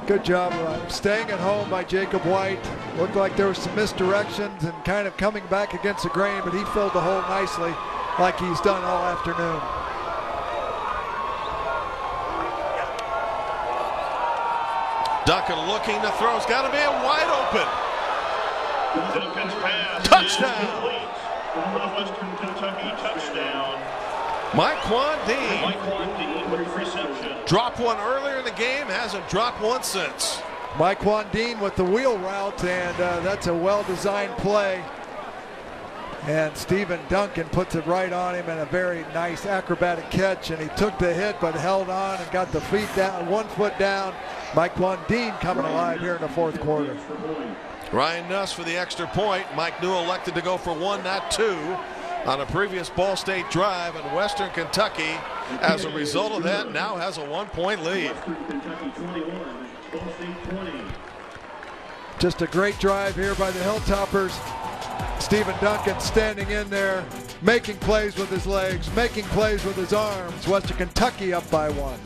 Good job staying at home by Jacob White. Looked like there was some misdirections and kind of coming back against the grain, but he filled the hole nicely like he's done all afternoon. Duncan looking to throw. It's got a man wide open. Duncan's pass. Touchdown. Western Kentucky touchdown. Myquan Dean. Myquan Dean with reception. Dropped one earlier in the game, hasn't dropped one since. Myquan Dean with the wheel route, and that's a well-designed play. And Stephen Duncan puts it right on him, and a very nice acrobatic catch. And he took the hit, but held on and got the feet down, 1 foot down. Myquan Dean coming alive here in the 4th quarter. Ryan Nuss for the extra point. Mike Newell elected to go for 1, not 2, on a previous Ball State drive, and Western Kentucky, as a result of that, now has a 1-point lead. Just a great drive here by the Hilltoppers. Stephen Duncan standing in there, making plays with his legs, making plays with his arms. Western Kentucky up by 1.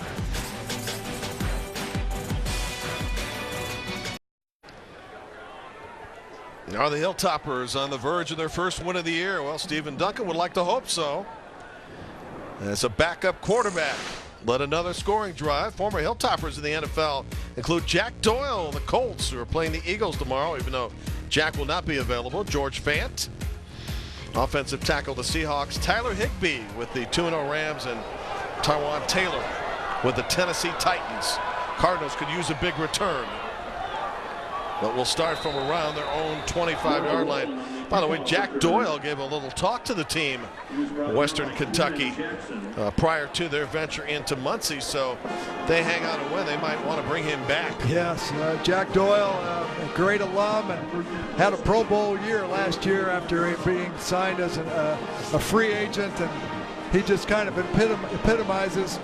Are the Hilltoppers on the verge of their first win of the year? Well, Stephen Duncan would like to hope so. As a backup quarterback, led another scoring drive. Former Hilltoppers in the NFL include Jack Doyle, the Colts, who are playing the Eagles tomorrow, even though Jack will not be available. George Fant, offensive tackle, the Seahawks. Tyler Higbee with the 2-0 Rams, and Tyrwan Taylor with the Tennessee Titans. Cardinals could use a big return, but we'll start from around their own 25-yard line. By the way, Jack Doyle gave a little talk to the team, Western Kentucky, prior to their venture into Muncie. So they hang on and win. They might want to bring him back. Yes, Jack Doyle, a great alum, and had a Pro Bowl year last year after being signed as a free agent. And he just kind of epitomizes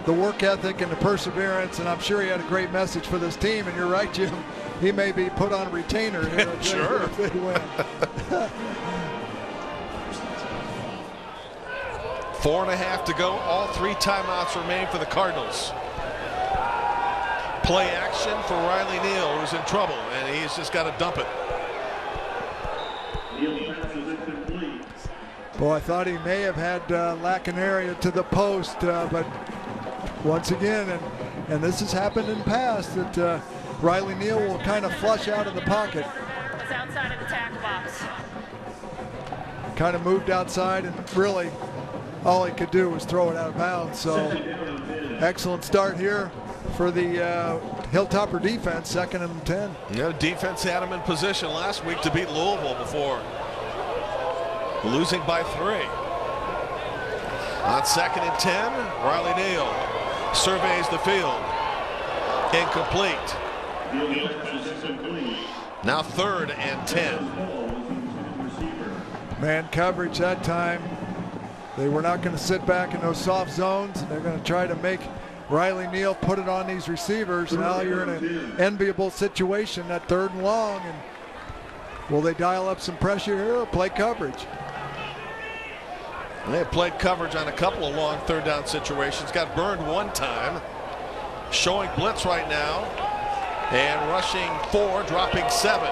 the work ethic and the perseverance. And I'm sure he had a great message for this team. And you're right, Jim. He may be put on retainer here sure. if they win. 4.5 to go. All 3 timeouts remain for the Cardinals. Play action for Riley Neal, who's in trouble, and he's just got to dump it. Boy, I thought he may have had Lacanaria to the post, but once again, and this has happened in the past, that Riley Neal will kind of flush out of the pocket. It's outside of the tackle box. Kind of moved outside, and really all he could do was throw it out of bounds. So excellent start here for the Hilltopper defense, 2nd and 10. Yeah, defense had him in position last week to beat Louisville before losing by 3. On 2nd and 10, Riley Neal surveys the field. Incomplete. Now 3rd and 10. Man coverage that time. They were not going to sit back in those soft zones, and they're going to try to make Riley Neal put it on these receivers. Now you're in an enviable situation at 3rd and long. And will they dial up some pressure here or play coverage? They have played coverage on a couple of long 3rd down situations. Got burned one time. Showing blitz right now. And rushing 4, dropping 7.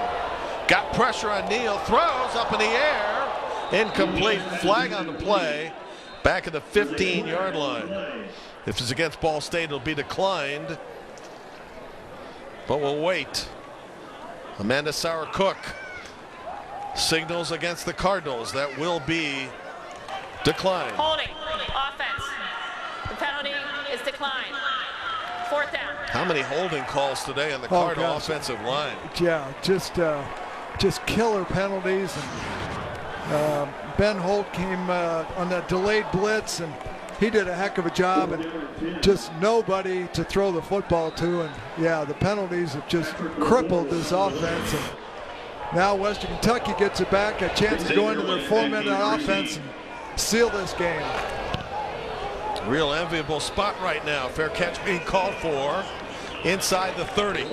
Got pressure on Neal. Throws up in the air. Incomplete. Flag on the play. Back at the 15-yard line. If it's against Ball State, it'll be declined. But we'll wait. Amanda Sauer-Cook signals against the Cardinals. That will be declined. Holding. Offense. The penalty is declined. 4th down. How many holding calls today on the Cardinal offensive line? Yeah, just killer penalties. And Ben Holt came on that delayed blitz and he did a heck of a job, and just nobody to throw the football to. And yeah, the penalties have just crippled this offense. And now Western Kentucky gets it back, a chance to go into their 4-minute offense and seal this game. Real enviable spot right now. Fair catch being called for inside the 30.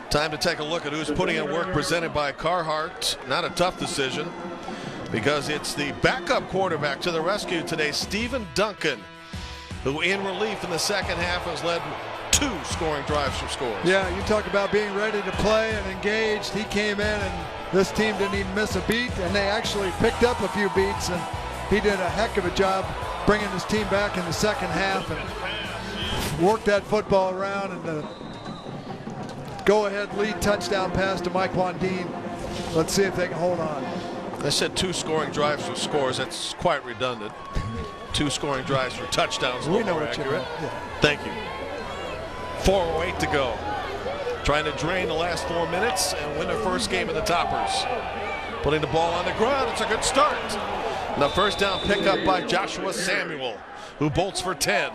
Time to take a look at who's putting in work, presented by Carhartt. Not a tough decision, because it's the backup quarterback to the rescue today, Stephen Duncan, who in relief in the second half has led 2 scoring drives for scores. Yeah, you talk about being ready to play and engaged. He came in and this team didn't even miss a beat, and they actually picked up a few beats, and he did a heck of a job bringing his team back in the second half and worked that football around, and the go-ahead lead touchdown pass to Mike Wandine. Let's see if they can hold on. I said 2 scoring drives for scores. That's quite redundant. 2 scoring drives for touchdowns. We know what you meant. Yeah. Thank you. 4:08 to go. Trying to drain the last 4 minutes and win their first game of the Toppers. Putting the ball on the ground. It's a good start. And the first down pickup by Joshua Samuel, who bolts for 10.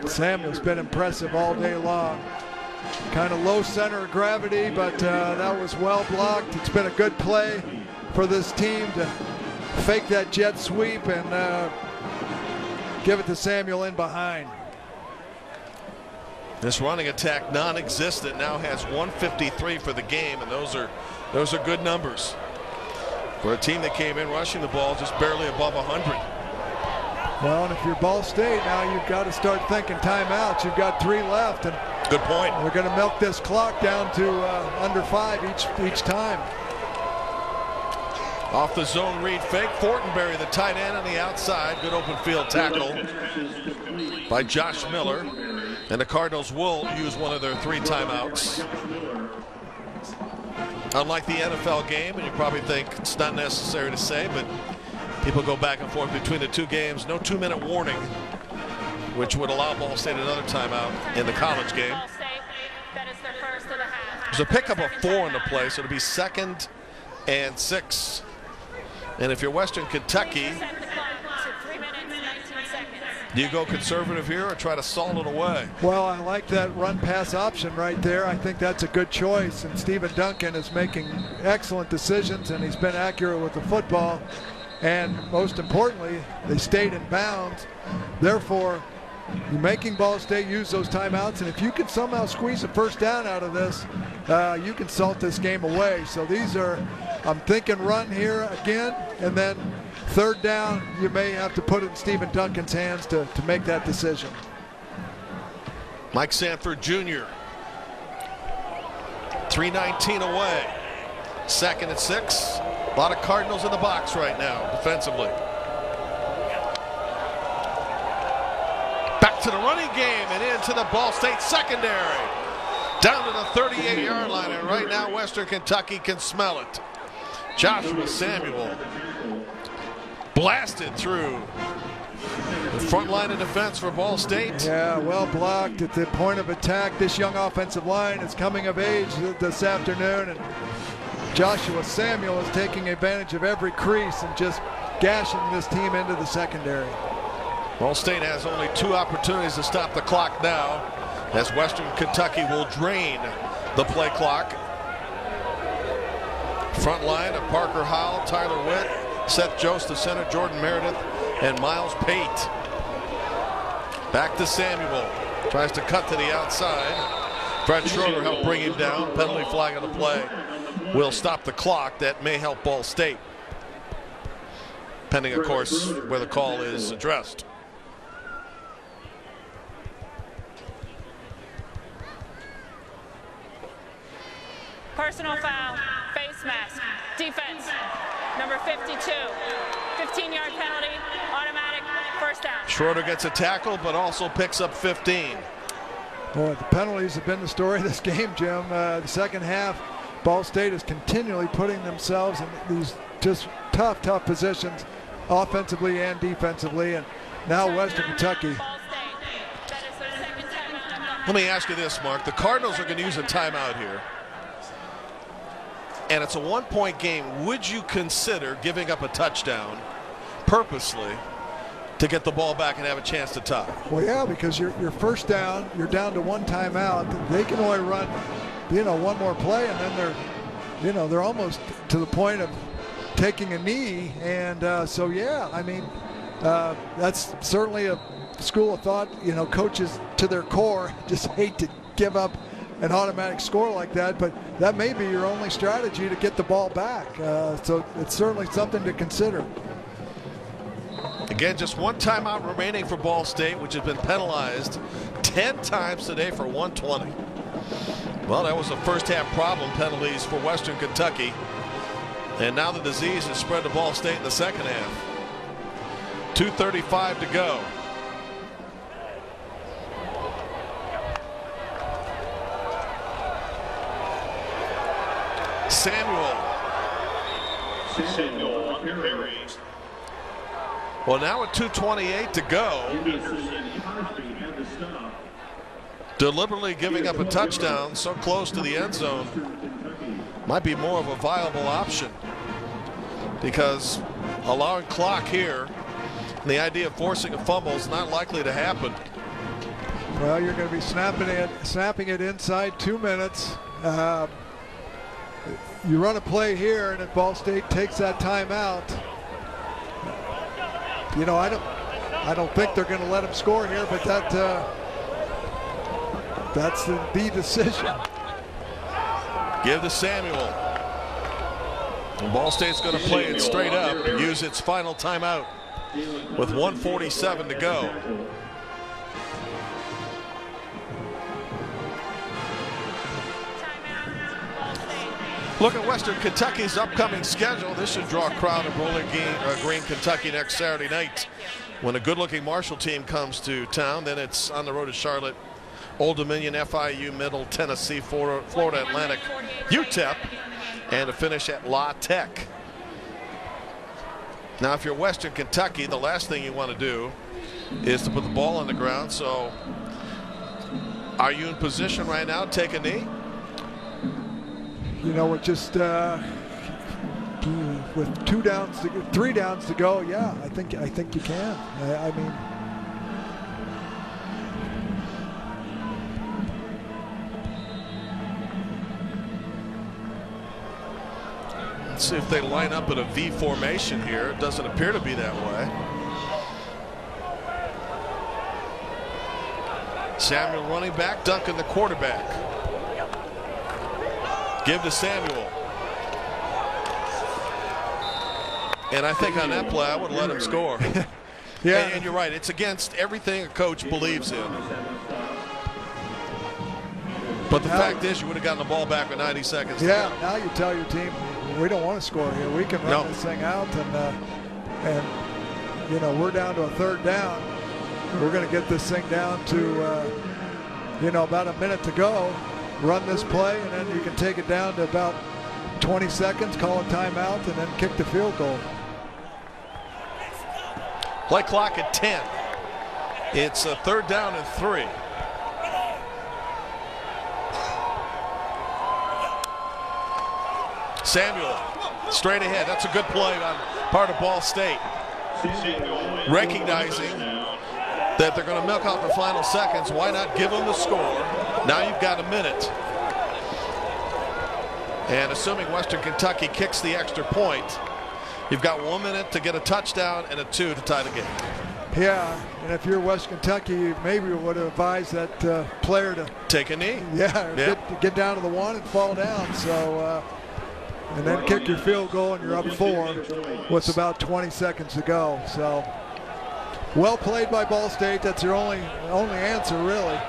Samuel's been impressive all day long. Kind of low center of gravity, but that was well blocked. It's been a good play for this team to fake that jet sweep and give it to Samuel in behind. This running attack, non-existent, now has 153 for the game, and those are good numbers for a team that came in rushing the ball just barely above 100. Well, and if you're Ball State now, you've got to start thinking timeouts. You've got 3 left, and good point. They're going to milk this clock down to under 5 each time. Off the zone read fake, Fortenberry, the tight end on the outside. Good open field tackle by Josh Miller. And the Cardinals will use one of their 3 timeouts. Unlike the NFL game, and you probably think it's not necessary to say, but people go back and forth between the 2 games. No 2-minute warning, which would allow Ball State another timeout in the college game. There's a pickup of 4 in the play, so it'll be 2nd and 6. And if you're Western Kentucky, do you go conservative here or try to salt it away? Well, I like that run-pass option right there. I think that's a good choice. And Stephen Duncan is making excellent decisions, and he's been accurate with the football. And most importantly, they stayed in bounds. Therefore, you're making Ball State use those timeouts. And if you can somehow squeeze a first down out of this, you can salt this game away. So these are, I'm thinking run here again, and then 3rd down, you may have to put it in Stephen Duncan's hands to make that decision. Mike Sanford Jr. 3:19 away. 2nd and 6. A lot of Cardinals in the box right now defensively. Back to the running game and into the Ball State secondary. Down to the 38-yard line, and right now Western Kentucky can smell it. Joshua Samuel blasted through the front line of defense for Ball State. Yeah, well blocked at the point of attack. This young offensive line is coming of age this afternoon, and Joshua Samuel is taking advantage of every crease and just gashing this team into the secondary. Ball State has only 2 opportunities to stop the clock now, as Western Kentucky will drain the play clock. Front line of Parker Howell, Tyler Witt, Seth Jost, the center, Jordan Meredith, and Miles Pate. Back to Samuel. Tries to cut to the outside. Brett Schroeder helped bring him down. Penalty flag on the play will stop the clock. That may help Ball State, pending, of course, where the call is addressed. Personal foul, face mask, defense, number 52, 15-yard penalty, automatic, first down. Schroeder gets a tackle, but also picks up 15. Boy, the penalties have been the story of this game, Jim. The second half, Ball State is continually putting themselves in these just tough positions, offensively and defensively, and now Western Kentucky. Let me ask you this, Mark. The Cardinals are going to use a timeout here. and it's a one-point game, would you consider giving up a touchdown purposely to get the ball back and have a chance to tie? Well, yeah, because you're first down, you're down to one timeout. They can only run, one more play, and then they're almost to the point of taking a knee. And so, yeah, I mean, that's certainly a school of thought. Coaches to their core just hate to give up an automatic score like that, but that may be your only strategy to get the ball back. So it's certainly something to consider. Again, just one timeout remaining for Ball State, which has been penalized 10 times today for 120. Well, that was a first half problem, penalties for Western Kentucky. And now the disease has spread to Ball State in the second half. 2:35 to go. Samuel. Well, now with 2:28 to go, deliberately giving up a touchdown so close to the end zone might be more of a viable option, because allowing clock here and the idea of forcing a fumble is not likely to happen. Well, you're going to be snapping it inside 2 minutes. You run a play here, and if Ball State takes that timeout, I don't think they're going to let him score here, but that's the decision. Give to Samuel. And Ball State's going to play it straight up, use its final timeout with 1:47 to go. Look at Western Kentucky's upcoming schedule. This should draw a crowd of Bowling Green, Kentucky next Saturday night when a good-looking Marshall team comes to town. Then it's on the road to Charlotte, Old Dominion, FIU, Middle Tennessee, Florida Atlantic, UTEP, and a finish at La Tech. Now, if you're Western Kentucky, the last thing you want to do is to put the ball on the ground. So, are you in position right now to take a knee? With just with 3 downs to go, yeah, I think you can. I mean, let's see if they line up in a V formation here. It doesn't appear to be that way. Samuel running back, Duncan the quarterback. Give to Samuel. And I think on that play, I would let him score. Yeah. And you're right. It's against everything a coach believes in. But the fact is, you would have gotten the ball back with 90 seconds. Yeah, now you tell your team, we don't want to score here. We can run this thing out, and we're down to a 3rd down. We're going to get this thing down to, about a minute to go. Run this play, and then you can take it down to about 20 seconds, call a timeout, and then kick the field goal. Play clock at 10. It's a 3rd down and 3. Samuel straight ahead. That's a good play on part of Ball State. Recognizing that they're going to milk out the final seconds, why not give them the score? Now you've got a minute. And assuming Western Kentucky kicks the extra point, you've got 1 minute to get a touchdown and a 2 to tie the game. Yeah, and if you're West Kentucky, you maybe would advise that player to take a knee. Yeah, get down to the 1 and fall down. So, and then kick your field goal, and you're up 4 with about 20 seconds to go. So, well played by Ball State. That's your only answer, really.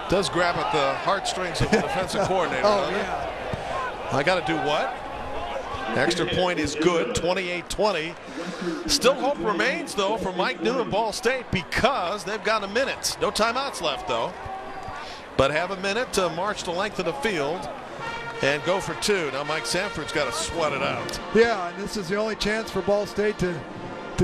Does grab at the heartstrings of the defensive coordinator. Oh, yeah. I got to do what? Extra point is good, 28-20. Still hope remains, though, for Mike New and Ball State, because they've got a minute. No timeouts left, though. But have a minute to march the length of the field and go for 2. Now Mike Sanford's got to sweat it out. Yeah, and this is the only chance for Ball State to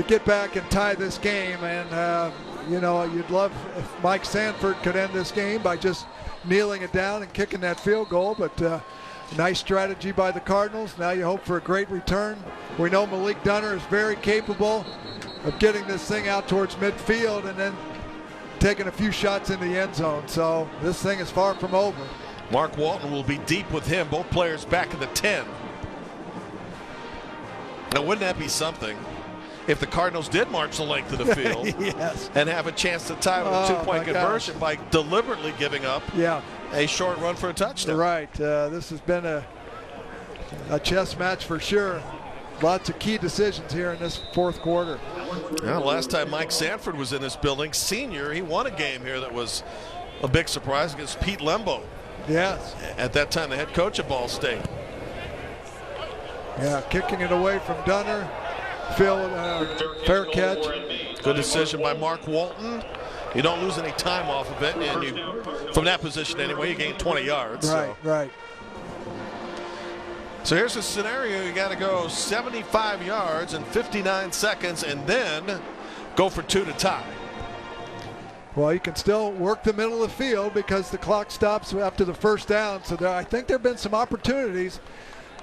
get back and tie this game. And, you'd love if Mike Sanford could end this game by just, kneeling it down and kicking that field goal, but nice strategy by the Cardinals. Now you hope for a great return. We know Malik Dunner is very capable of getting this thing out towards midfield and then taking a few shots in the end zone. So this thing is far from over. Mark Walton will be deep with him. Both players back in the 10. Now, wouldn't that be something if the Cardinals did march the length of the field yes. and have a chance to tie with a two-point conversion by deliberately giving up a short run for a touchdown? Right. This has been a chess match for sure. Lots of key decisions here in this fourth quarter. Well, last time Mike Sanford was in this building, senior, he won a game here that was a big surprise against Pete Lembo. Yes. At that time, the head coach at Ball State. Yeah, kicking it away from Dunner. Phil, fair catch. Good decision by Mark Walton. You don't lose any time off of it, and you, from that position anyway, you gain 20 yards. Right, right. So here's a scenario. You got to go 75 yards in 59 seconds and then go for 2 to tie. Well, you can still work the middle of the field because the clock stops after the first down. So I think there have been some opportunities,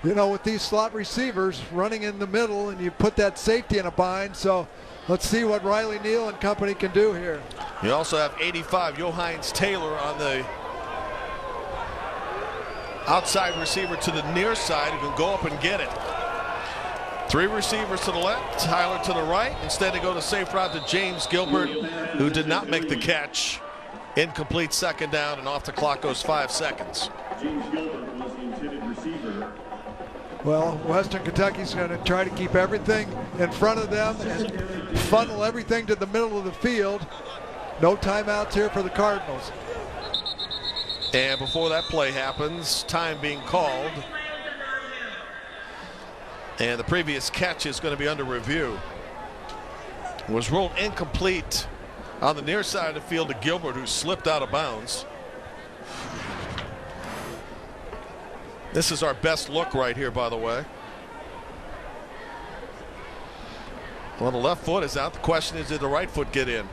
you know, with these slot receivers running in the middle, and you put that safety in a bind. So let's see what Riley Neal and company can do here. You also have 85, Johannes Taylor, on the outside receiver to the near side who can go up and get it. 3 receivers to the left, Tyler to the right. Instead, they go the safe route to James Gilbert, who did not make the catch. Incomplete second down, and off the clock goes 5 seconds. James Gilbert was the intended receiver. Well, Western Kentucky's going to try to keep everything in front of them and funnel everything to the middle of the field. No timeouts here for the Cardinals. And before that play happens, time being called. And the previous catch is going to be under review. It was ruled incomplete on the near side of the field to Gilbert, who slipped out of bounds. This is our best look right here, by the way. Well, the left foot is out. The question is, did the right foot get in?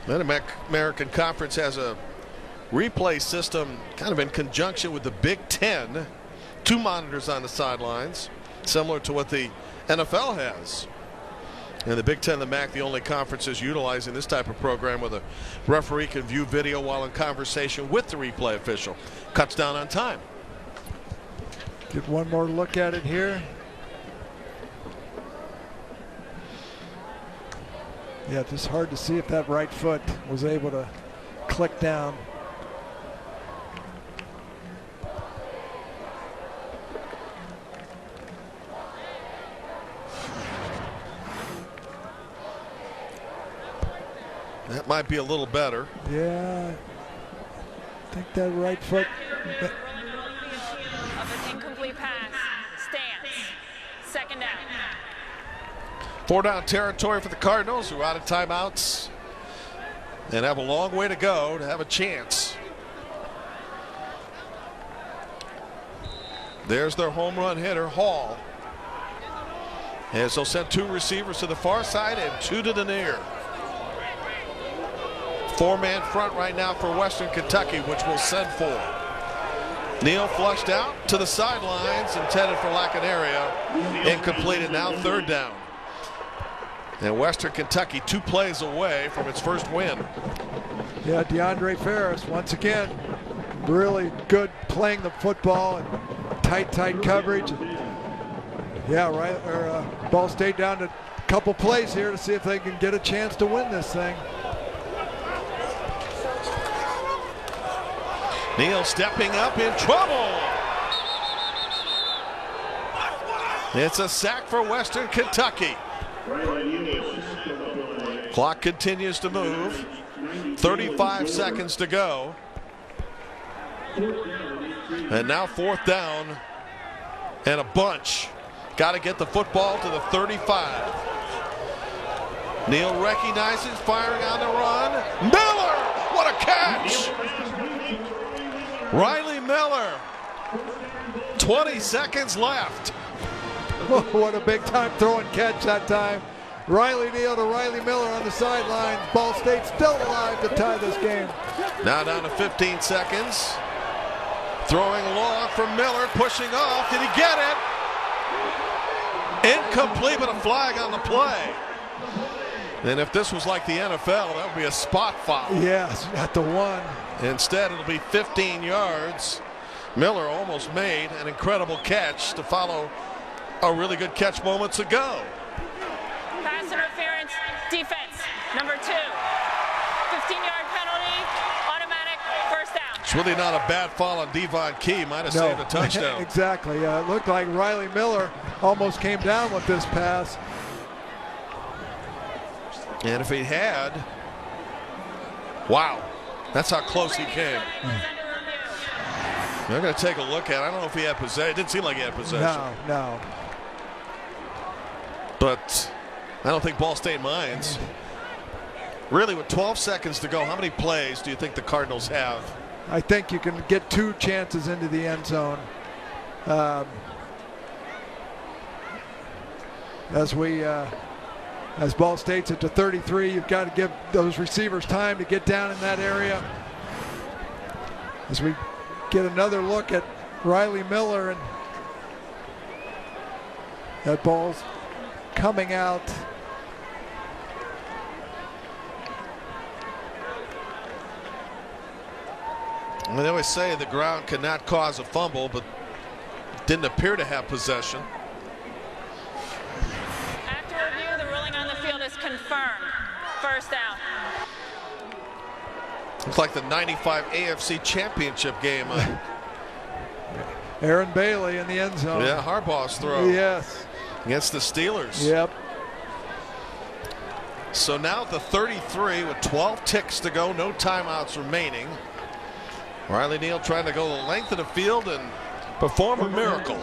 The Mid-American Conference has a replay system kind of in conjunction with the Big Ten. 2 monitors on the sidelines, similar to what the NFL has. And the Big Ten and the MAC, the only conferences utilizing this type of program where the referee can view video while in conversation with the replay official. Cuts down on time. Get one more look at it here. Yeah, just hard to see if that right foot was able to click down. That might be a little better. Yeah, I think that right foot. Of an incomplete pass. Stance. Second down. 4 down territory for the Cardinals, who are out of timeouts and have a long way to go to have a chance. There's their home run hitter, Hall. As they'll send 2 receivers to the far side and 2 to the near. 4-man front right now for Western Kentucky, which will send 4. Neal flushed out to the sidelines, intended for Lacanaria. Incomplete, now 3rd down. And Western Kentucky 2 plays away from its first win. Yeah, DeAndre Ferris, once again, really good playing the football and tight coverage. Yeah, right. Ball State down to a couple plays here to see if they can get a chance to win this thing. Neal stepping up in trouble. It's a sack for Western Kentucky. Clock continues to move. 35 seconds to go. And now 4th down and a bunch. Got to get the football to the 35. Neal recognizes, firing on the run. Miller, what a catch! Riley Miller, 20 seconds left. What a big-time throw and catch that time. Riley Neal to Riley Miller on the sidelines. Ball State still alive to tie this game. Now down to 15 seconds. Throwing long for Miller, pushing off. Did he get it? Incomplete, but a flag on the play. And if this was like the NFL, that would be a spot foul. Yes, at the 1. Instead, it'll be 15 yards. Miller almost made an incredible catch to follow a really good catch moments ago. Pass interference, defense, number 2. 15-yard penalty, automatic first down. It's really not a bad fall on Devon Key. Might have saved a touchdown. Exactly. It looked like Riley Miller almost came down with this pass. And if he had, wow, that's how close he came. They're going to take a look at it. I don't know if he had possession. It didn't seem like he had possession. No. But I don't think Ball State minds. Really, with 12 seconds to go, how many plays do you think the Cardinals have? I think you can get 2 chances into the end zone. As Ball State's at the 33, you've got to give those receivers time to get down in that area. As we get another look at Riley Miller, and that ball's coming out. Well, they always say the ground cannot cause a fumble, but didn't appear to have possession. After review, the ruling on the field is confirmed. First down. It's like the 95 AFC Championship game. Aaron Bailey in the end zone. Yeah, Harbaugh's throw. Yes. Against the Steelers. Yep. So now at the 33 with 12 ticks to go, no timeouts remaining. Riley Neal trying to go the length of the field and perform a miracle.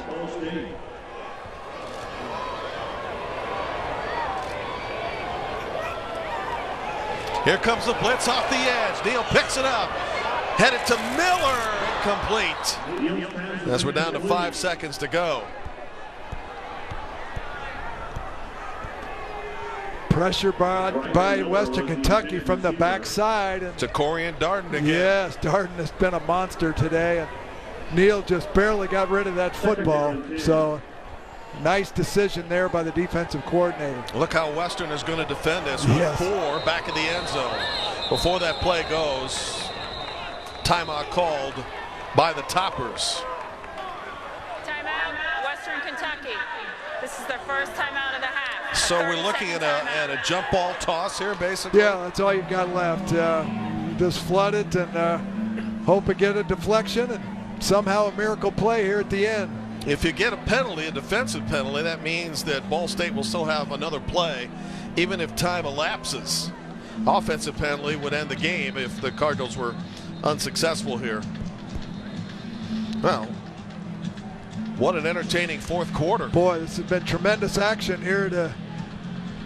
Here comes the blitz off the edge. Neal picks it up. Headed to Miller. Incomplete. As we're down to 5 seconds to go. Pressure by Western Kentucky from the backside. And to Corian Darden again. Yes, Darden has been a monster today. And Neal just barely got rid of that football. So nice decision there by the defensive coordinator. Look how Western is going to defend this with 4 back in the end zone. Before that play goes, timeout called by the Toppers. Timeout, Western Kentucky. This is their first timeout of the half. So we're looking at a jump ball toss here, basically? Yeah, that's all you've got left. Just flood it and hope to get a deflection and somehow a miracle play here at the end. If you get a penalty, a defensive penalty, that means that Ball State will still have another play, even if time elapses. Offensive penalty would end the game if the Cardinals were unsuccessful here. Well, what an entertaining fourth quarter. Boy, this has been tremendous action here to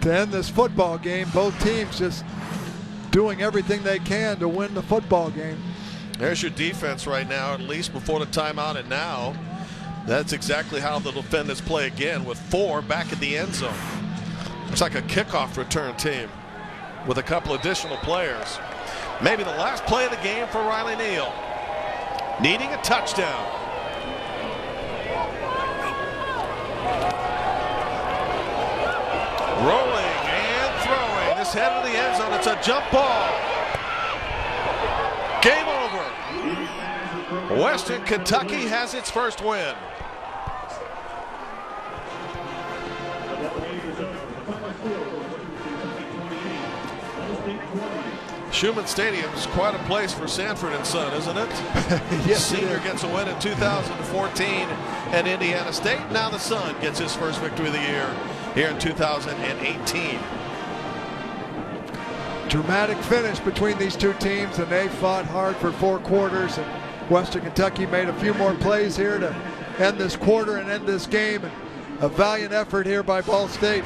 end this football game. Both teams just doing everything they can to win the football game. There's your defense right now, at least before the timeout and now. That's exactly how they'll defend this play again with 4 back in the end zone. It's like a kickoff return team with a couple additional players. Maybe the last play of the game for Riley Neal. Needing a touchdown. Rolling and throwing. This head of the end zone. It's a jump ball. Game over. Western Kentucky has its first win. Schumann Stadium is quite a place for Sanford and Son, isn't it? Yes, Senior gets a win in 2014 at Indiana State. Now the Son gets his first victory of the year here in 2018. Dramatic finish between these two teams, and they fought hard for 4 quarters. And Western Kentucky made a few more plays here to end this quarter and end this game. And a valiant effort here by Ball State.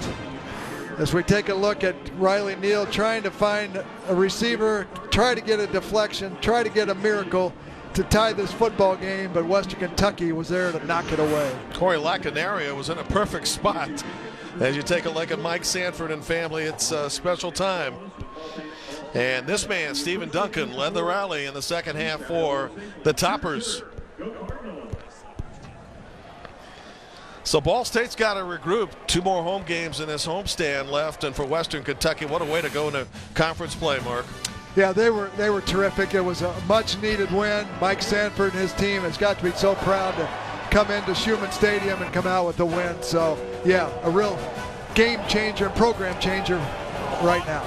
As we take a look at Riley Neal trying to find a receiver, try to get a deflection, try to get a miracle, to tie this football game, but Western Kentucky was there to knock it away. Corey Lacanario was in a perfect spot. As you take a look at Mike Sanford and family, it's a special time. And this man, Stephen Duncan, led the rally in the second half for the Toppers. So Ball State's got to regroup. 2 more home games in this homestand left, and for Western Kentucky, what a way to go into conference play, Mark. Yeah, they were terrific. It was a much-needed win. Mike Sanford and his team has got to be so proud to come into Schumann Stadium and come out with the win. So, yeah, a real game changer, program changer right now.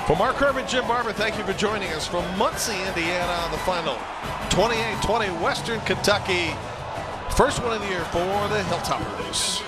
For Mark Herman, Jim Barber, thank you for joining us from Muncie, Indiana on the final. 28-20 Western Kentucky. First one of the year for the Hilltoppers.